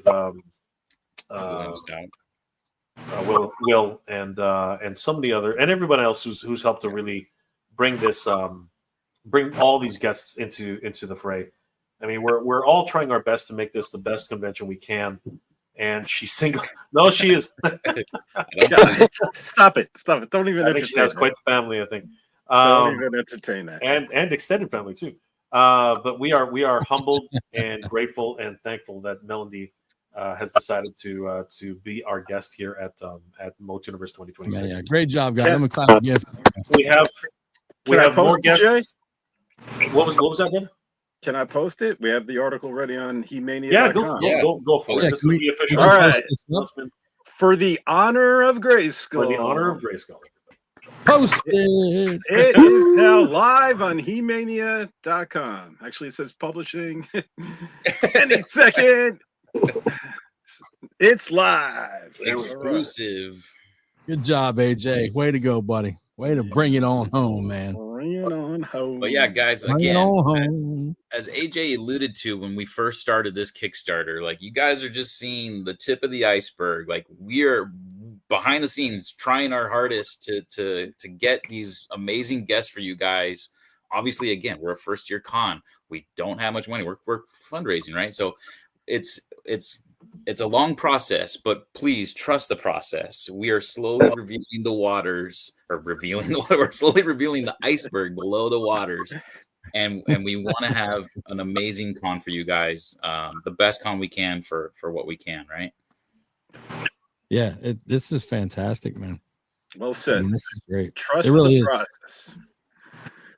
and some of the other and everyone else who's helped to really bring this bring all these guests into the fray. I mean, we're all trying our best to make this the best convention we can. And she's single. No, she is. Stop it! Don't even. I think she has quite the family. I think. Don't even entertain that. And extended family too. But we are humbled and grateful and thankful that Melody has decided to be our guest here at MOTUNIVERSE 2026. Man, yeah, great job, guys. I'm a clap again. We have more guests. What was that, Ben? Can I post it? We have the article ready on He-Mania. Yeah, go for it. This is the official. All right. Announcement. For the honor of Grayskull. For the honor of Grayskull. Post it. It is now live on He-Mania.com. Actually, it says publishing any second. It's live. Exclusive. Good job, AJ. Way to go, buddy. Way to bring it on home, man. Bring it on home. But yeah, guys, Bring it again, on home. as AJ alluded to when we first started this Kickstarter, like you guys are just seeing the tip of the iceberg. Like we are behind the scenes trying our hardest to get these amazing guests for you guys. Obviously, again, we're a first-year con. We don't have much money. We're fundraising, right? So it's a long process, but please trust the process. We are slowly revealing the waters, we're slowly revealing the iceberg below the waters. And we want to have an amazing con for you guys, the best con we can for what we can, right? Yeah, this is fantastic, man. Well said. I mean, this is great. Trust it really the is. process.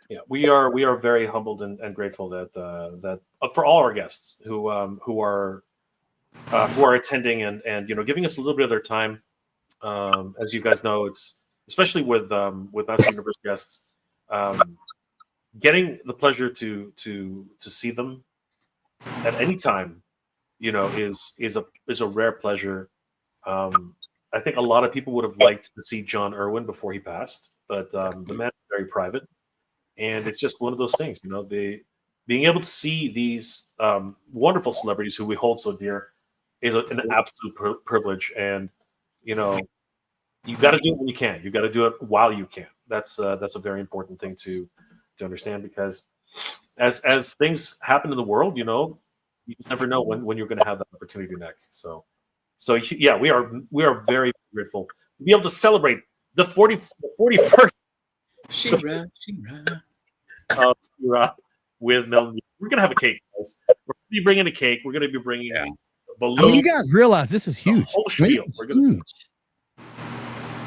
Yeah, we are very humbled and grateful that for all our guests who are attending and you know giving us a little bit of their time. As you guys know, it's especially with Master Universe guests, getting the pleasure to see them at any time, you know, is a rare pleasure. I think a lot of people would have liked to see John Irwin before he passed, but the man is very private, and it's just one of those things, you know. Being able to see these wonderful celebrities who we hold so dear is an absolute privilege, and you know, you got to do it when you can. You got to do it while you can. That's a very important thing to understand, because as things happen in the world, you know, you just never know when you're going to have that opportunity next. So yeah, we are very grateful to be able to celebrate the 41st She-Ra. with Melody. We're gonna have a cake, guys. We're gonna be bringing a cake. We're gonna be bringing I mean, you guys realize this is huge. whole I mean, spiel. this is We're gonna- huge.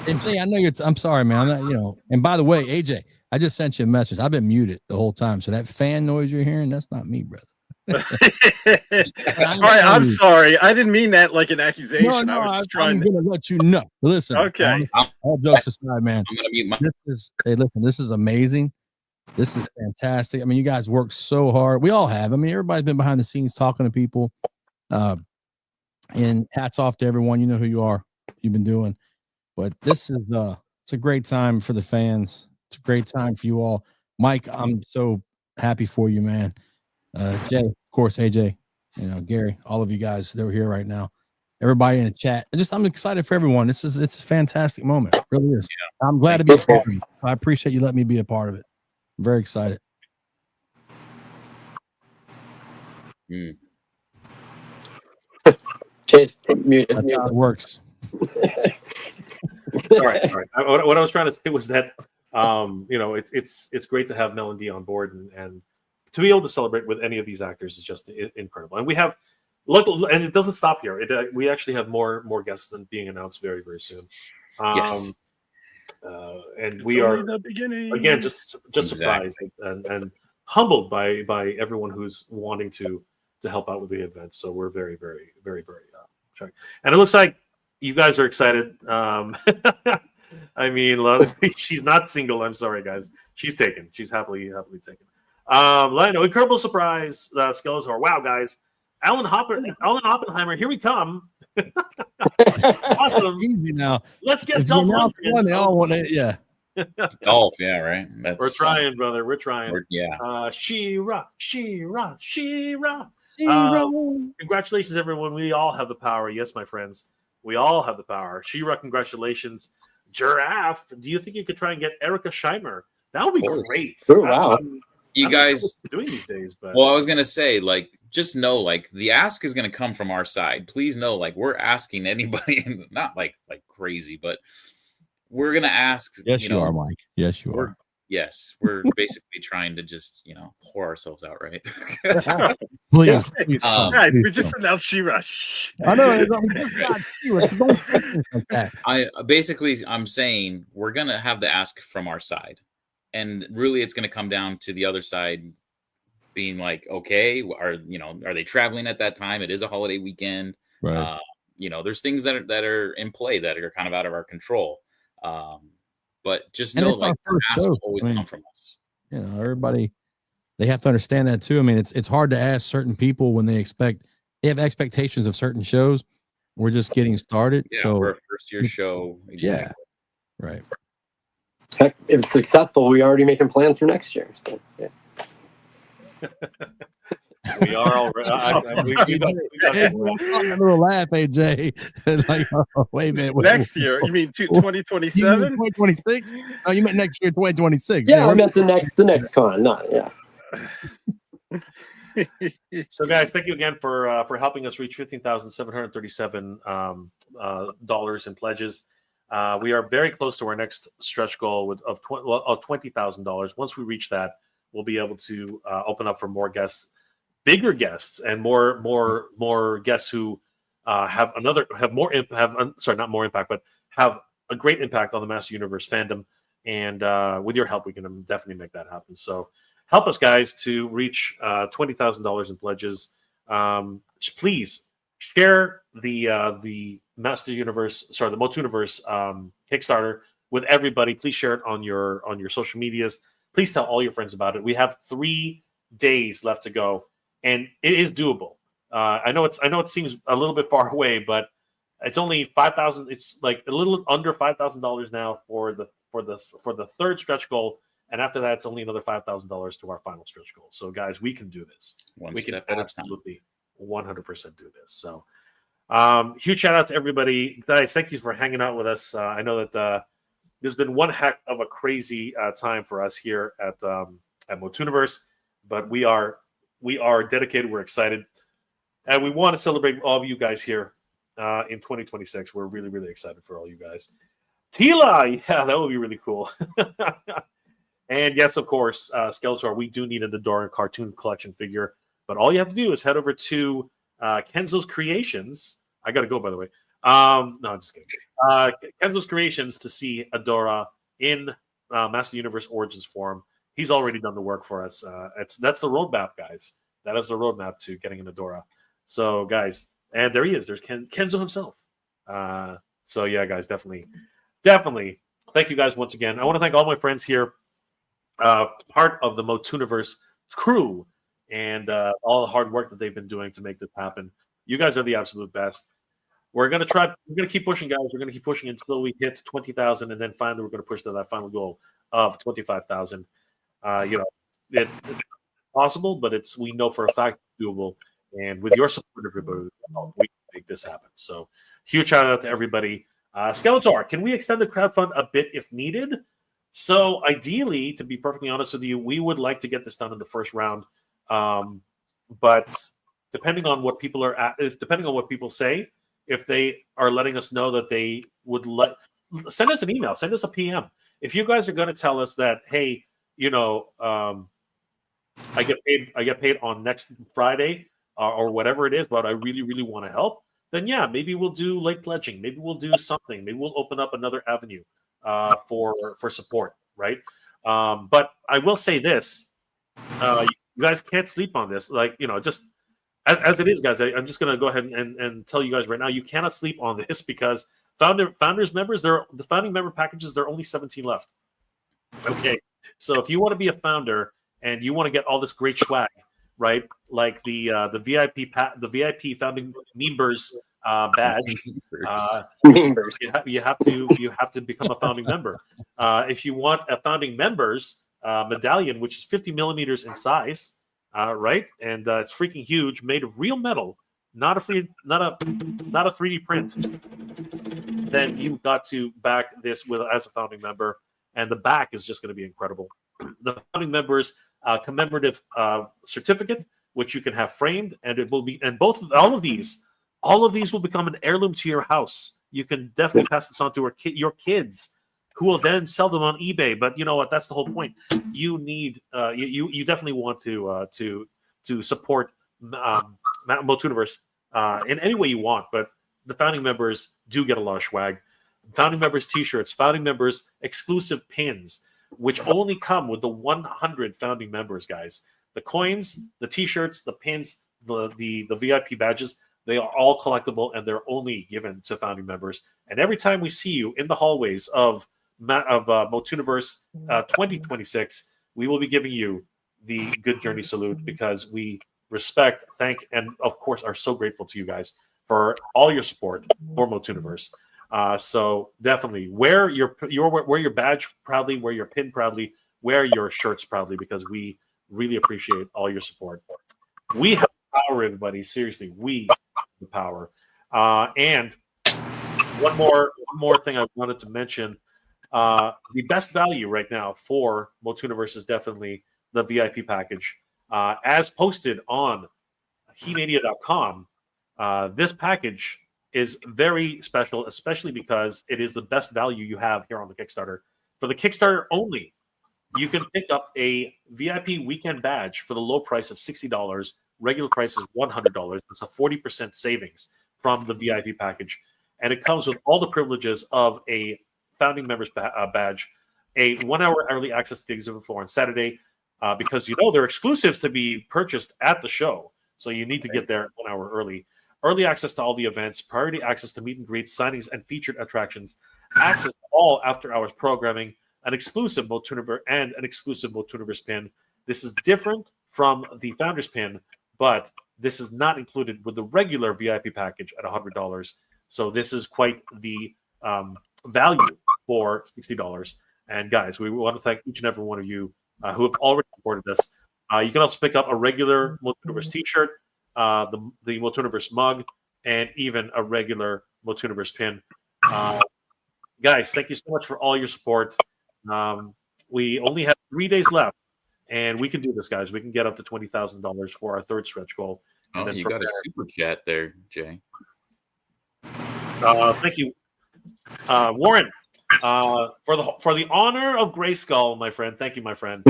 And Jay, I know I'm sorry, man. I'm not, you know. And by the way, AJ, I just sent you a message. I've been muted the whole time, so that fan noise you're hearing, that's not me, brother. All right, I'm sorry. I didn't mean that like an accusation. No, I was just trying I'm to. gonna let you know. Listen, Okay. all jokes aside, man. I'm gonna mute my. This is amazing. This is fantastic. I mean, you guys work so hard. We all have. I mean, everybody's been behind the scenes talking to people. And hats off to everyone. You know who you are. You've been doing. But this is it's a great time for the fans. It's a great time for you all. Mike, I'm so happy for you, man. Jay, of course, AJ, You know, Gary, all of you guys that are here right now, everybody in the chat. I'm excited for everyone. It's a fantastic moment. It really is. Yeah. I'm glad to be a part of it. I appreciate you letting me be a part of it. I'm very excited. Chase, mute. That's how it works. Sorry. What I was trying to say was that you know, it's great to have Mel and D on board, and to be able to celebrate with any of these actors is just incredible. And we have and it doesn't stop here. We actually have more guests being announced very, very soon. Yes. And It's we are only the beginning. again just surprised and humbled by everyone who's wanting to help out with the event. So we're very, very, very, very trying. And it looks like you guys are excited. I mean, she's not single. I'm sorry, guys. She's taken. She's happily taken. Lino, incredible surprise. Skeletor. Wow, guys. Alan Oppenheimer. Here we come. Awesome. Easy now. Let's get If Dolph you announce Lundgren. one, they all want it. Yeah. Dolph, yeah, right. We're trying, brother. We're trying. Yeah. She-Ra. Congratulations, everyone. We all have the power. Yes, my friends. We all have the power. She-Ra, congratulations. Giraffe, do you think you could try and get Erica Scheimer? That would be great. Oh, wow. You guys doing these days, but well, I was gonna say, like, just know, like, the ask is gonna come from our side. Please know, like, we're asking anybody, not like crazy, but we're gonna ask. Yes, you are, Mike. Yes, you are. Yes, we're basically trying to just, whore ourselves out, right? Please, guys, we just announced She-Ra. I know. I'm saying we're gonna have the ask from our side, and really, it's gonna come down to the other side being like, okay, are they traveling at that time? It is a holiday weekend, right? There's things that are in play that are kind of out of our control. But just know, like, the ask will always come from us. Everybody, they have to understand that too. I mean, it's hard to ask certain people when they have expectations of certain shows. We're just getting started. Yeah, so we're a first year show. Yeah. Right. Heck, if it's successful, we're already making plans for next year. So yeah. We are already. We got a little laugh, AJ. Like, oh, wait a minute. Next year? You mean 2027? 2026? Oh, you meant next year, 2026. Yeah, I meant the next con. Not So, guys, thank you again for helping us reach $15,737 dollars in pledges. We are very close to our next stretch goal of $20,000. Once we reach that, we'll be able to open up for more guests, bigger guests, and more guests who have a great impact on the Master Universe fandom. And with your help, we can definitely make that happen. So help us, guys, to reach $20,000 in pledges. Please share the Master Universe, the MOTUNIVERSE Kickstarter with everybody. Please share it on your social medias. Please tell all your friends about it. We have 3 days left to go, and it is doable. I know it seems a little bit far away, but it's only $5,000. It's like a little under $5,000 now for the third stretch goal, and after that, it's only another $5,000 to our final stretch goal. So, guys, we can do this. We can absolutely 100% do this. So, huge shout out to everybody, guys. Thank you for hanging out with us. I know that there's been one heck of a crazy time for us here at MOTUNIVERSE, but we are dedicated. We're excited, and we want to celebrate all of you guys here in 2026. We're really, really excited for all you guys. Tila, yeah, that would be really cool. And yes, of course, Skeletor. We do need an Adoran cartoon collection figure, but all you have to do is head over to Kenzo's Creations. I got to go, by the way. No, I'm just kidding. Kenzo's Creations to see Adora in Master Universe Origins form. He's already done the work for us. That's the roadmap, guys. That is the roadmap to getting an Adora. So, guys, and there he is. There's Kenzo himself. So, yeah, guys, definitely. Thank you, guys, once again. I want to thank all my friends here, part of the MOTUNIVERSE crew, and all the hard work that they've been doing to make this happen. You guys are the absolute best. We're gonna keep pushing, guys. We're gonna keep pushing until we hit 20,000, and then finally we're gonna push to that final goal of 25,000. It's possible, but we know for a fact it's doable, And with your support, everybody, we can make this happen. So huge shout out to everybody. Skeletor, can we extend the crowdfund a bit if needed? So ideally, to be perfectly honest with you, we would like to get this done in the first round. But depending on what people depending on what people say, if they are letting us know that they would send us an email, send us a PM. If you guys are going to tell us that, hey, I get paid on next Friday or whatever it is, but I really, really want to help, then yeah, maybe we'll do late pledging. Maybe we'll do something. Maybe we'll open up another avenue for support, right? But I will say this: you guys can't sleep on this. Just as it is, guys. I'm just gonna go ahead and tell you guys right now, you cannot sleep on this because founders members, the founding member packages, there are only 17 left. Okay, so if you want to be a founder and you want to get all this great swag, right? Like the VIP founding members badge. You have to become a founding member. If you want a founding members medallion, which is 50 millimeters in size, right, and it's freaking huge, made of real metal, not a 3D print, then you've got to back this as a founding member, and the back is just going to be incredible. The founding members commemorative certificate, which you can have framed, and it will be, and all of these will become an heirloom to your house. You can definitely pass this on to your kids, who will then sell them on eBay. But you know what? That's the whole point. You need you definitely want to support MOTUNIVERSE in any way you want. But the founding members do get a lot of swag. Founding members T-shirts, founding members exclusive pins, which only come with the 100 founding members, guys. The coins, the T-shirts, the pins, the VIP badges, they are all collectible, and they're only given to founding members. And every time we see you in the hallways of MOTUNIVERSE 2026, we will be giving you the Good Journey salute, because we respect, thank, and of course are so grateful to you guys for all your support for MOTUNIVERSE. So definitely wear your badge proudly, wear your pin proudly, wear your shirts proudly, because we really appreciate all your support. We have power, everybody. Seriously, we have the power. And one more thing I wanted to mention: the best value right now for MOTUNIVERSE is definitely the VIP package, as posted on HeMania.com. This package is very special, especially because it is the best value you have here on the Kickstarter. For the Kickstarter only, you can pick up a VIP weekend badge for the low price of $60. Regular price is $100. It's a 40% savings from the VIP package. And it comes with all the privileges of a founding member's badge, a 1 hour early access to the exhibit floor on Saturday, because they're exclusives to be purchased at the show. So you need to get there 1 hour early. Early access to all the events, priority access to meet and greets, signings, and featured attractions, access to all after-hours programming, an exclusive MOTUNIVERSE pin. This is different from the Founders pin, but this is not included with the regular VIP package at $100. So this is quite the value for $60. And guys, we want to thank each and every one of you who have already supported us. You can also pick up a regular MOTUNIVERSE t-shirt, the MOTUNIVERSE mug, and even a regular MOTUNIVERSE pin. Guys, thank you so much for all your support. We only have 3 days left, and we can do this, guys. We can get up to $20,000 for our third stretch goal. Oh, you got a super chat there, Jay. Thank you, Warren, for the honor of Grayskull, my friend. Thank you, my friend,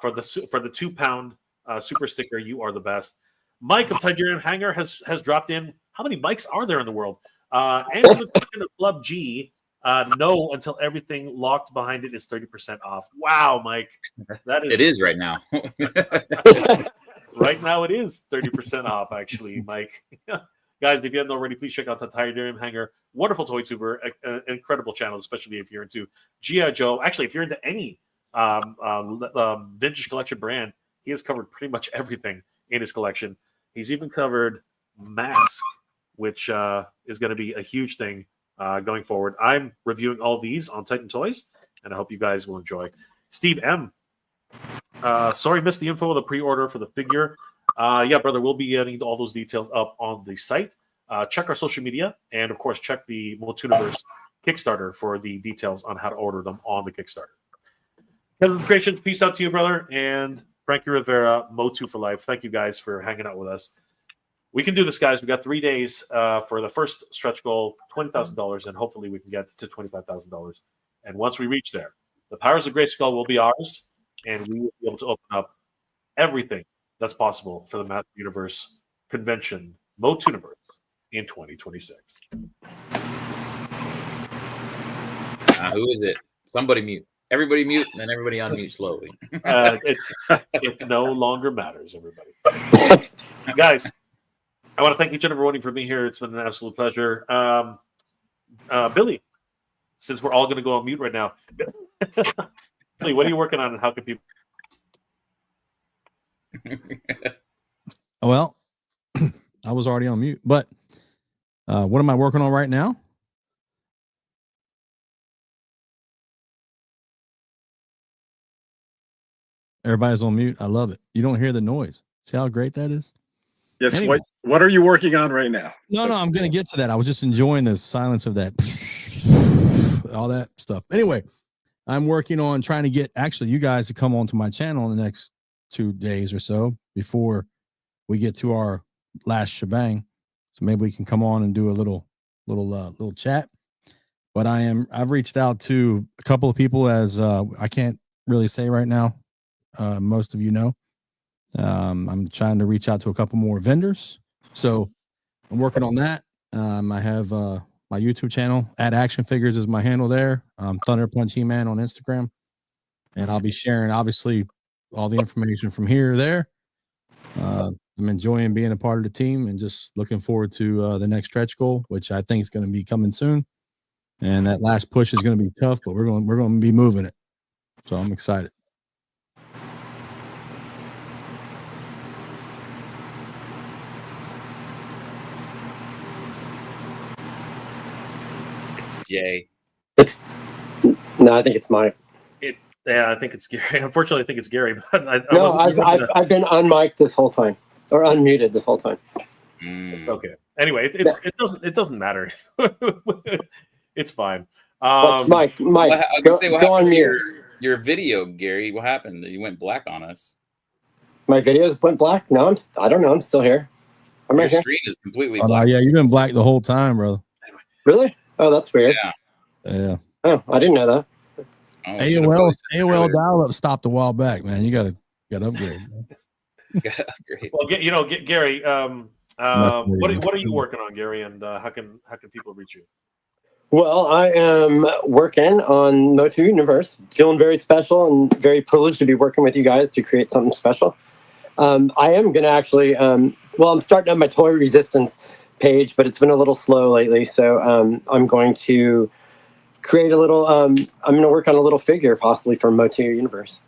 for the £2 super sticker. You are the best. Mike of Tiberian Hangar has dropped in. How many Mikes are there in the world? Angela of Club G. No, until everything locked behind it is 30% off. Wow, Mike, that is. It is right now. Right now, it is 30% off. Actually, Mike. Guys, if you haven't already, please check out the Tiberian Hangar. Wonderful toy tuber, incredible channel, especially if you're into G.I. Joe. Actually, if you're into any vintage collection brand, he has covered pretty much everything in his collection. He's even covered Mask, which is going to be a huge thing going forward. I'm reviewing all these on Titan Toys, and I hope you guys will enjoy. Steve M. Sorry, missed the info of the pre-order for the figure. Yeah, brother, we'll be getting all those details up on the site. Check our social media, and of course, check the MOTUNIVERSE Kickstarter for the details on how to order them on the Kickstarter. Kevin Creations, peace out to you, brother, and Frankie Rivera, Motu for life. Thank you guys for hanging out with us. We can do this, guys. We got 3 days for the first stretch goal, $20,000, and hopefully we can get to $25,000. And once we reach there, the powers of Grayskull will be ours, and we will be able to open up everything that's possible for the Math Universe convention, MOTUNIVERSE, in 2026. Who is it? Somebody mute. Everybody mute, and then everybody unmute slowly. It no longer matters, everybody. Guys, I want to thank each and every one of you for being here. It's been an absolute pleasure. Billy, since we're all going to go on mute right now, Billy, what are you working on, and how can people? Well, I was already on mute, but what am I working on right now? Everybody's on mute. I love it. You don't hear the noise. See how great that is? Yes. Anyway. What are you working on right now? No, I'm going to get to that. I was just enjoying the silence of that, all that stuff. Anyway, I'm working on trying to get actually you guys to come onto my channel in the next 2 days or so before we get to our last shebang. So maybe we can come on and do a little chat. But I've reached out to a couple of people, as I can't really say right now. Most of you know, I'm trying to reach out to a couple more vendors. So I'm working on that. I have my YouTube channel, @Action Figures is my handle there. Thunder Punch He-Man on Instagram. And I'll be sharing, obviously, all the information from here to there. I'm enjoying being a part of the team and just looking forward to the next stretch goal, which I think is going to be coming soon. And that last push is going to be tough, but we're going to be moving it. So I'm excited. It's Jay. No, I think it's Mike. Yeah, I think it's Gary. Unfortunately, I think it's Gary. But I've been unmiked this whole time, or unmuted this whole time. It's okay. Anyway, it doesn't matter. It's fine. Mike, Well, I was gonna say, what go on happened to mute. your video, Gary? What happened? You went black on us. My videos went black. No, I don't know. I'm still here. I'm Your right here. screen is completely Oh, no, black. yeah, you've been black the whole time, brother. Really? Oh, that's weird. Yeah. Oh, I didn't know that. Oh, AOL dial-up stopped a while back, man. You gotta upgrade. Man. Gotta upgrade. Well, Gary, what are you working on, Gary, and how can people reach you? Well, I am working on MOTUNIVERSE, feeling very special and very privileged to be working with you guys to create something special. I am going to actually, I'm starting on my toy resistance page, but it's been a little slow lately. So I'm going to create a little, I'm going to work on a little figure possibly for MOTUNIVERSE.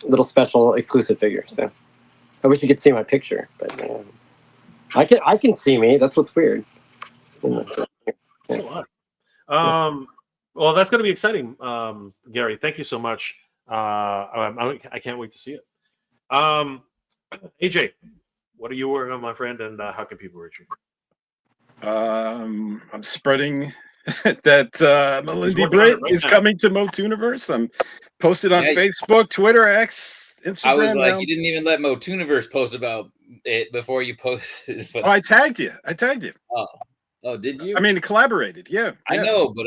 A little special exclusive figure. So I wish you could see my picture, but I can see me. That's what's weird. So well, that's going to be exciting, Gary. Thank you so much. I can't wait to see it. AJ, what are you working on, my friend, and how can people reach you? I'm spreading that Melindy Britt is coming to MOTUNIVERSE. I'm posted on Facebook, Twitter, X, Instagram. I was like, now. you didn't even let MOTUNIVERSE post about it before you posted. Oh, I tagged you. Oh, did you? I mean, collaborated. Yeah. I know, but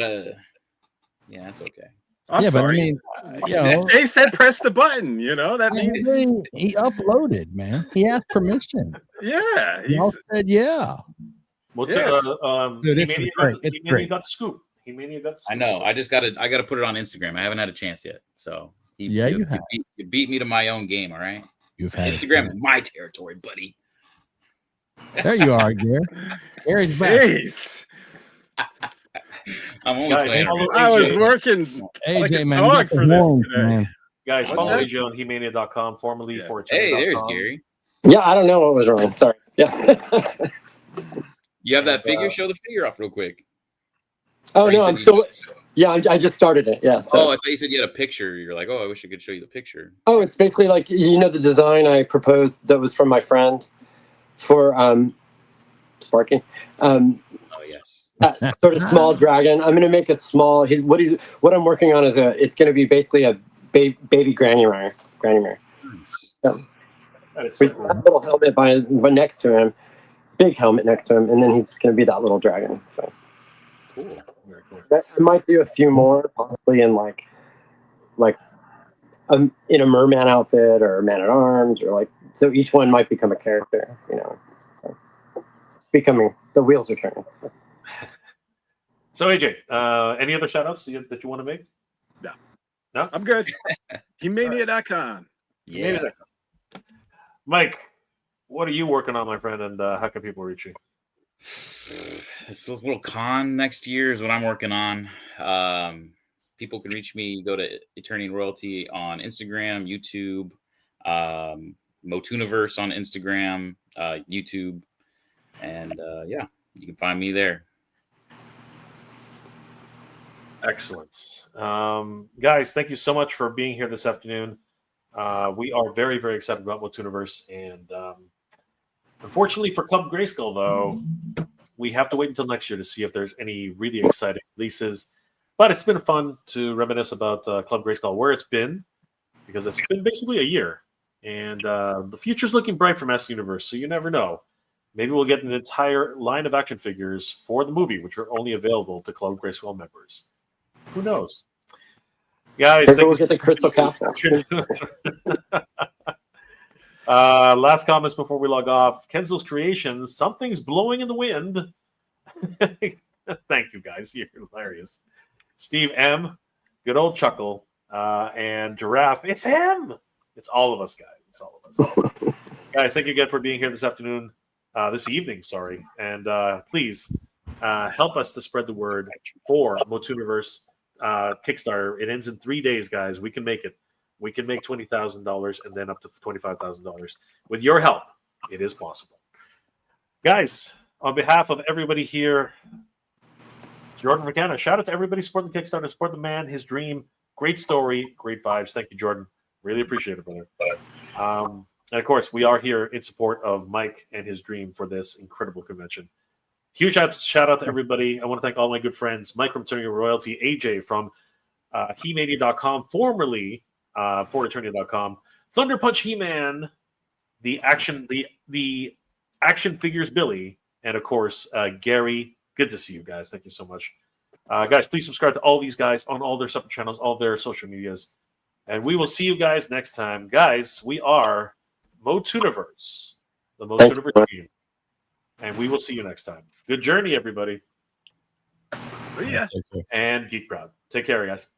yeah, that's okay. I'm sorry. But I mean, they said press the button. That means he uploaded, man. He asked permission. Yeah. He said, yeah. Well, Yes. Dude, it's great. He got the scoop. He got the scoop. I know. I gotta put it on Instagram. I haven't had a chance yet. So you have. You beat me to my own game. All right. You've had Instagram is my territory, buddy. There you are, Gary. Gary's back. Jeez. I'm only Guys, playing. I was working AJ, like a man, dog for this today. man. Guys, What's follow that? AJ on He-Mania.com, formerly for Hey, there's Gary. Yeah, I don't know what was wrong. Sorry. Yeah. You have that figure? Show the figure off real quick. Oh Or you no, said I'm you still. Yeah, I just started it. Yeah. So. Oh, I thought you said you had a picture. You're like, oh, I wish I could show you the picture. Oh, it's basically like, you know, the design I proposed that was from my friend for Sparky. Oh yes. That sort of small dragon. I'm going to make a small. What I'm working on is it's going to be basically a baby granny mare. So, That is so with cool. a little helmet by next to him, big helmet next to him, and then he's just going to be that little dragon. So. Cool. Very cool. I might do a few more, possibly in like in a merman outfit or a man at arms, or like, so each one might become a character. You know, so becoming the wheels are turning. So AJ, any other shout outs that you want to make? No? I'm good. He-Mania.com. Yeah. Mike, what are you working on, my friend, and how can people reach you? This little con next year is what I'm working on. People can reach me. Go to Eternian Royalty on Instagram, YouTube, MOTUNIVERSE on Instagram, YouTube, and yeah, you can find me there. Excellent. Guys, thank you so much for being here this afternoon. We are very, very excited about MOTUNIVERSE, and unfortunately for Club Grayskull, though, we have to wait until next year to see if there's any really exciting releases. But it's been fun to reminisce about Club Grayskull, where it's been, because it's been basically a year. And the future's looking bright for Master Universe, so you never know. Maybe we'll get an entire line of action figures for the movie, which are only available to Club Grayskull members. Who knows? Guys, Maybe we'll get the Crystal Castle. Last comments before we log off. Kenzo's Creations, something's blowing in the wind. Thank you, guys. You're hilarious. Steve M, good old chuckle. And Giraffe, it's him. It's all of us, guys. It's all of us. Guys, thank you again for being here this afternoon. This evening, sorry. And please help us to spread the word for MOTUNIVERSE Kickstarter. It ends in 3 days, guys. We can make it. We can make $20,000 and then up to $25,000. With your help, it is possible. Guys, on behalf of everybody here, Jordan Vergana, shout out to everybody supporting the Kickstarter, support the man, his dream. Great story, great vibes. Thank you, Jordan. Really appreciate it, brother. And of course, we are here in support of Mike and his dream for this incredible convention. Huge shout out to everybody. I want to thank all my good friends, Mike from Eternian Royalty, AJ from He-Mania.com, formerly for Eternian.com, Thunder Punch He-Man, the action figures Billy, and of course Gary. Good to see you guys. Thank you so much. Guys, please subscribe to all these guys on all their separate channels, all their social medias. And we will see you guys next time. Guys, we are MOTUNIVERSE, the MOTUNIVERSE team. And we will see you next time. Good journey, everybody. See ya. And Geek Proud. Take care, guys.